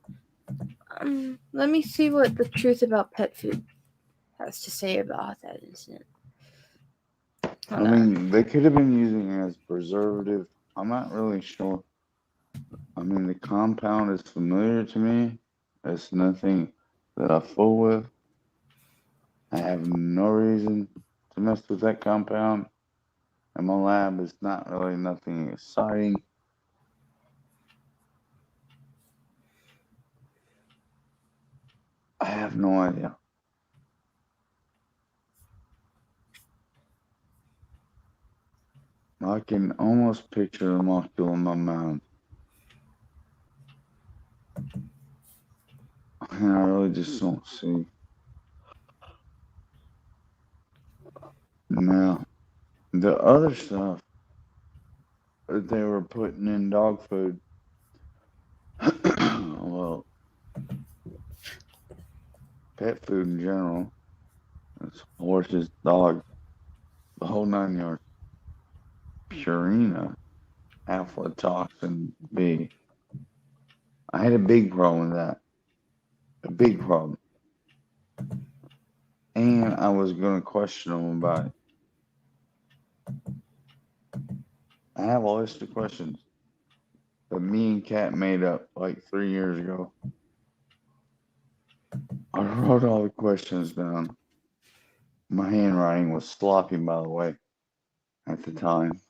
let me see what the truth about pet food has to say about that incident. I mean, they could have been using it as preservative. I'm not really sure. I mean, the compound is familiar to me. It's nothing that I fool with. I have no reason to mess with that compound. And my lab is not really nothing exciting. I have no idea. I can almost picture the molecule in my mind. And I really just don't see. Now, the other stuff that they were putting in dog food, well, pet food in general, it's horses, dogs, the whole 9 yards. Purina, aflatoxin B. I had a big problem with that. A big problem. And I was going to question them about it. I have a list of questions that me and Kat made up like 3 years ago. I wrote all the questions down. My handwriting was sloppy, by the way, at the time.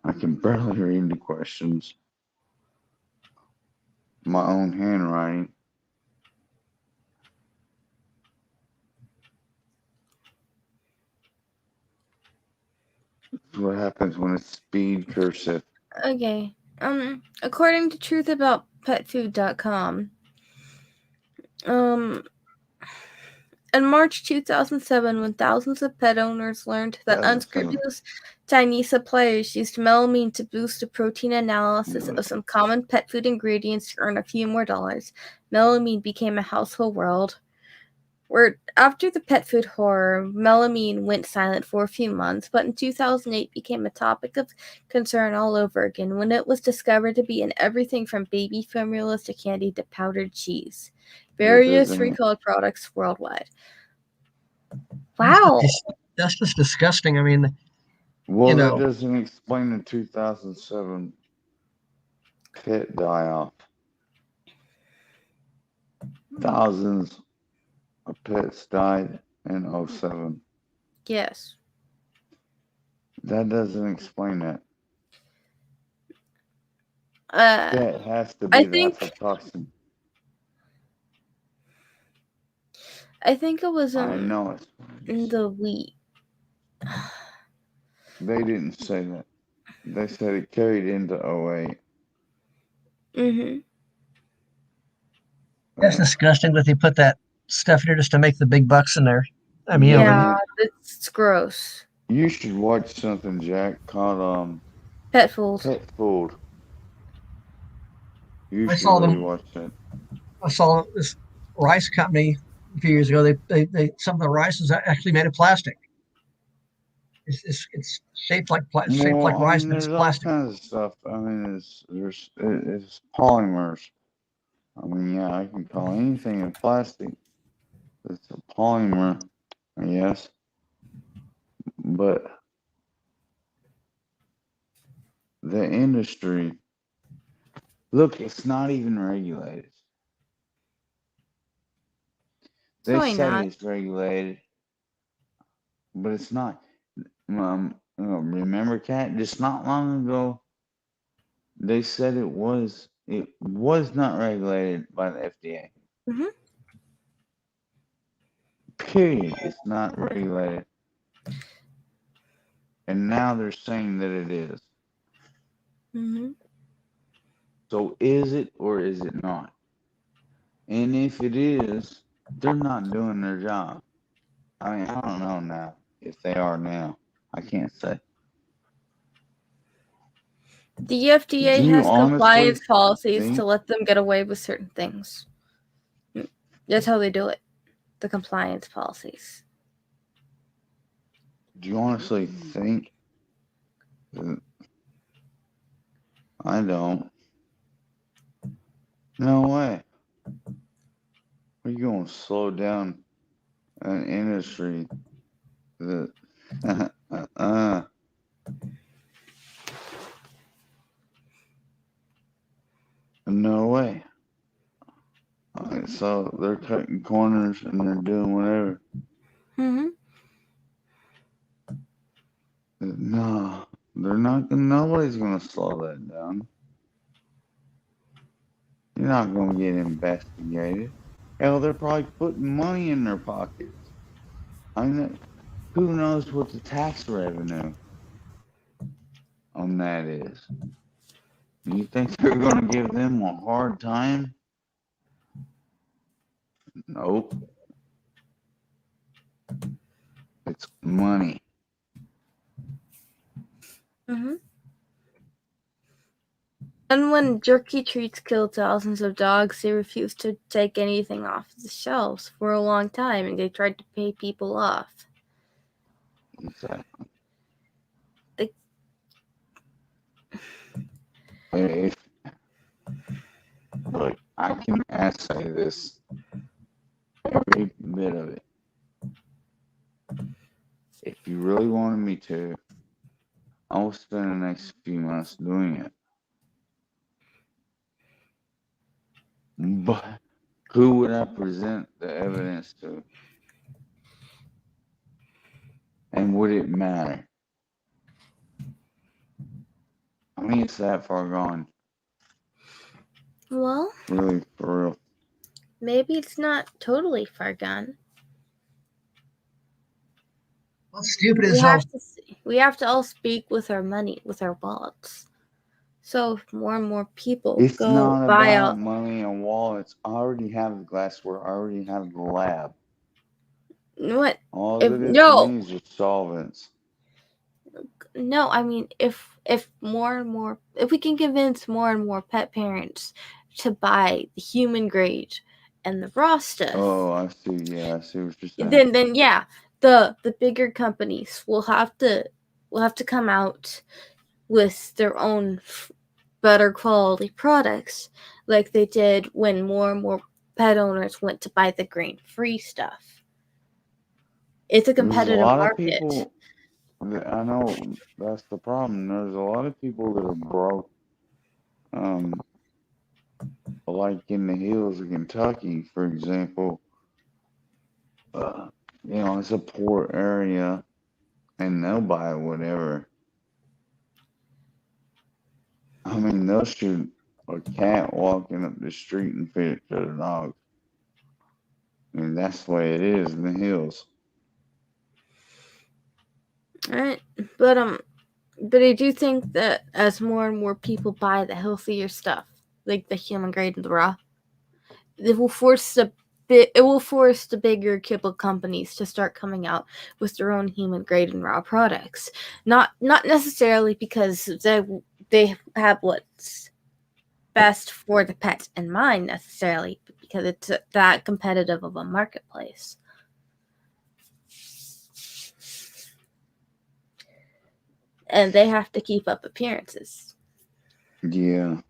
I can barely read the questions. My own handwriting. That's what happens when it's speed cursive. Okay. According to truthaboutpetfood.com, in March 2007, when thousands of pet owners learned that unscrupulous Chinese suppliers used melamine to boost the protein analysis of some common pet food ingredients to earn a few more dollars, melamine became a household word. After the pet food horror, melamine went silent for a few months, but in 2008 became a topic of concern all over again when it was discovered to be in everything from baby formulas to candy to powdered cheese. Various recalled products worldwide. Wow. That's just disgusting. I mean, well, that doesn't explain the 2007 pet die-off. Thousands of pets died in 2007. Yes. That doesn't explain that. That has to be the aflatoxin. I think it was I know it's in the wheat. They didn't say that. They said it carried into 08. Mm-hmm. That's disgusting that they put that stuff in there just to make the big bucks in there. I mean, yeah, it's gross. You should watch something, Jack, called Pet Food. Pet Food. You should saw really them. watch that. I saw this rice company a few years ago. They some of the rice is actually made of plastic. It's shaped like rice, but it's plastic. All kinds of stuff. I mean, it's polymers. I mean, yeah, I can call anything in plastic. It's a polymer, yes. But the industry, look, it's not even regulated. They say it's regulated, but it's not. Remember, Kat, just not long ago, they said it was not regulated by the FDA. Mm-hmm. Period. It's not regulated. And now they're saying that it is. Mm-hmm. So is it or is it not? And if it is, they're not doing their job. I mean, I don't know now if they are now. I can't say. The FDA has compliance policies to let them get away with certain things. That's how they do it. The compliance policies. Do you honestly think that? I don't. No way. Are you going to slow down an industry that no way. So they're cutting corners and they're doing whatever. Mm-hmm. No, they're not. Nobody's gonna slow that down. You're not gonna get investigated. Hell, they're probably putting money in their pockets. I mean, who knows what the tax revenue on that is? You think they're gonna give them a hard time? Nope. It's money. Mm-hmm. And when jerky treats killed thousands of dogs, they refused to take anything off the shelves for a long time, and they tried to pay people off. Exactly. Like- If, look, I can say this, every bit of it. If you really wanted me to, I will spend the next few months doing it. But who would I present the evidence to? And would it matter? I mean, it's that far gone. Well, Really, for real. maybe it's not totally far gone. Well, stupid We as have hell. to we have to all speak with our money, with our wallets. So if more and more people It's go not buy about out. money and wallets. I already have the glassware. I already have the lab. What? All If that is no, needs is solvents. no, I mean if more and more, if we can convince more and more pet parents to buy the human grade and the raw stuff, Oh, I see. Yeah, I see what you're saying. then yeah, the bigger companies will have to come out with their own better quality products, like they did when more and more pet owners went to buy the grain-free stuff. It's a There's a competitive lot of market. people. I know that's the problem. There's a lot of people that are broke. Like in the hills of Kentucky, for example. It's a poor area, and they'll buy whatever. I mean, they'll shoot a cat walking up the street and feed it to the dog. I mean, that's the way it is in the hills. Right, but I do think that as more and more people buy the healthier stuff, like the human grade and the raw, it will force the bigger kibble companies to start coming out with their own human grade and raw products. Not necessarily because they have what's best for the pet in mind necessarily, but because it's that competitive of a marketplace. And they have to keep up appearances. Yeah.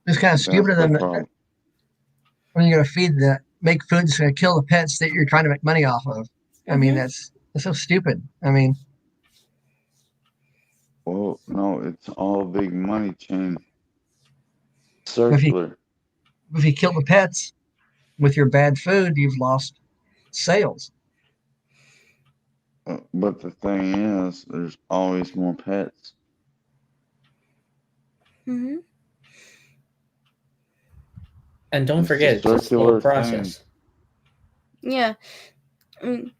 It's kind of That's stupid of the them problem. when you're going to make food that's going to kill the pets that you're trying to make money off of. I mean, that's so stupid. I mean, Well, no, it's all a big money chain. Circular. if you kill the pets with your bad food, you've lost sales. But the thing is, there's always more pets. And don't It's forget, a it's a slow circular process. thing. Yeah. I mean,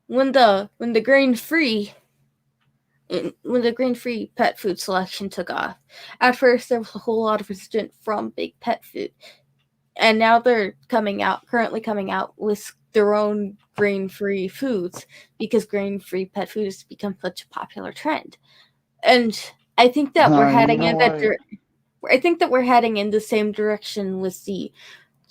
when the grain-free pet food selection took off, at first there was a whole lot of resistance from big pet food, and now they're currently coming out with their own grain-free foods because grain-free pet food has become such a popular trend. And I think that we're heading in that I think that we're heading in the same direction with the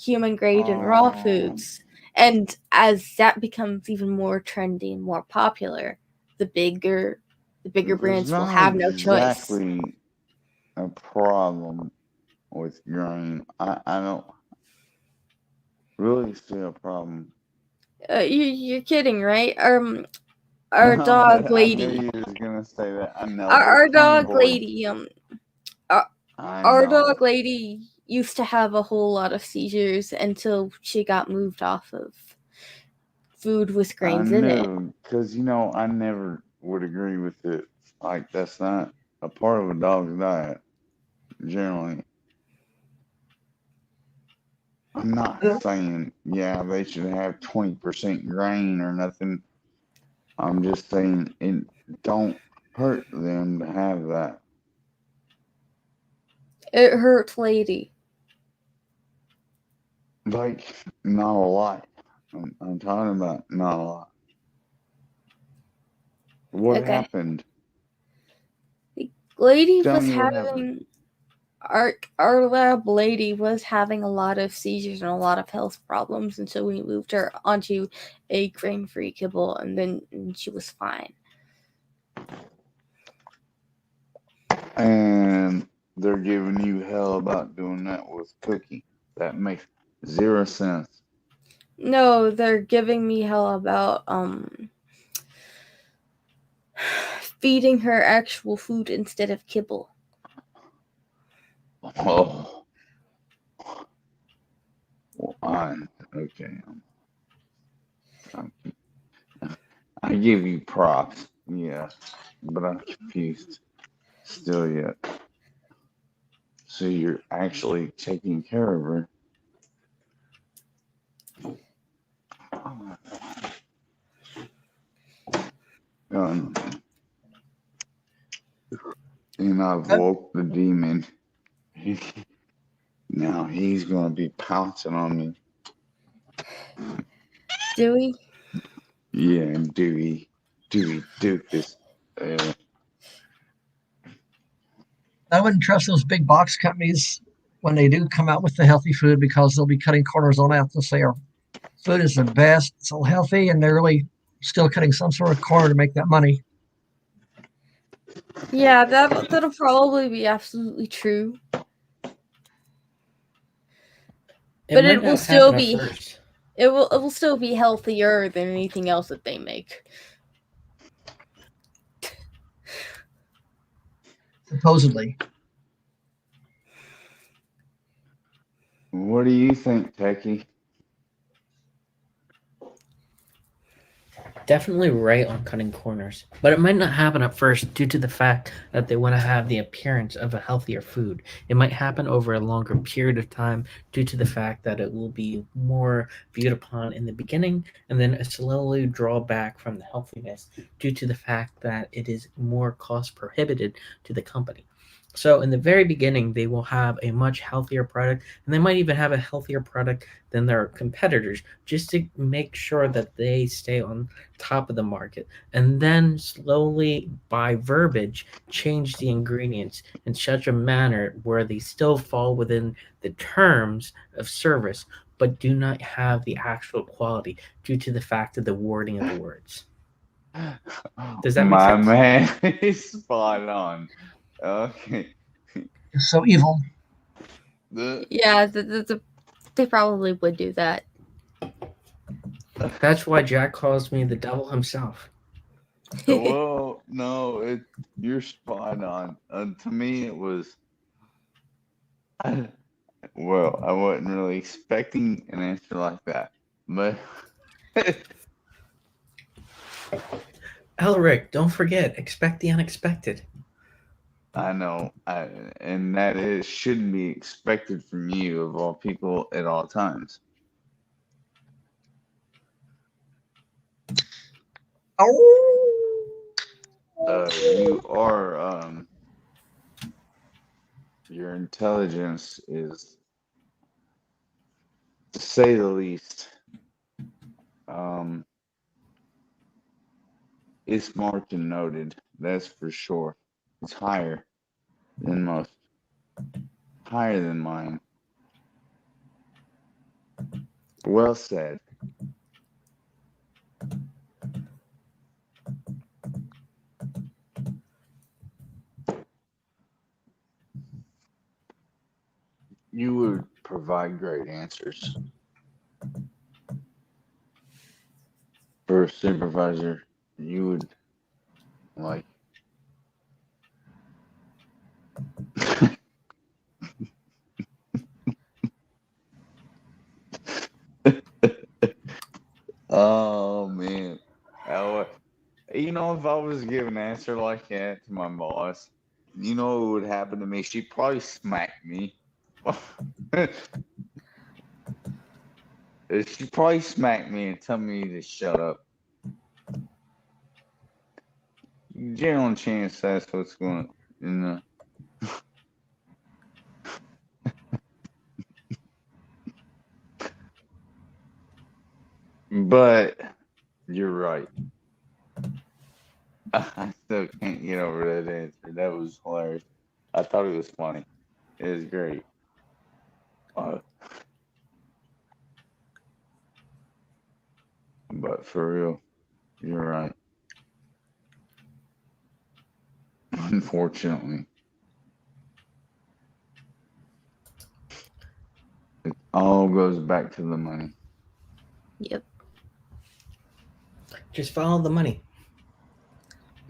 human grade and raw foods. And as that becomes even more trendy and more popular, the bigger brands will have no choice. Exactly a problem with grain. I don't really see a problem. You're kidding, right? Our No, dog I knew lady, you was gonna say that. I know, our but tell me, dog boy. lady, I our know. dog lady used to have a whole lot of seizures until she got moved off of food with grains in it. Because I never would agree with it. Like that's not a part of a dog's diet. Generally, I'm not saying they should have 20% grain or nothing. I'm just saying it don't hurt them to have that. It hurt lady. Like not a lot. I'm talking about not a lot. What Okay. happened? Lady Tell was me what happened. our lab lady was having a lot of seizures and a lot of health problems, and so we moved her onto a grain-free kibble, and then she was fine. And they're giving you hell about doing that with Cookie. That makes 0 sense. No, they're giving me hell about feeding her actual food instead of kibble. Oh. Well, okay. I give you props, yeah, but I'm confused still yet. So you're actually taking care of her. Um, and I've woke the demon. Now he's gonna be pouncing on me. Dewey? Yeah, and Dewey Doofus. I wouldn't trust those big box companies when they do come out with the healthy food because they'll be cutting corners on that. They'll say our food is the best, it's all healthy, and they're really still cutting some sort of corner to make that money. Yeah, that'll probably be absolutely true. But it will still be it will still be healthier than anything else that they make. Supposedly. What do you think, Techie? Definitely right on cutting corners, but it might not happen at first due to the fact that they want to have the appearance of a healthier food. It might happen over a longer period of time due to the fact that it will be more viewed upon in the beginning and then slowly draw back from the healthiness due to the fact that it is more cost prohibited to the company. So in the very beginning, they will have a much healthier product, and they might even have a healthier product than their competitors, just to make sure that they stay on top of the market, and then slowly by verbiage change the ingredients in such a manner where they still fall within the terms of service but do not have the actual quality due to the fact of the wording of the words. Does that make My sense? man is spot on. Okay. It's so evil. Yeah, they probably would do that. That's why Jack calls me the devil himself. Well, no, you're spot on. To me, it was. Well, I wasn't really expecting an answer like that, but Elric, don't forget, expect the unexpected. I know, and that is shouldn't be expected from you of all people at all times. You are your intelligence is, to say the least, it's marked and noted. That's for sure. It's higher than most, higher than mine. Well said. You would provide great answers for a supervisor. You would like. Oh man, you know, if I was giving an answer like that to my boss, you know what would happen to me? She'd probably smack me. She'd probably smack me and tell me to shut up. General chance that's what's going in the. But you're right. I still can't get over that answer. That was hilarious. I thought it was funny. is great. But for real, you're right. Unfortunately, it all goes back to the money. Yep. Just follow the money.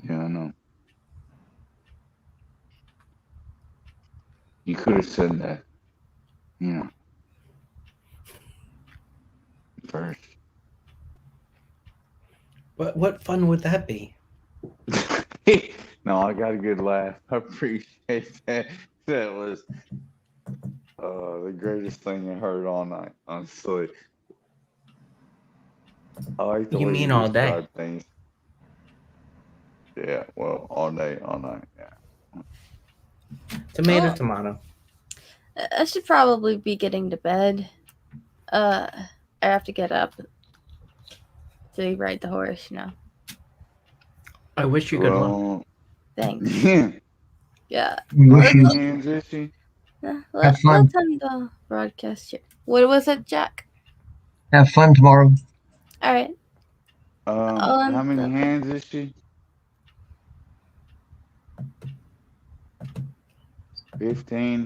Yeah, I know. You could have said that, first. But what fun would that be? No, I got a good laugh. I appreciate that. That was the greatest thing I heard all night, honestly. I like the You way mean you all day? describe things. Yeah, well, all day, all night, yeah. Tomato, Oh. tomato. I should probably be getting to bed. I have to get up to ride the horse, I wish you good luck. Well, Thanks. yeah. Yeah. We wish How you many hands is she? have fun. Let's end the broadcast here. What was it, Jack? Have fun tomorrow. All right. I'll How end many the hands is she? 15.